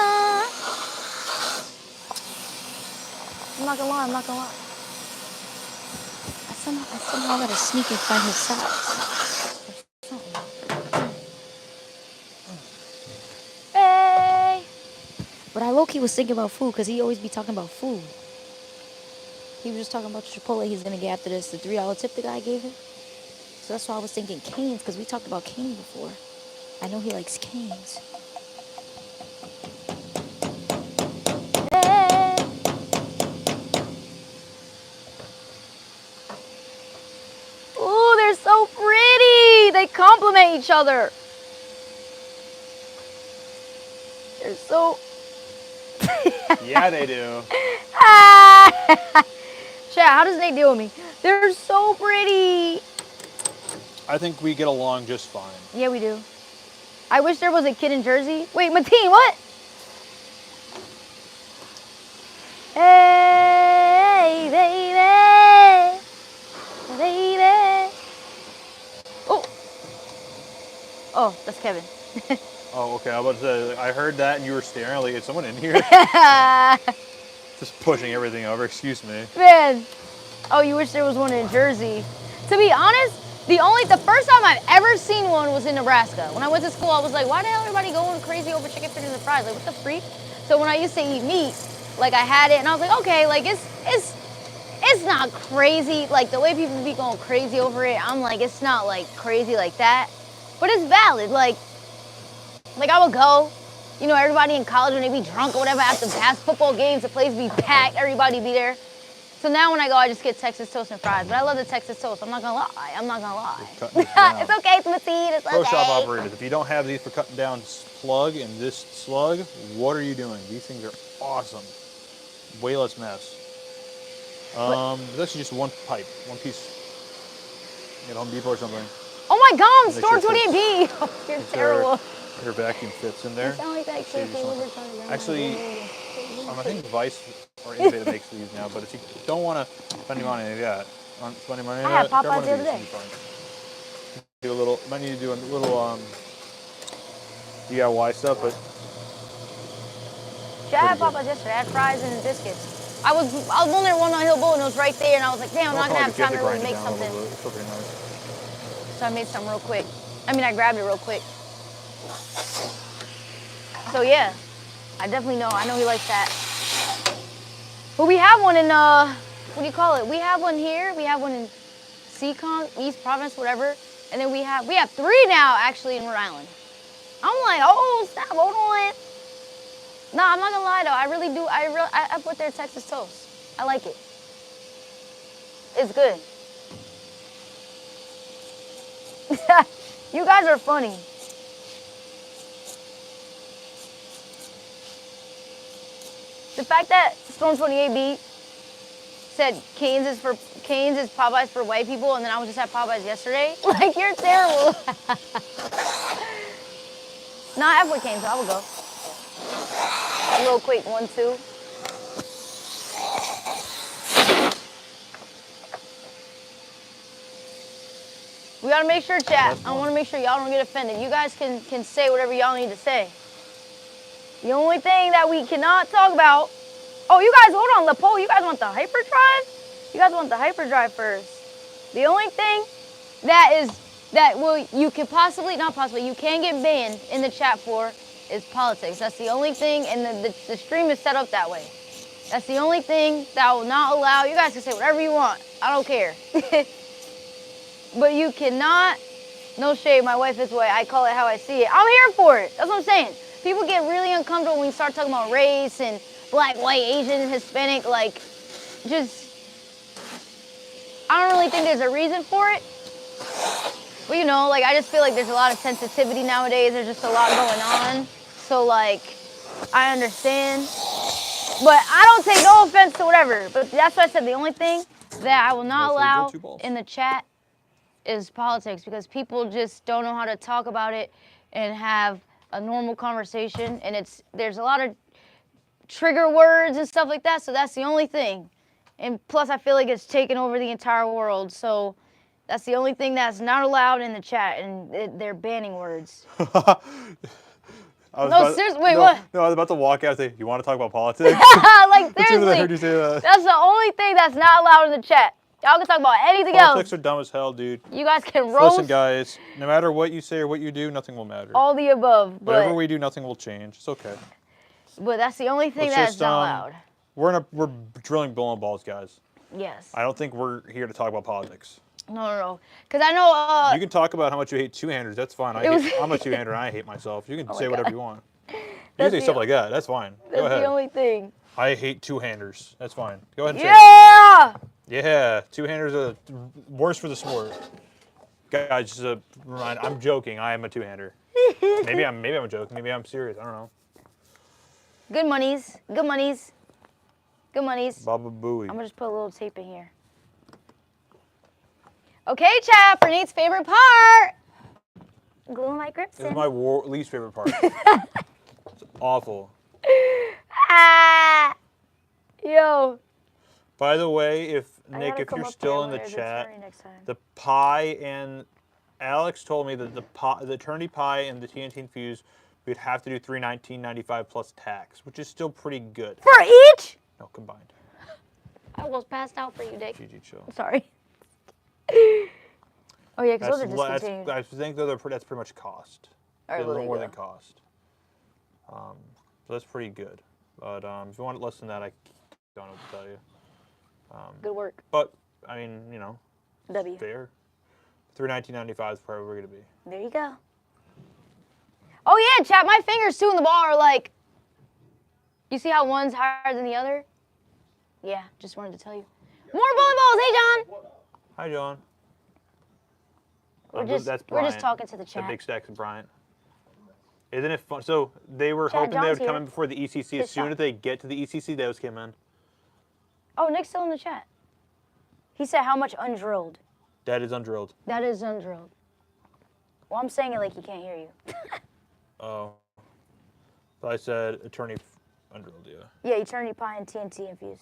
I'm not gonna lie. I somehow gotta sneak and find his socks. Hey! But I low-key was thinking about food, because he always be talking about food. He was just talking about Chipotle he's gonna get after this, the $3 tip the guy gave him. So that's why I was thinking Cane's, because we talked about Cane before. I know he likes Cane's. Hey. Ooh, they're so pretty. They complement each other. They're so... Yeah, they do. Chat, how does Nate deal with me? They're so pretty. I think we get along just fine. Yeah, we do. I wish there was a kid in Jersey. Wait, Mateen, what? Hey, baby. Baby. Oh. Oh, that's Kevin. Oh, okay. I was about to say, I heard that and you were staring. Like, is someone in here? Just pushing everything over. Excuse me. Man. Oh, you wish there was one in Jersey. To be honest, the first time I've ever seen one was in Nebraska. When I went to school, I was like, why the hell everybody going crazy over chicken fingers and fries? Like, what the freak? So when I used to eat meat, like I had it and I was like, okay, like it's not crazy. Like the way people be going crazy over it, I'm like, it's not like crazy like that. But it's valid. Like I would go, you know, everybody in college when they be drunk or whatever after football games, the place be packed, everybody be there. So now when I go, I just get Texas toast and fries. But I love the Texas toast. I'm not gonna lie. It's okay, it's Mathene, it's Pro okay. shop operators, if you don't have these for cutting down plug and this slug, what are you doing? These things are awesome. Way less mess. It's actually just one pipe, one piece. At Home Depot or something. Oh my God, Make Storm sure it 28B. Oh, you're terrible. Your vacuum fits in there. You sound like that kid from Overtime. Actually, I think Vice or Innovative makes these now, but if you don't want to spend any money on that, I had Popeyes the other day. Do a little, might need to do a little DIY stuff, but Yeah, I had Popeyes yesterday. I had fries and biscuits. I was on there one on Hill Bowl and it was right there, and I was like, damn, I'm not gonna have time to really make something. So I made something real quick. I mean, I grabbed it real quick. So yeah, I definitely know. I know he likes that. But we have one in what do you call it? We have one here. We have one in Seacon, East Province, whatever. And then we have 3 now actually in Rhode Island. I'm like, oh, stop, hold on. No, I'm not gonna lie though. I really do. I put their Texas toast. I like it. It's good. You guys are funny. The fact that Storm 28B said Cane's is Popeyes for white people, and then I was just at Popeyes yesterday. Like, you're terrible. No, I have with Cane's, so I will go. A little quick 1-2. We gotta make sure, chat. I wanna make sure y'all don't get offended. You guys can say whatever y'all need to say. The only thing that we cannot talk about. Oh, you guys, hold on, LaPole. You guys want the hyperdrive? You guys want the hyperdrive first. The only thing you can you can get banned in the chat for is politics. That's the only thing, and the stream is set up that way. That's the only thing that I will not allow. You guys can say whatever you want. I don't care. But you cannot, no shade, my wife is white. I call it how I see it. I'm here for it. That's what I'm saying. People get really uncomfortable when we start talking about race and black, white, Asian, Hispanic, like, just, I don't really think there's a reason for it. But you know, like, I just feel like there's a lot of sensitivity nowadays. There's just a lot going on. So, like, I understand. But I don't take no offense to whatever. But that's why I said the only thing that I will not allow in the chat is politics, because people just don't know how to talk about it and have a normal conversation, and there's a lot of trigger words and stuff like that, so that's the only thing. And plus I feel like it's taken over the entire world, so that's the only thing that's not allowed in the chat, and they're banning words. No, seriously, wait, what? No, I was about to walk out and say, you want to talk about politics? Like, seriously, I heard you say that. That's the only thing that's not allowed in the chat. Y'all can talk about anything else. Politics are dumb as hell, dude. You guys can roast. Listen, guys, no matter what you say or what you do, nothing will matter. All the above. But whatever we do, nothing will change. It's okay. But that's the only thing that's not allowed. We're drilling bowling balls, guys. Yes. I don't think we're here to talk about politics. No. Because I know... you can talk about how much you hate two-handers. That's fine. I'm a two-hander and I hate myself. You can say whatever you want. You can say stuff like that. That's fine. Go ahead. That's the only thing. I hate two-handers. That's fine. Go ahead and say it. Yeah, two-handers are worse for the sport. Guys, just a reminder, I'm joking. I am a two-hander. maybe I'm joking. Maybe I'm serious. I don't know. Good monies. Good monies. Good monies. Baba Booey. I'm gonna just put a little tape in here. Okay, chat. For Nate's favorite part. Gluing like grips. This is my least favorite part. It's awful. Yo. By the way, if you're still in the chat, the pie and Alex told me that the eternity pie and the TNT infused, we'd have to do $319.95 plus tax, which is still pretty good. For each? No, combined. I almost passed out for you, Dick. GG chill. Sorry. Oh yeah, because those are discontinued. I think that's pretty much cost. All right, A well, little there more you than cost. So that's pretty good. But if you want less than that, I don't know what to tell you. Good work. But I mean, you know, W. fair. $319.95 is probably where we're gonna be. There you go. Oh yeah, chat. My fingers too in the ball are like. You see how one's higher than the other? Yeah, just wanted to tell you. More bowling balls. Hey, John. Hi, John. We're just talking to the chat. The big stacks of Bryant. Isn't it fun? So they were hoping John's they would come here. in before the ECC. His As soon shot. as they get to the ECC, those came in. Oh, Nick's still in the chat. He said how much undrilled. That is undrilled. That is undrilled. Well, I'm saying it like he can't hear you. Oh. But I said attorney undrilled, yeah. Yeah, eternity pie and TNT infused.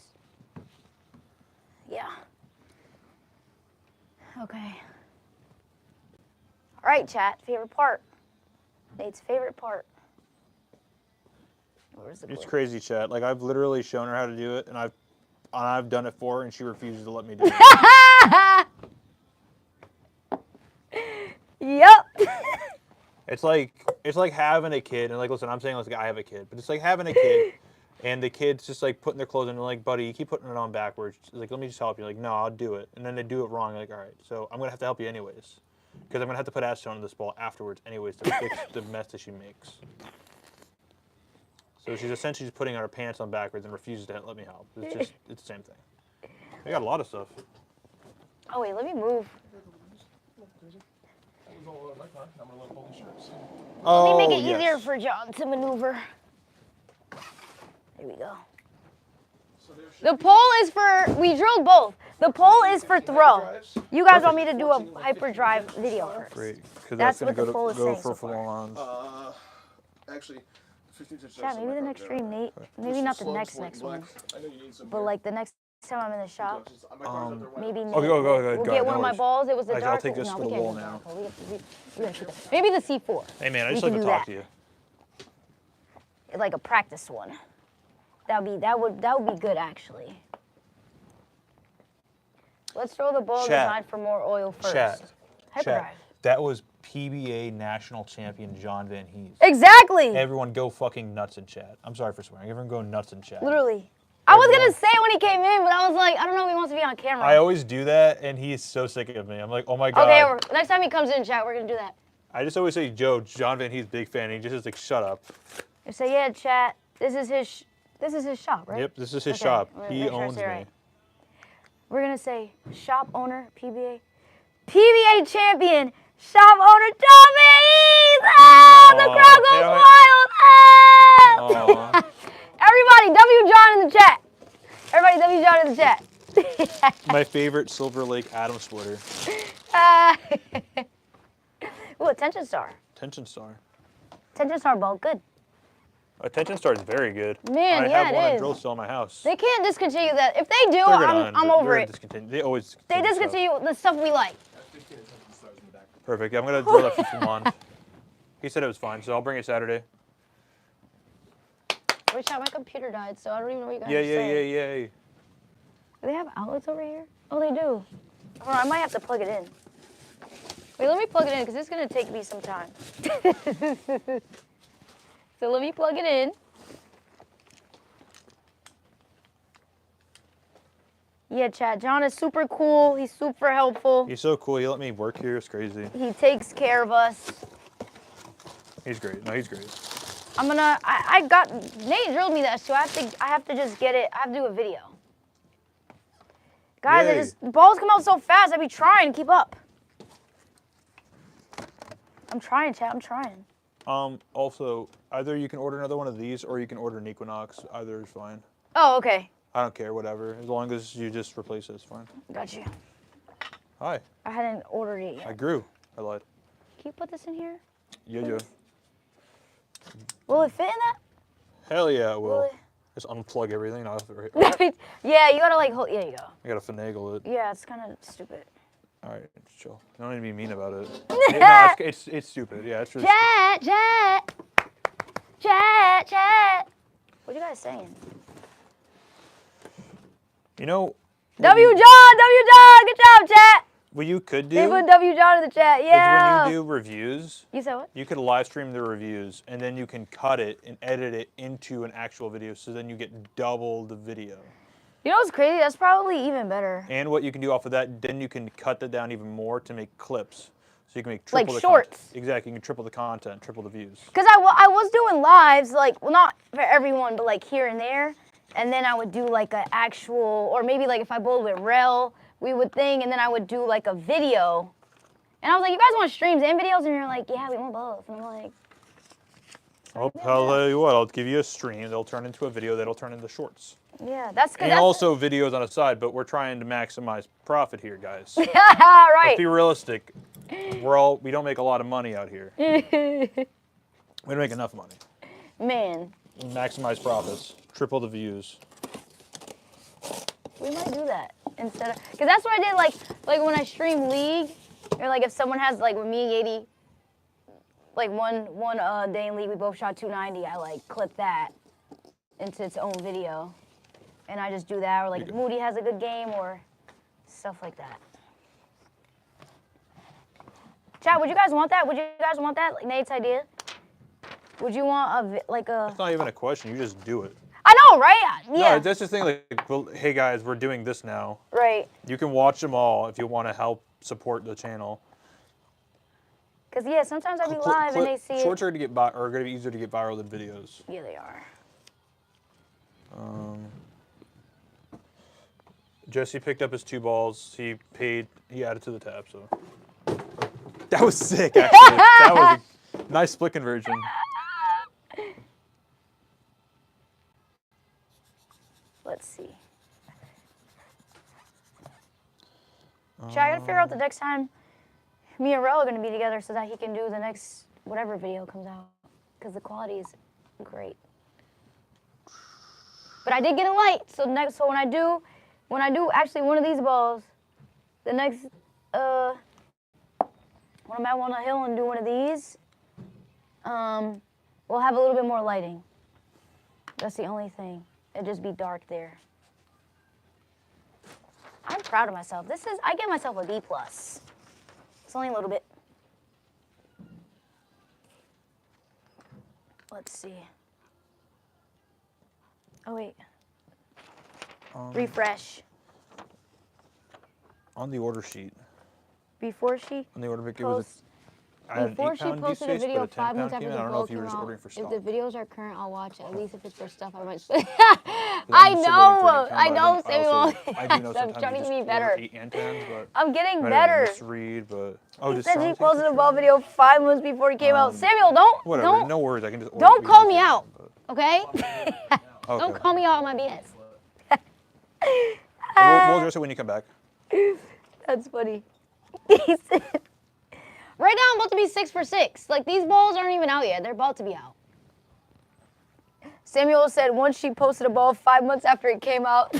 Yeah. Okay. All right, chat. Favorite part. Nate's favorite part. Where's the It's glue? crazy, chat. Like I've literally shown her how to do it, and I've done it for her, and she refuses to let me do it. Yep. It's like having a kid, and like listen, I'm saying like I have a kid, but it's like having a kid, and the kid's just like putting their clothes on, and like, buddy, you keep putting it on backwards. Like, let me just help you. Like, no, I'll do it, and then they do it wrong. Like, all right, so I'm gonna have to help you anyways, because I'm gonna have to put acetone on this ball afterwards anyways to fix the mess that she makes. So she's essentially just putting her pants on backwards and refuses to let me help. It's the same thing. I got a lot of stuff. Oh wait, let me move. Oh, Let me make it yes. easier for John to maneuver. There we go. The pole is for, we drilled both. The pole is for throw. You guys want me to do a hyperdrive video first. Great, because That's that's, what gonna the poll is go saying for so far. full-ons. Actually, 15 Yeah, maybe the next stream, Nate. Maybe not the next one. But like the next time I'm in the shop, maybe Nate. We'll get one of my balls. It was the I'll dark. take this No, for we the can't wall do now. dark. We gotta keep it. Maybe the C4. Hey man, I We just can like to do talk that. to you. Like a practice one. That would be good actually. Let's throw the ball Chat. designed for more oil first. Chat. Hyperdrive. That was PBA national champion John Van Hees. Exactly. Everyone go fucking nuts in chat. I'm sorry for swearing. Everyone go nuts in chat. Literally. I was gonna say it when he came in, but I was like, I don't know if he wants to be on camera. I always do that, and he is so sick of me. I'm like, oh my god. Okay, next time he comes in chat, we're gonna do that. I just always say, Joe, John Van Hees big fan. And he just is like, shut up. You say, yeah, chat. This is his shop, right? Yep, this is his Okay, shop. make He sure I owns say me. it right. We're gonna say shop owner PBA, PBA champion, shop owner John Van Hees. Ah, the crowd goes wild. Ah! Everybody, W John in the chat. Everybody, W John in the chat. My favorite Silver Lake Adam splitter. Ooh, attention star. Tension Star. Attention star ball, good. Attention Star is very good. Man, I yeah, have it one on is. drill still in my house. They can't discontinue that. If they do, They're gonna I'm over they're it. discontinue. They always They do stuff. discontinue the stuff we like. Perfect. I'm gonna drill that for Fulan. He said it was fine, so I'll bring it Saturday. Wait, chat, my computer died, so I don't even know what you guys Yeah, are yeah, saying. yeah, yeah. Do they have outlets over here? Oh, they do. Hold on, I might have to plug it in. Wait, let me plug it in, because it's going to take me some time. So let me plug it in. Yeah, chat, John is super cool. He's super helpful. He's so cool. He let me work here. It's crazy. He takes care of us. He's great. No, he's great. Nate drilled me that, so I have to just get it. I have to do a video. Guys, Yay. balls come out so fast. I be trying to keep up. I'm trying, chat. I'm trying. Also, either you can order another one of these or you can order an Equinox. Either is fine. Oh, okay. I don't care, whatever. As long as you just replace it, it's fine. Got you. Hi. I hadn't ordered it yet. I grew. I lied. Can you put this in here? Yeah, yeah. Will it fit in that? Hell yeah, it Will will. it? Just unplug everything. I Yeah, you gotta like hold. Yeah, you go. gotta finagle it. Yeah, it's kind of stupid. All right, chill. You don't need to be mean about it. No, it's stupid. Yeah, it's really Chat. What you guys saying? You know. W John, good job, chat. What you could They do put W John in the chat. Yeah. is when you do reviews, You said what? you could live stream the reviews, and then you can cut it and edit it into an actual video, so then you get double the video. You know what's crazy? That's probably even better. And what you can do off of that, then you can cut that down even more to make clips. So you can make triple the shorts. content. Exactly, you can triple the content, triple the views. Because I was doing lives, like, well, not for everyone, but like here and there. And then I would do like an actual, or maybe like if I bowled with Rel, we would thing, and then I would do like a video. And I was like, you guys want streams and videos? And you're like, yeah, we want both. And I'm like, I'll tell you what, I'll give you a stream, they'll turn into a video, that'll turn into shorts. yeah, that's good. And also videos on the side, but we're trying to maximize profit here, guys. right. Let's be realistic. We don't make a lot of money out here. We don't make enough money. Man. Maximize profits, triple the views. We might do that instead of, because that's what I did, like when I stream League, or like if someone has, like with me, 80, like one day in League, we both shot 290, I like clip that into its own video. And I just do that, or like if Moody has a good game, or stuff like that. Chat, would you guys want that? Would you guys want that? Like Nate's idea? Would you want It's not even a question, you just do it. I know, right? Yeah. No, that's the thing, like, well, hey guys, we're doing this now. Right. You can watch them all if you want to help support the channel. Because, yeah, sometimes I be live and they see it. Shorts are going to be easier to get viral than videos. Yeah, they are. Jesse picked up his 2 balls. He added to the tab, so. That was sick, actually. That was a nice split conversion. Let's see. I gotta figure out the next time me and Rel are gonna be together so that he can do the next whatever video comes out, because the quality is great. But I did get a light, so when I do actually one of these balls, the next when I'm out on a hill and do one of these, we'll have a little bit more lighting. That's the only thing. It'd just be dark there. I'm proud of myself. I give myself a B+. It's only a little bit. Let's see. Oh, wait. Refresh. On the order sheet. Before she On the order sheet, Before she posted a video 5 months after the I don't know bowl if you were came just out, ordering for if stock. the videos are current, I'll watch it. At least if it's for stuff I might. I'm still I know, waiting for it to come. Samuel. I do know I'm sometimes trying to you get me just better. order 8 and 10s, but I'm getting I better. didn't misread, but He said he posted a ball video 5 months before he came out. Samuel, whatever. don't No worries. I can just order don't it call when me you out, can, okay? but- Don't Okay. call me out on my BS. We'll address it when you come back. That's funny. He said, right now I'm about to be 6 for 6. Like, these balls aren't even out yet. They're about to be out. Samuel said once she posted a ball 5 months after it came out.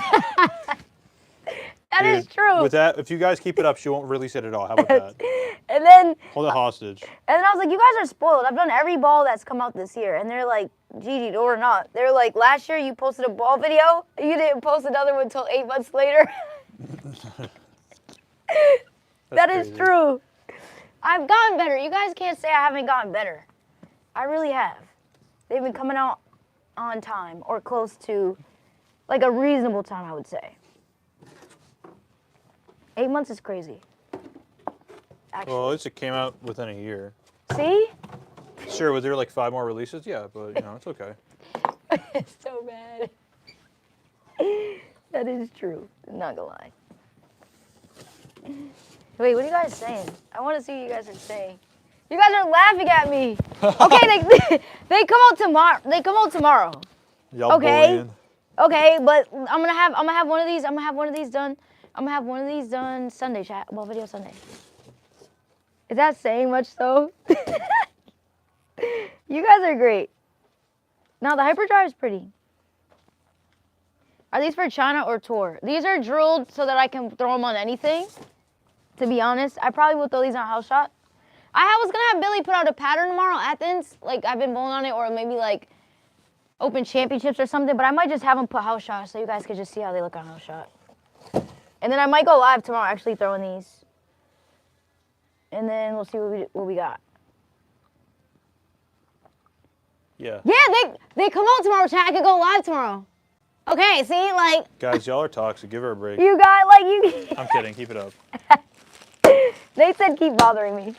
That is Dude, true. With that, if you guys keep it up, she won't release it at all. How about that? And then Hold it hostage. I was like, you guys are spoiled. I've done every ball that's come out this year. And they're like, Gigi, or not. They're like, last year you posted a ball video. You didn't post another one until 8 months later. That is crazy. true. I've gotten better. You guys can't say I haven't gotten better. I really have. They've been coming out on time or close to like a reasonable time, I would say. 8 months is crazy. Actually. Well, at least it came out within a year. See? Sure, was there like 5 more releases? Yeah, but you know, it's okay. It's so bad. That is true. Not gonna lie. Wait, what are you guys saying? I want to see what you guys are saying. You guys are laughing at me. Okay, they come out tomorrow. They come out tomorrow. Y'all Okay. bullying. Okay, but I'm gonna have one of these. I'm gonna have one of these done. I'm gonna have one of these done Sunday, chat. Well, video Sunday. Is that saying much though? You guys are great. Now the hyperdrive is pretty. Are these for China or tour? These are drilled so that I can throw them on anything. To be honest, I probably will throw these on house shot. I was gonna have Billy put out a pattern tomorrow, Athens. Like I've been bowling on it, or maybe like Open Championships or something. But I might just have him put house shot so you guys could just see how they look on house shot. And then I might go live tomorrow actually throwing these. And then we'll see what we got. Yeah. Yeah, they come out tomorrow, chat. I could go live tomorrow. Okay, see, like. Guys, y'all are toxic. Give her a break. You got, like, you. I'm kidding. Keep it up. They said keep bothering me.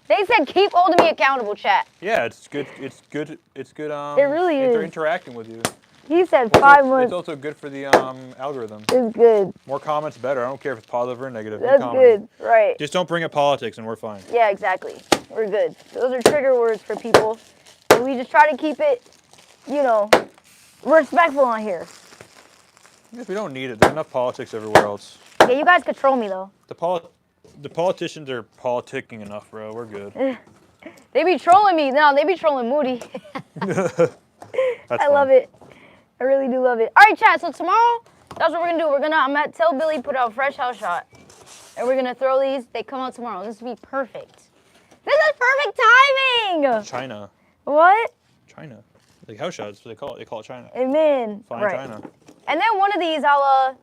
They said keep holding me accountable, chat. Yeah, it's good. It's good. It's good. It really is. Interacting with you. He said Also, 5 months. It's also good for the algorithm. It's good. More comments, better. I don't care if it's positive or negative. That's good, right. Just don't bring up politics and we're fine. Yeah, exactly. We're good. Those are trigger words for people. And we just try to keep it, you know, respectful on here. Because we don't need it. There's enough politics everywhere else. Yeah, you guys control me, though. The politicians are politicking enough, bro. We're good. They be trolling me. No, they be trolling Moody. I love it. I really do love it. All right, chat. So tomorrow, that's what we're going to do. I'm going to tell Billy put out fresh house shot. And we're going to throw these. They come out tomorrow. This will be perfect. This is perfect timing. China. What? China. Like house shots, they call it. They call it China. Amen. Fine right. China. And then one of these, I'll,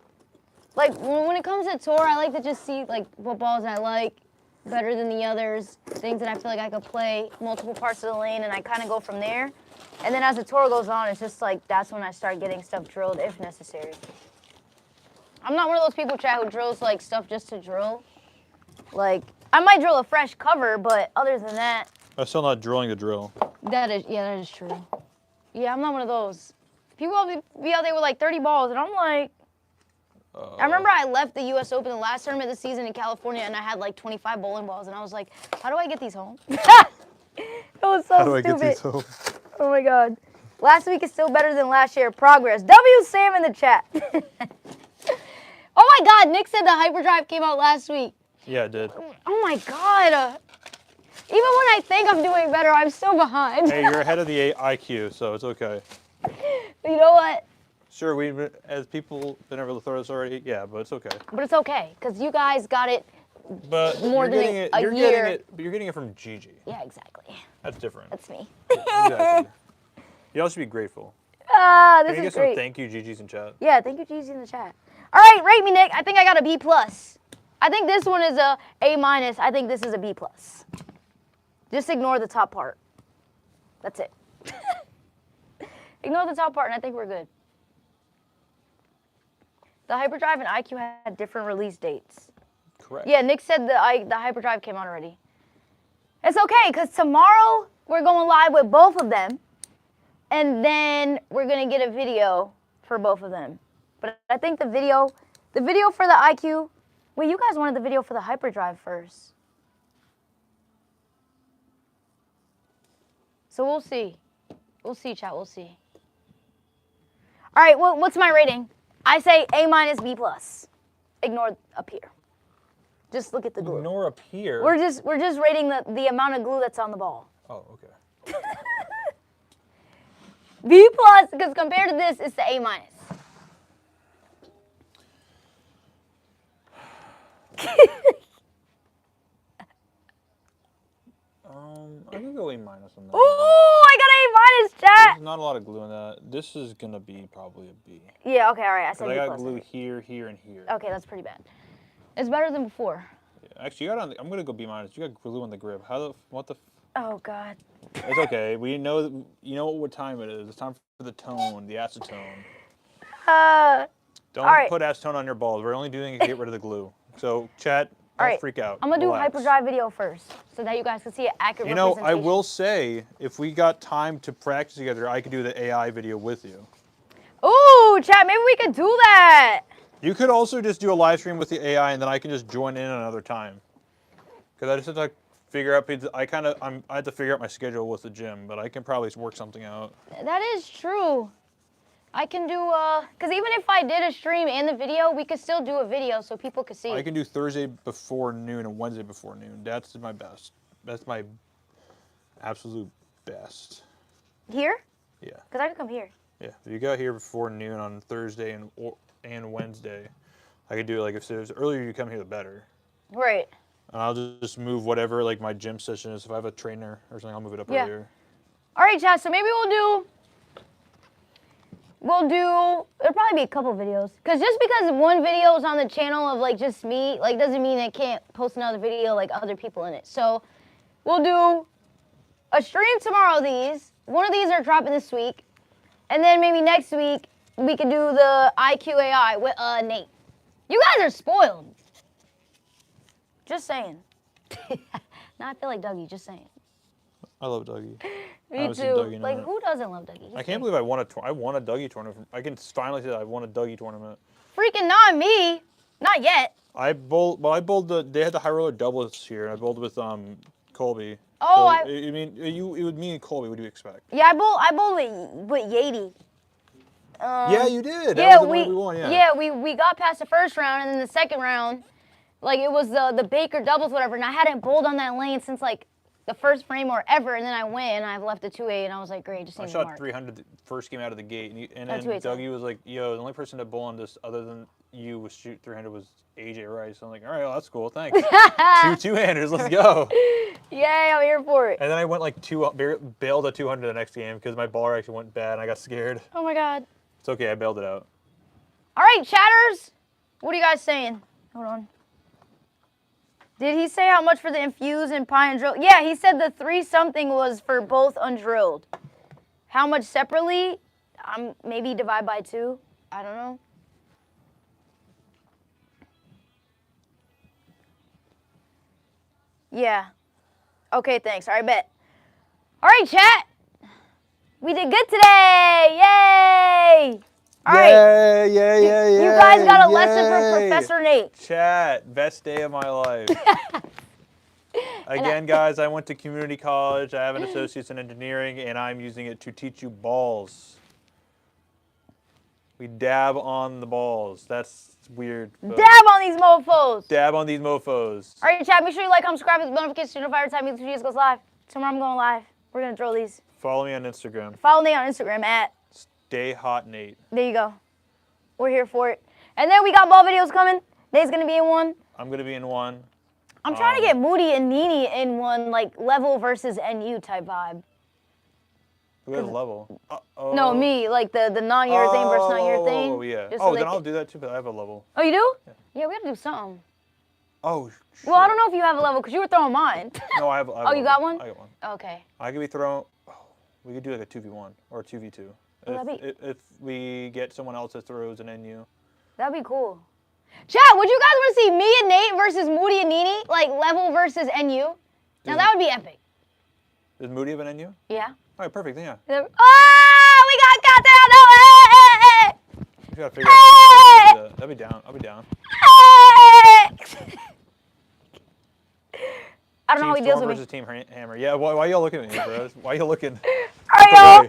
like, when it comes to tour, I like to just see, like, what balls I like better than the others, things that I feel like I could play multiple parts of the lane, and I kind of go from there. And then as the tour goes on, it's just like, that's when I start getting stuff drilled if necessary. I'm not one of those people, chat, who drills, like, stuff just to drill. Like, I might drill a fresh cover, but other than that. I'm still not drilling the drill. That is true. Yeah, I'm not one of those. People will be out there with, like, 30 balls, and I'm like, I remember I left the U.S. Open the last tournament of the season in California, and I had like 25 bowling balls, and I was like, how do I get these home? It was so stupid. How do I get these home? Oh my God. Last week is still better than last year. Progress. W. Sam in the chat. Oh my God, Nick said the hyperdrive came out last week. Yeah, it did. Oh my God. Even when I think I'm doing better, I'm still behind. Hey, you're ahead of the IQ, so it's okay. You know what? Sure, as people that never thought this already, yeah, but it's okay. But it's okay, because you guys got it but more than a year. But you're getting it from Gigi. Yeah, exactly. That's different. That's me. Exactly. You also should be grateful. This Can you is get great. some thank you Gigi's in chat? Yeah, thank you Gigi in the chat. All right, rate me, Nick. I think I got a B+. I think this one is a A-. I think this is a B+. Just ignore the top part. That's it. Ignore the top part, and I think we're good. The hyperdrive and IQ had different release dates. Correct. Yeah, Nick said the hyperdrive came out already. It's okay, because tomorrow we're going live with both of them. And then we're going to get a video for both of them. But I think the video for the IQ, wait, you guys wanted the video for the hyperdrive first. So we'll see. We'll see, chat, we'll see. All right, well, what's my rating? I say A-, B+. Ignore up here. Just look at the glue. Ignore up here. We're just rating the amount of glue that's on the ball. Oh, okay. B+, because compared to this, it's the A-. I can go A- on that. Ooh, I got A-, chat. There's not a lot of glue in that. This is gonna be probably a B. Yeah, okay, all right. I said B+. I got glue here, here, and here. Okay, that's pretty bad. It's better than before. Yeah, actually, I'm gonna go B-. You got glue on the grip. What the? Oh God. It's okay. We know. You know what time it is. It's time for the tone, the acetone. Don't put acetone on your balls. We're only doing it to get rid of the glue. So, chat. Don't freak out. I'm gonna do a hyperdrive video first, so that you guys can see an accurate representation. I will say, if we got time to practice together, I could do the AI video with you. Ooh, chat, maybe we could do that. You could also just do a live stream with the AI, and then I can just join in another time. Because I just have to figure out. I have to figure out my schedule with the gym, but I can probably work something out. That is true. I can do, because even if I did a stream and the video, we could still do a video so people could see. I can do Thursday before noon and Wednesday before noon. That's my best. That's my absolute best. Here? Yeah. Because I could come here. Yeah. If you got here before noon on Thursday and Wednesday, I could do it, like, if there's earlier you come here, the better. Right. And I'll just move whatever, like, my gym session is. If I have a trainer or something, I'll move it up earlier. All right, chat, so maybe We'll do, it'll probably be a couple videos. Because just because one video is on the channel of like just me, like doesn't mean I can't post another video like other people in it. So we'll do a stream tomorrow of these. One of these are dropping this week. And then maybe next week we can do the IQAI with Nate. You guys are spoiled. Just saying. Now I feel like Dougie, just saying. I love Dougie. Me too. Like, who doesn't love Dougie? Just I can't believe I won a Dougie tournament. I can finally say that I won a Dougie tournament. Freaking not me. Not yet. I bowled they had the high roller doubles this year, and I bowled with Colby. Oh, so, it would me and Colby. What do you expect? Yeah, I bowled with Yadi. Yeah, you did. Yeah, That was the one we won, yeah. Yeah, we got past the first round, and then the second round, like it was the Baker doubles, whatever, and I hadn't bowled on that lane since like the first frame or ever, and then I went and I left a 2-8, and I was like, great, just need I to shot mark. 300 the first game out of the gate, and Oh, then 2-8's Dougie was like, yo, the only person to bowl on this other than you was shoot 300 was AJ Rice. So I'm like, all right, well, that's cool, thanks. Two-handers, let's go. Yay, I'm here for it. And then I went like bailed a 200 the next game because my baller actually went bad and I got scared. Oh my God. It's okay, I bailed it out. All right, chatters, what are you guys saying? Hold on. Did he say how much for the infuse and pie and drill? Yeah, he said the 3-something was for both undrilled. How much separately? Maybe divide by 2. I don't know. Yeah. Okay, thanks. All right, bet. All right, chat. We did good today. Yay! All right. Yeah. You guys got a lesson from Professor Nate. Chat, best day of my life. Again, guys, I went to community college. I have an associate's in engineering, and I'm using it to teach you balls. We dab on the balls. That's weird. Dab on these mofos. Dab on these mofos. All right, chat. Make sure you like, comment, subscribe, hit the notifications to notify every time these videos goes live. Tomorrow I'm going live. We're gonna drill these. Follow me on Instagram. Follow me on Instagram at. Stay hot, Nate. There you go. We're here for it. And then we got ball videos coming. Nate's gonna be in one. I'm gonna be in one. I'm trying to get Moody and Nini in one, like level versus NU type vibe. Who has a level? No, me, like the non-urethane versus non-urethane. Oh, yeah. Just so Oh, then they I'll can- do that too, but I have a level. Oh, you do? Yeah. Yeah, we gotta do something. Oh, shit. Well, I don't know if you have a level because you were throwing mine. No, I have a Oh, you got one? I got one. Okay. I could be throwing. Oh, we could do like a 2v1 or a 2v2. What would that If we get someone else that throws an NU. That'd be cool. Chat, would you guys want to see me and Nate versus Moody and Nini? Like level versus NU? Now that would be epic. Does Moody have an NU? Yeah. All right, perfect. Yeah. Oh, we got goddamn no way! We gotta figure out how to do that. That'd be down. I'll be down. I don't know how he Team deals Storm with me. versus Team Hammer. Yeah. Why y'all looking at me, bro? Why y'all looking? All right, y'all.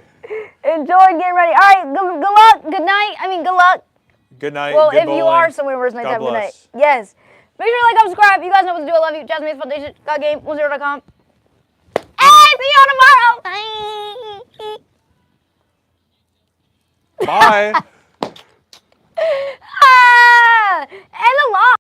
Enjoy getting ready. All right, good luck. Good night. I mean, good luck. Good night. Well, good if you bowling. are somewhere versus night God time, good night. bless. Yes. Make sure you like, subscribe. You guys know what to do. I love you. Gazmine Foundation. GodGame10.com. Hey, see you tomorrow. Bye. Bye. And the live.